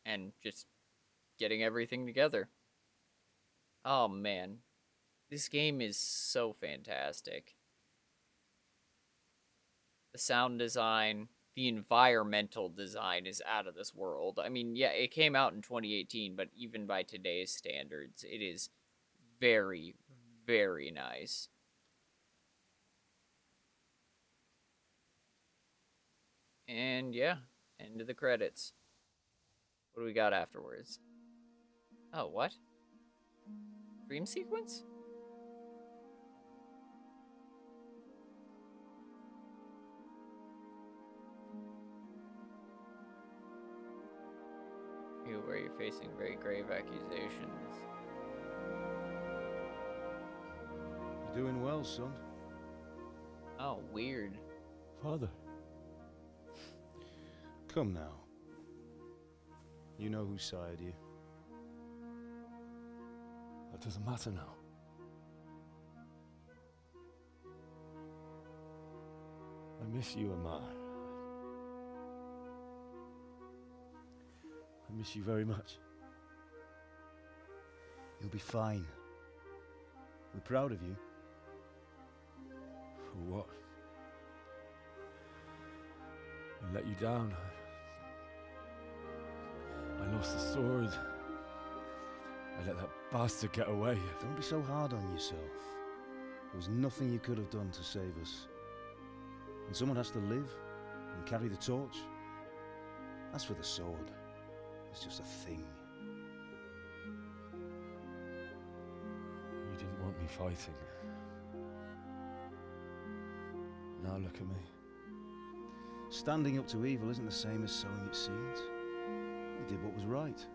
And just getting everything together. Oh man. This game is so fantastic. The sound design, the environmental design is out of this world. I mean, yeah, it came out in 2018, but even by today's standards, it is very, very nice. And yeah, end of the credits. What do we got afterwards? Oh, what? Dream sequence? Where you're facing very grave accusations. You're doing well, son. Oh, weird. Father. Come now. You know who sired you. That doesn't matter now. I miss you, Amar. I miss you very much. You'll be fine. We're proud of you. For what? I let you down. I lost the sword. I let that bastard get away. Don't be so hard on yourself. There was nothing you could have done to save us. And someone has to live and carry the torch. As for the sword, it's just a thing. You didn't want me fighting. Now look at me. Standing up to evil isn't the same as sowing its seeds. You did what was right.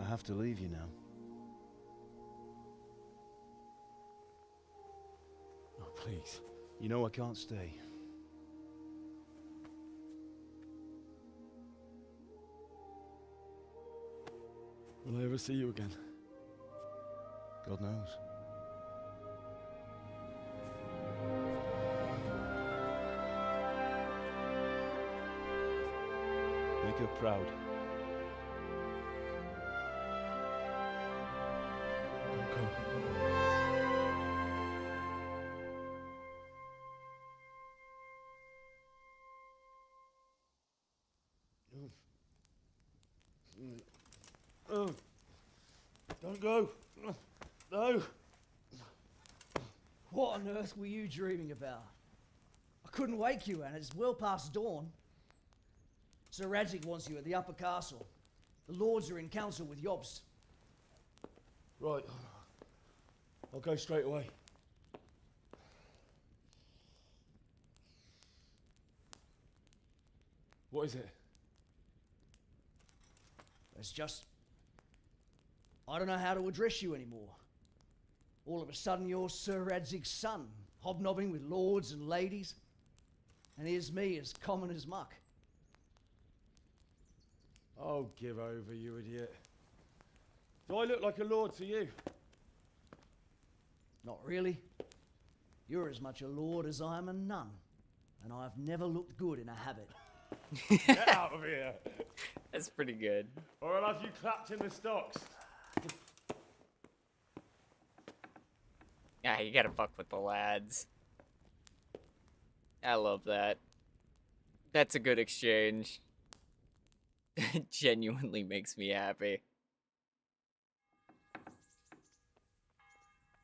I have to leave you now. Oh, please. You know I can't stay. Will I ever see you again? God knows. Make her proud. Don't go. No. What on earth were you dreaming about? I couldn't wake you, and it's well past dawn. Sir Radzik wants you at the upper castle. The lords are in council with Jobst. Right. I'll go straight away. What is it? It's just, I don't know how to address you anymore. All of a sudden, you're Sir Radzig's son, hobnobbing with lords and ladies. And here's me, as common as muck. Oh, give over, you idiot. Do I look like a lord to you? Not really. You're as much a lord as I am a nun. And I've never looked good in a habit. Get out of here. That's pretty good. Or I'll have you clapped in the stocks. Yeah, you gotta fuck with the lads. I love that. That's a good exchange. It genuinely makes me happy.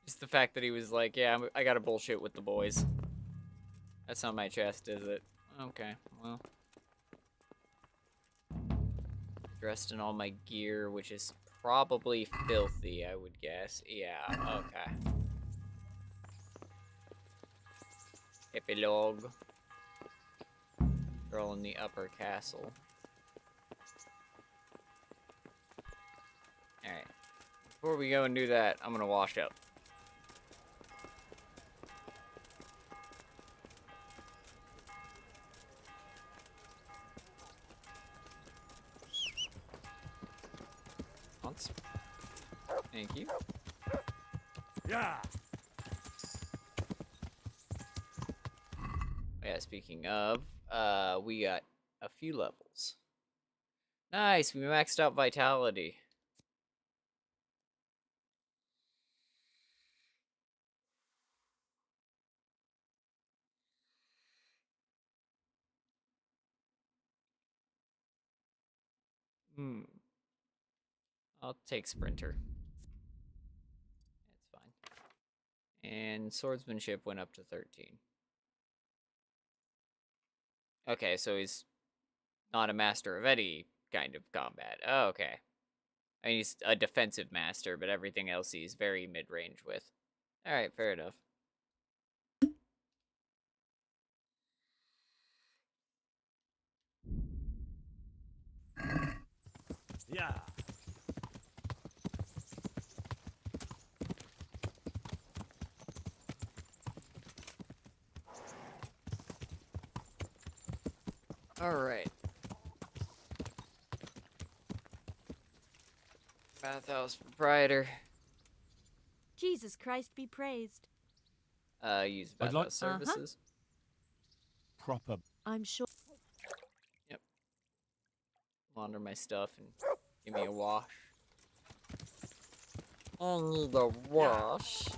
Just the fact that he was like, yeah, I gotta bullshit with the boys. That's not my chest, is it? Okay, well. Dressed in all my gear, which is probably filthy, I would guess. Yeah, okay. Epilogue. Girl in the upper castle. Alright. Before we go and do that, I'm gonna wash up. Thank you. Yeah. Yeah, speaking of, we got a few levels. Nice, we maxed out vitality. I'll take Sprinter. That's fine. And Swordsmanship went up to 13. Okay, so he's not a master of any kind of combat. Oh, okay. I mean, he's a defensive master, but everything else he's very mid-range with. Alright, fair enough. Yeah. Alright. Bathhouse proprietor. Jesus Christ be praised. Use bathhouse services. Proper. I'm sure. Yep. Launder my stuff and give me a wash. I need a wash.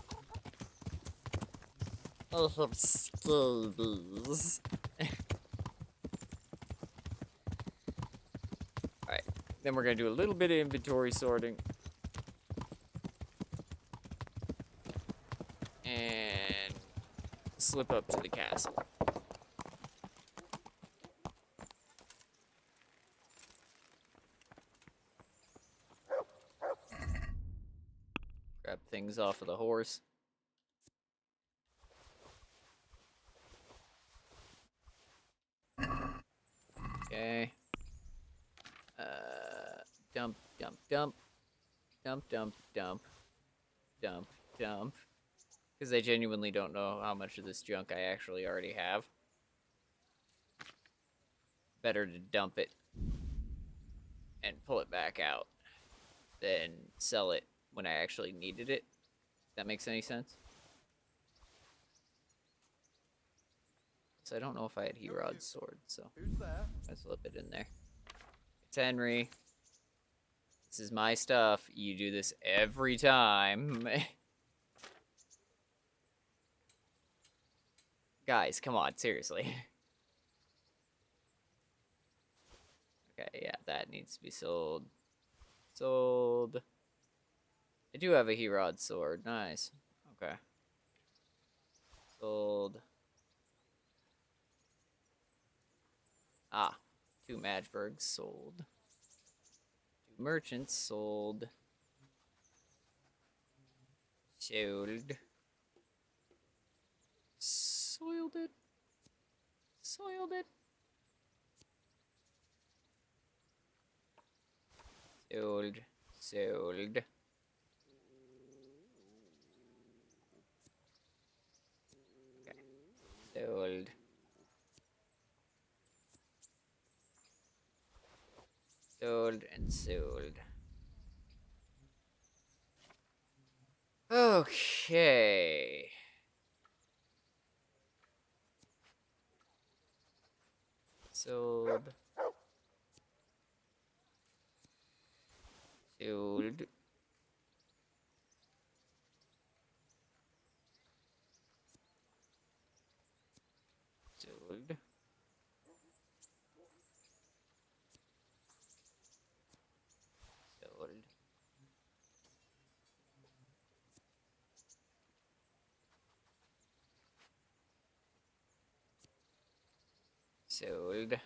I have scabies. Alright, then we're gonna do a little bit of inventory sorting. And slip up to the castle. Grab things off of the horse. Okay. Dump, dump, dump. Dump, dump, dump. Dump, dump. Because I genuinely don't know how much of this junk I actually already have. Better to dump it and pull it back out than sell it when I actually needed it. If that makes any sense? So I don't know if I had Herod's sword, so I slip it in there. It's Henry. This is my stuff. You do this every time. Guys, come on, seriously. Okay, yeah, that needs to be sold. Sold. I do have a Herod sword. Nice. Okay. Sold. Ah, 2 Magbergs sold. 2 merchants sold. Sold. Soiled it. Soiled it. Sold. Sold. Okay. Sold. Sold and sold. Okay. Sold. Sold. Sold. Sold. Sold.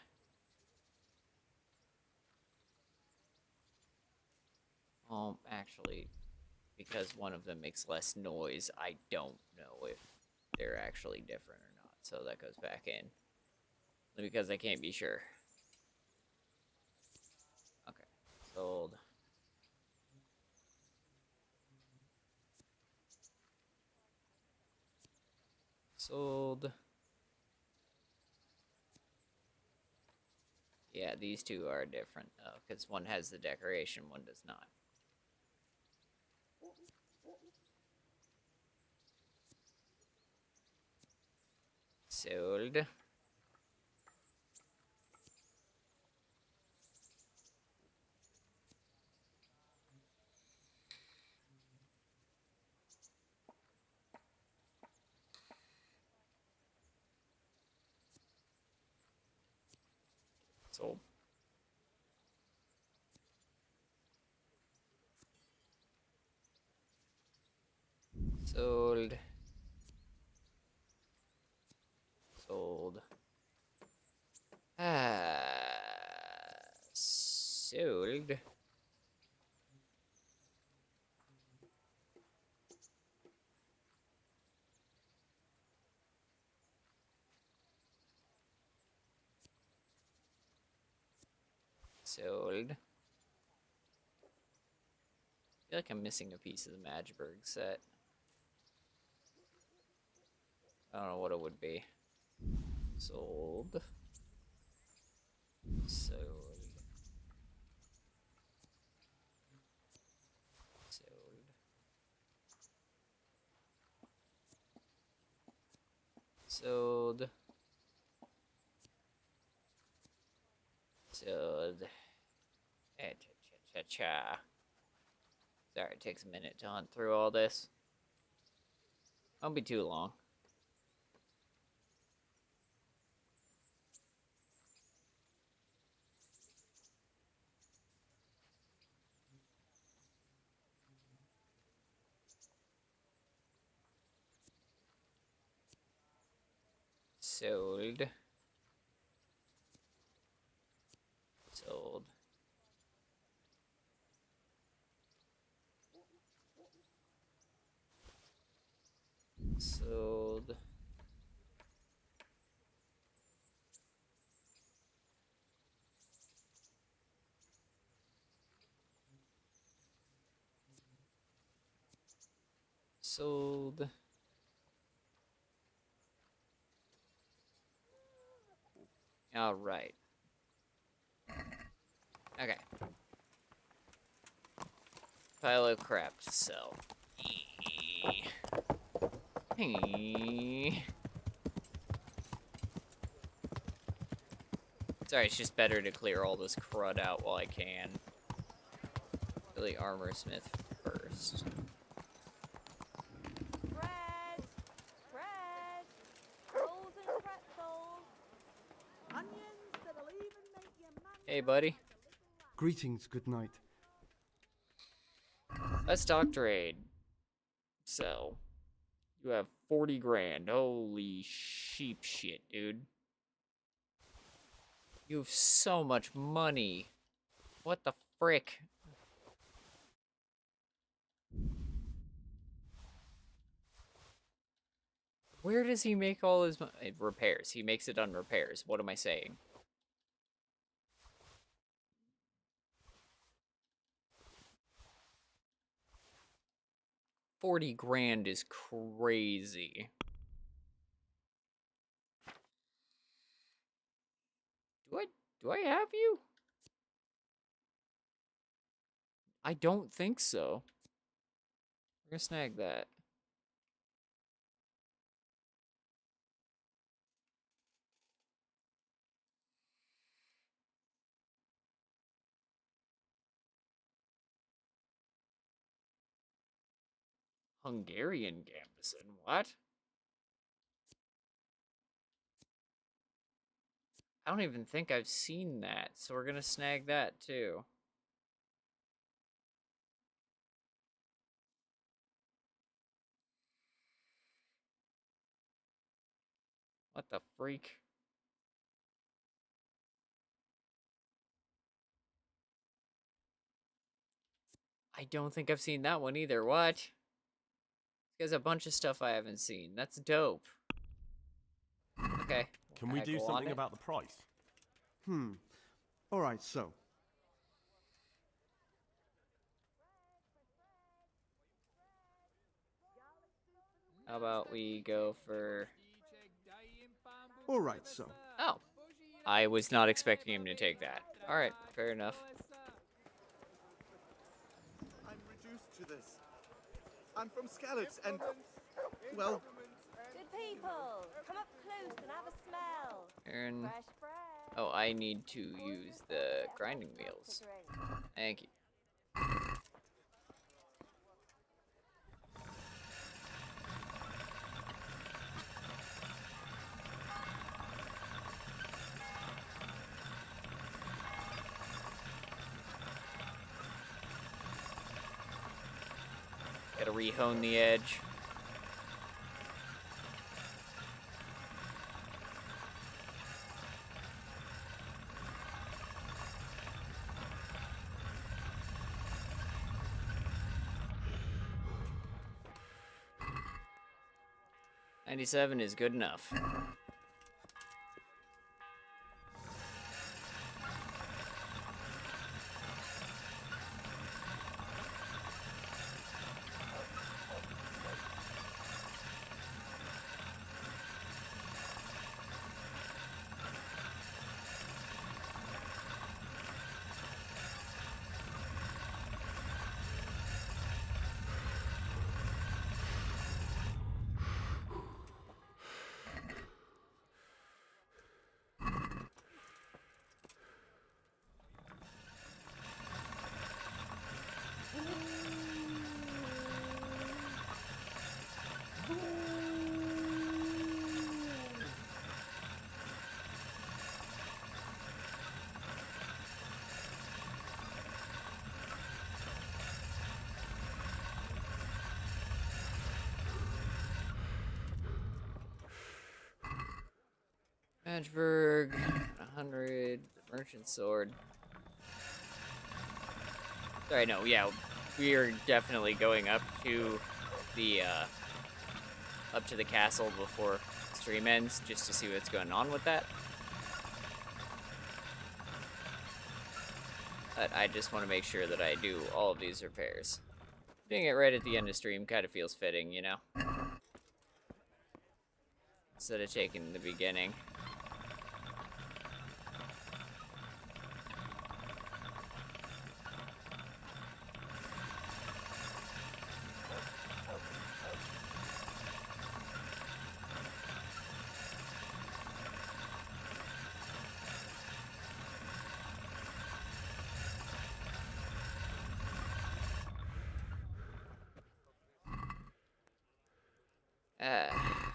Actually, because one of them makes less noise, I don't know if they're actually different or not. So that goes back in. Because I can't be sure. Okay. Sold. Sold. Yeah, these two are different, though, because one has the decoration, one does not. Sold. Sold. Sold. Sold. Sold. Sold. I feel like I'm missing a piece of the Magberg set. I don't know what it would be. Sold. Sold. Sold. Sold. Sold. Cha-cha-cha-cha. Sorry, it takes a minute to hunt through all this. Won't be too long. Sold. Sold. Sold. Sold. All right. Okay. Pile of crap to sell. Sorry, it's just better to clear all this crud out while I can. Really, armor smith first. Bread! Bread! Rolls and pretzels! Onions that'll even make your man... Hey, buddy. Greetings, good night. Let's talk trade. So, you have 40 grand. Holy sheep shit, dude. You have so much money. What the frick? Where does he make all his repairs? He makes it on repairs. What am I saying? 40 grand is crazy. Do I have you? I don't think so. We're gonna snag that. Hungarian Gambison, what? I don't even think I've seen that, so we're gonna snag that too. What the freak? I don't think I've seen that one either. What? There's a bunch of stuff I haven't seen. That's dope. Okay. Can we do something about the price? Alright, so. How about we go for... Alright, so. Oh. I was not expecting him to take that. Alright, fair enough. I'm reduced to this. I'm from Skalitz, and, well... Good people, come up close and have a smell. Aaron... Fresh bread. Oh, I need to use the grinding wheels. Thank you. Gotta re-hone the edge. $97 is good enough. Edgeburg, 100, merchant sword. Sorry, no, yeah, we are definitely going up to the castle before stream ends, just to see what's going on with that. But I just want to make sure that I do all of these repairs. Doing it right at the end of stream kind of feels fitting, you know? Instead of taking the beginning.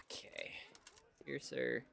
Okay. Here, sir.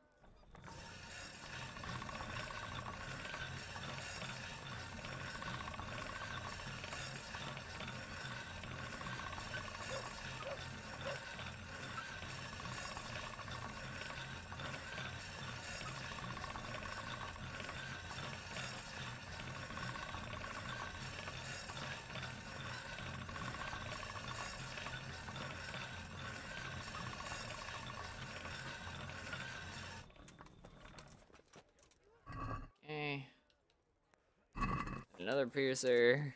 Okay. Another piercer.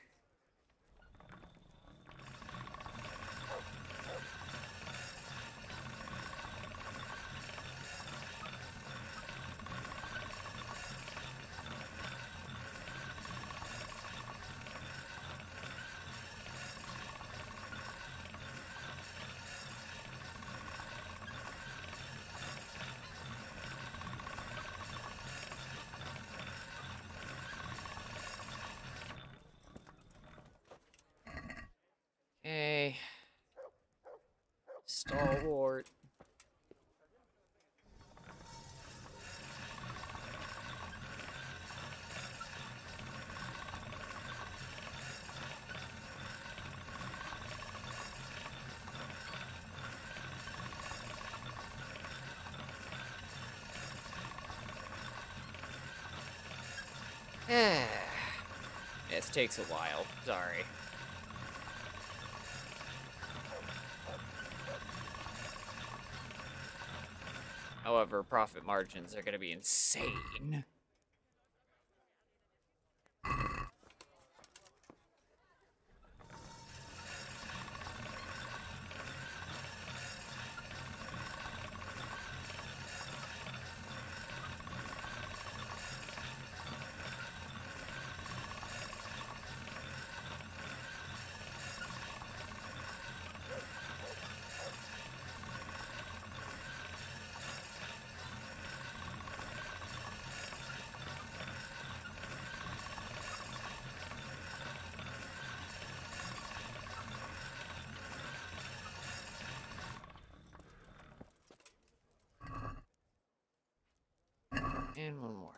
This takes a while. Sorry. However, profit margins are going to be insane. And one more.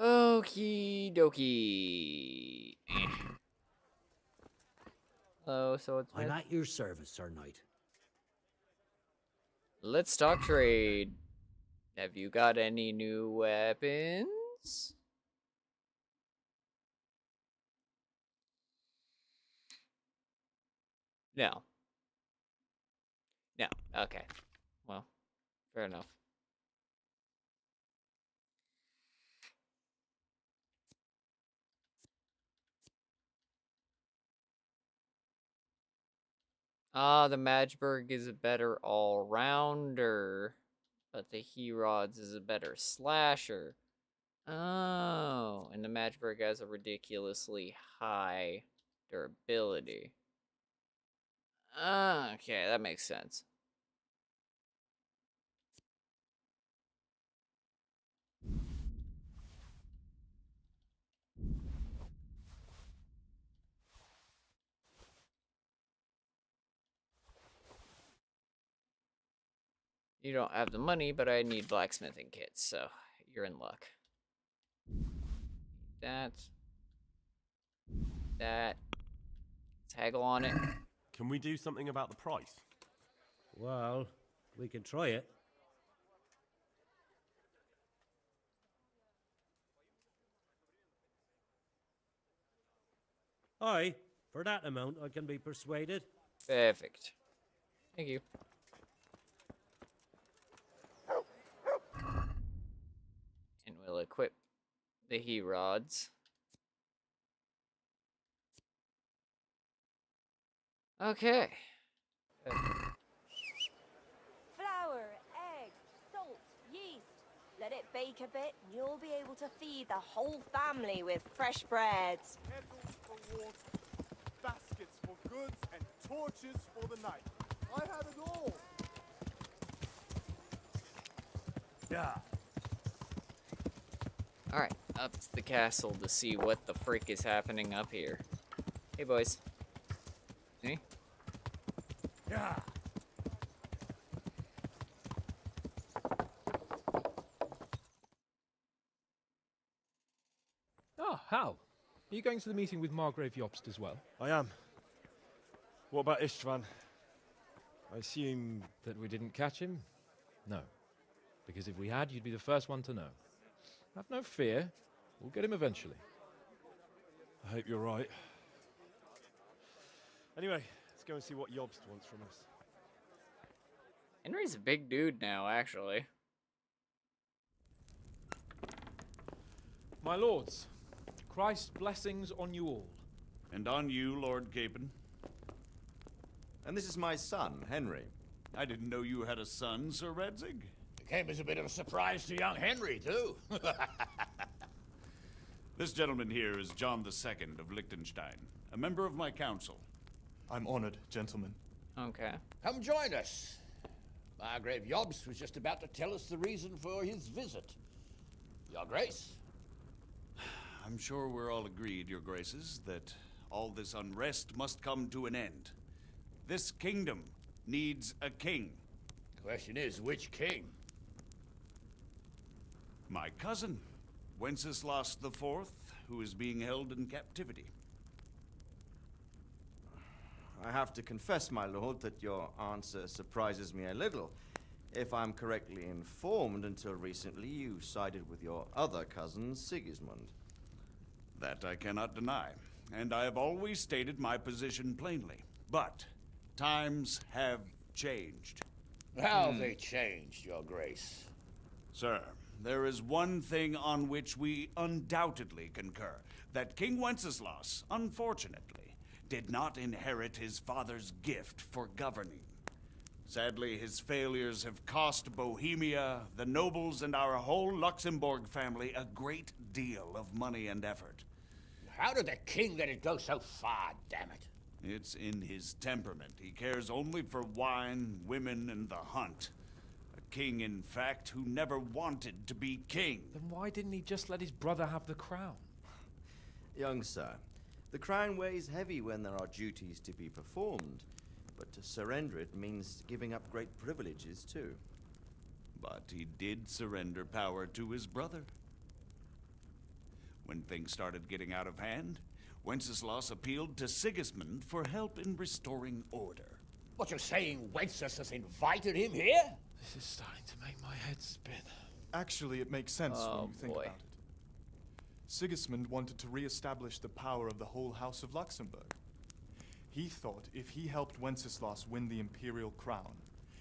Okie dokie. Oh, so it's. I'm at your service, Sir Knight. Let's talk trade. Have you got any new weapons? No. No. Okay. Well, fair enough. The Magberg is a better all-rounder, but the Herods is a better slasher. Oh, and the Magberg has a ridiculously high durability. Okay, that makes sense. You don't have the money, but I need blacksmithing kits, so you're in luck. That. Haggle on it. Can we do something about the price? Well, we can try it. Aye, for that amount I can be persuaded. Perfect. Thank you. And we'll equip the Herods. Okay. Flour, egg, salt, yeast. Let it bake a bit and you'll be able to feed the whole family with fresh bread. Kettles for water, baskets for goods, and torches for the night. I have it all. Yeah. Alright, up to the castle to see what the frick is happening up here. Hey, boys. Hey? Yeah. Ah, Hal. Are you going to the meeting with Margrave Jobst as well? I am. What about Istvan? I assume... That we didn't catch him? No. Because if we had, you'd be the first one to know. Have no fear. We'll get him eventually. I hope you're right. Anyway, let's go and see what Jobst wants from us. Henry's a big dude now, actually. My lords, Christ's blessings on you all. And on you, Lord Capon. And this is my son, Henry. I didn't know you had a son, Sir Redzig. It came as a bit of a surprise to young Henry, too. This gentleman here is John II of Liechtenstein, a member of my council. I'm honored, gentlemen. Okay. Come join us. Margrave Jobst was just about to tell us the reason for his visit. Your Grace? I'm sure we're all agreed, Your Graces, that all this unrest must come to an end. This kingdom needs a king. Question is, which king? My cousin, Wenceslas IV, who is being held in captivity. I have to confess, my lord, that your answer surprises me a little. If I'm correctly informed, until recently you sided with your other cousin, Sigismund. That I cannot deny, and I have always stated my position plainly. But times have changed. How have they changed, Your Grace? Sir, there is one thing on which we undoubtedly concur, that King Wenceslas, unfortunately, did not inherit his father's gift for governing. Sadly, his failures have cost Bohemia, the nobles, and our whole Luxembourg family a great deal of money and effort. How did the king let it go so far, damn it? It's in his temperament. He cares only for wine, women, and the hunt. A king, in fact, who never wanted to be king. Then why didn't he just let his brother have the crown? Young sir, the crown weighs heavy when there are duties to be performed, but to surrender it means giving up great privileges too. But he did surrender power to his brother. When things started getting out of hand, Wenceslas appealed to Sigismund for help in restoring order. What, you're saying Wenceslas invited him here? This is starting to make my head spin. Actually, it makes sense when you think boy. about it. Sigismund wanted to re-establish the power of the whole House of Luxembourg. He thought if he helped Wenceslas win the imperial crown,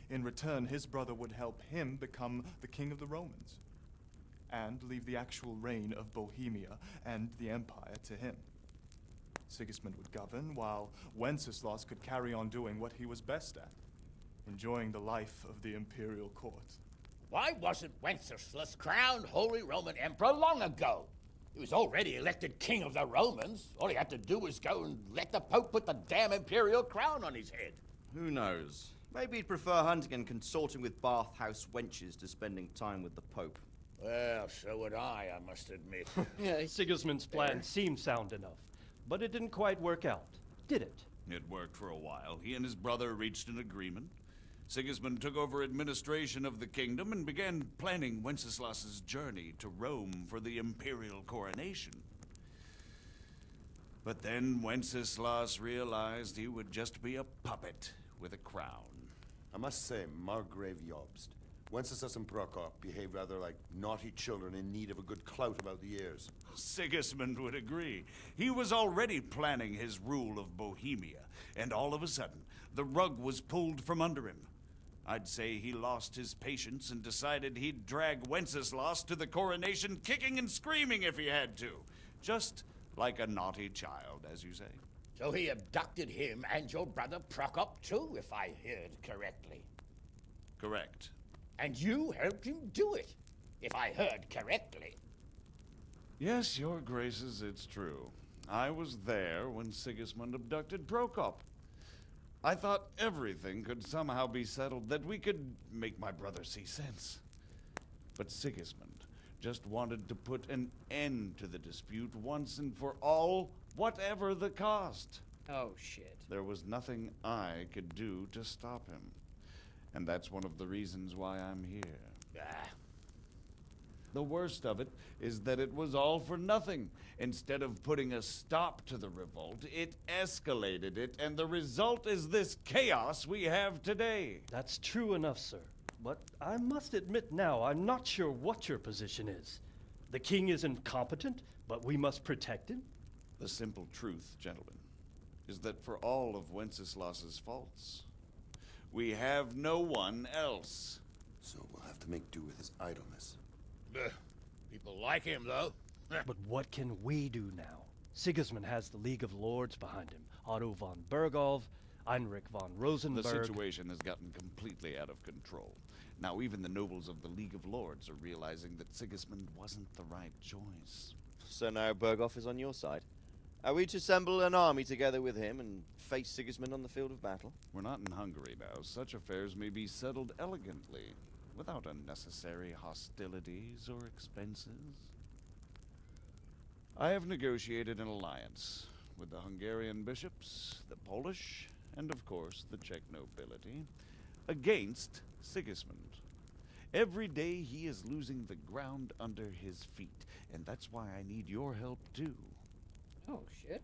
in return his brother would help him become the king of the Romans, and leave the actual reign of Bohemia and the empire to him. Sigismund would govern, while Wenceslas could carry on doing what he was best at, enjoying the life of the imperial court. Why wasn't Wenceslas crowned Holy Roman Emperor long ago? He was already elected king of the Romans. All he had to do was go and let the Pope put the damn imperial crown on his head. Who knows? Maybe he'd prefer hunting and consorting with bathhouse wenches to spending time with the Pope. Well, so would I must admit. Sigismund's plan seemed sound enough, but it didn't quite work out, did it? It worked for a while. He and his brother reached an agreement. Sigismund took over administration of the kingdom and began planning Wenceslas's journey to Rome for the imperial coronation. But then Wenceslas realized he would just be a puppet with a crown. I must say, Margrave Jobst, Wenceslas and Prokop behave rather like naughty children in need of a good clout about the ears. Sigismund would agree. He was already planning his rule of Bohemia, and all of a sudden, the rug was pulled from under him. I'd say he lost his patience and decided he'd drag Wenceslas to the coronation kicking and screaming if he had to. Just like a naughty child, as you say. So he abducted him and your brother Prokop too, if I heard correctly. Correct. And you helped him do it, if I heard correctly. Yes, Your Graces, it's true. I was there when Sigismund abducted Prokop. I thought everything could somehow be settled, that we could make my brother see sense. But Sigismund just wanted to put an end to the dispute once and for all, whatever the cost. Oh, shit. There was nothing I could do to stop him. And that's one of the reasons why I'm here. The worst of it is that it was all for nothing. Instead of putting a stop to the revolt, it escalated it, and the result is this chaos we have today. That's true enough, sir. But I must admit now, I'm not sure what your position is. The king is incompetent, but we must protect him? The simple truth, gentlemen, is that for all of Wenceslas's faults, we have no one else. So we'll have to make do with his idleness. People like him, though. But what can we do now? Sigismund has the League of Lords behind him. Otto von Bergholf, Heinrich von Rosenberg. The situation has gotten completely out of control. Now even the nobles of the League of Lords are realizing that Sigismund wasn't the right choice. So now Bergholf is on your side. Are we to assemble an army together with him and face Sigismund on the field of battle? We're not in Hungary now. Such affairs may be settled elegantly, without unnecessary hostilities or expenses. I have negotiated an alliance with the Hungarian bishops, the Polish, and of course the Czech nobility, against Sigismund. Every day he is losing the ground under his feet, and that's why I need your help too. Oh, shit.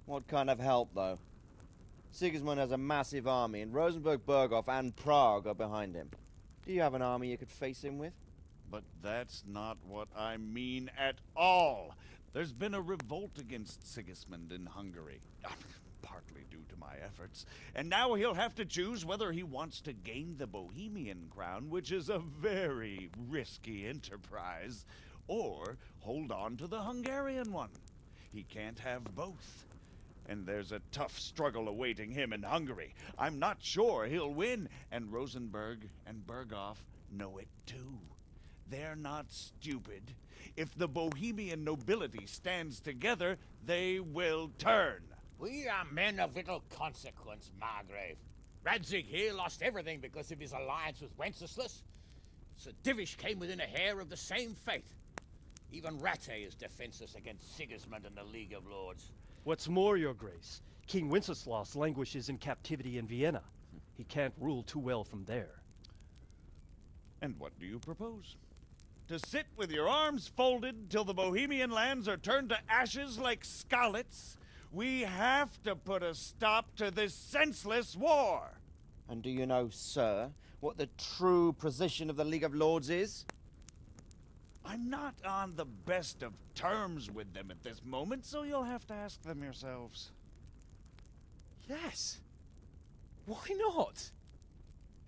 What kind of help, though? Sigismund has a massive army, and Rosenberg, Berghoff, and Prague are behind him. Do you have an army you could face him with? But that's not what I mean at all. There's been a revolt against Sigismund in Hungary, partly due to my efforts, and now he'll have to choose whether he wants to gain the Bohemian crown, which is a very risky enterprise, or hold on to the Hungarian one. He can't have both. And there's a tough struggle awaiting him in Hungary. I'm not sure he'll win, and Rosenberg and Berghoff know it too. They're not stupid. If the Bohemian nobility stands together, they will turn. We are men of little consequence, Margrave. Radzig here lost everything because of his alliance with Wenceslas. Sir Divish came within a hair of the same fate. Even Rattay is defenseless against Sigismund and the League of Lords. What's more, Your Grace, King Wenceslas languishes in captivity in Vienna. He can't rule too well from there. And what do you propose? To sit with your arms folded till the Bohemian lands are turned to ashes like scarlets? We have to put a stop to this senseless war! And do you know, sir, what the true position of the League of Lords is? I'm not on the best of terms with them at this moment, so you'll have to ask them yourselves. Yes. Why not?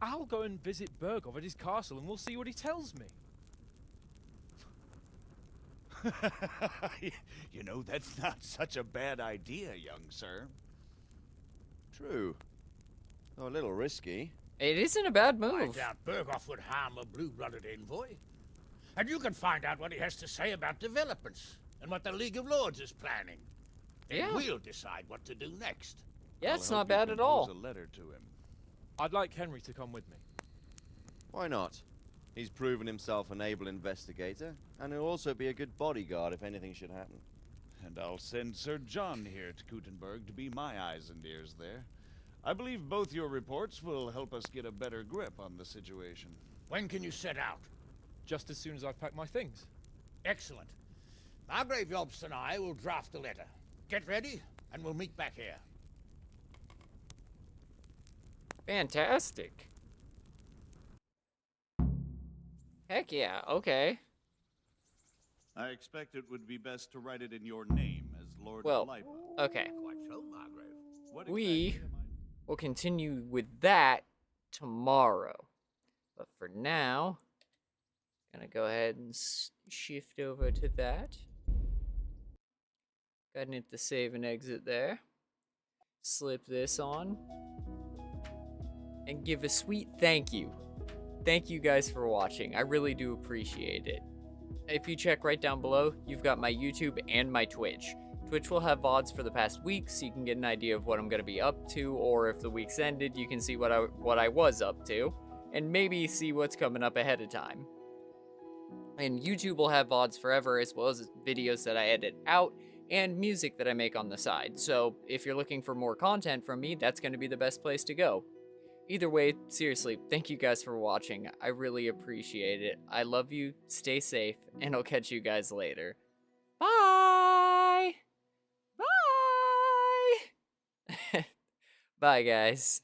I'll go and visit Berghoff at his castle and we'll see what he tells me. You know, that's not such a bad idea, young sir. True. Though a little risky. It isn't a bad I move. doubt Berghoff would harm a blue-blooded envoy. And you can find out what he has to say about developments and what the League of Lords is planning. Then Yeah. we'll decide what to do next. Yeah, I'll it's help not you bad at compose all. a letter to him. I'd like Henry to come with me. Why not? He's proven himself an able investigator, and he'll also be a good bodyguard if anything should happen. And I'll send Sir John here to Kuttenberg to be my eyes and ears there. I believe both your reports will help us get a better grip on the situation. When can you set out? Just as soon as I've packed my things. Excellent. Margrave Yobst and I will draft the letter. Get ready, and we'll meet back here. Fantastic. Heck yeah, okay. I expect it would be best to write it in your name as Lord Well, Lipa. okay. Quite so, Margrave. What We will continue with that tomorrow. But for now, gonna go ahead and shift over to that. Go ahead and hit the save and exit there. Slip this on. And give a sweet thank you. Thank you guys for watching. I really do appreciate it. If you check right down below, you've got my YouTube and my Twitch. Twitch will have VODs for the past week, so you can get an idea of what I'm going to be up to, or if the week's ended, you can see what I was up to, and maybe see what's coming up ahead of time. And YouTube will have VODs forever, as well as videos that I edit out, and music that I make on the side. So if you're looking for more content from me, that's going to be the best place to go. Either way, seriously, thank you guys for watching. I really appreciate it. I love you, stay safe, and I'll catch you guys later. Bye! Bye! Bye, guys.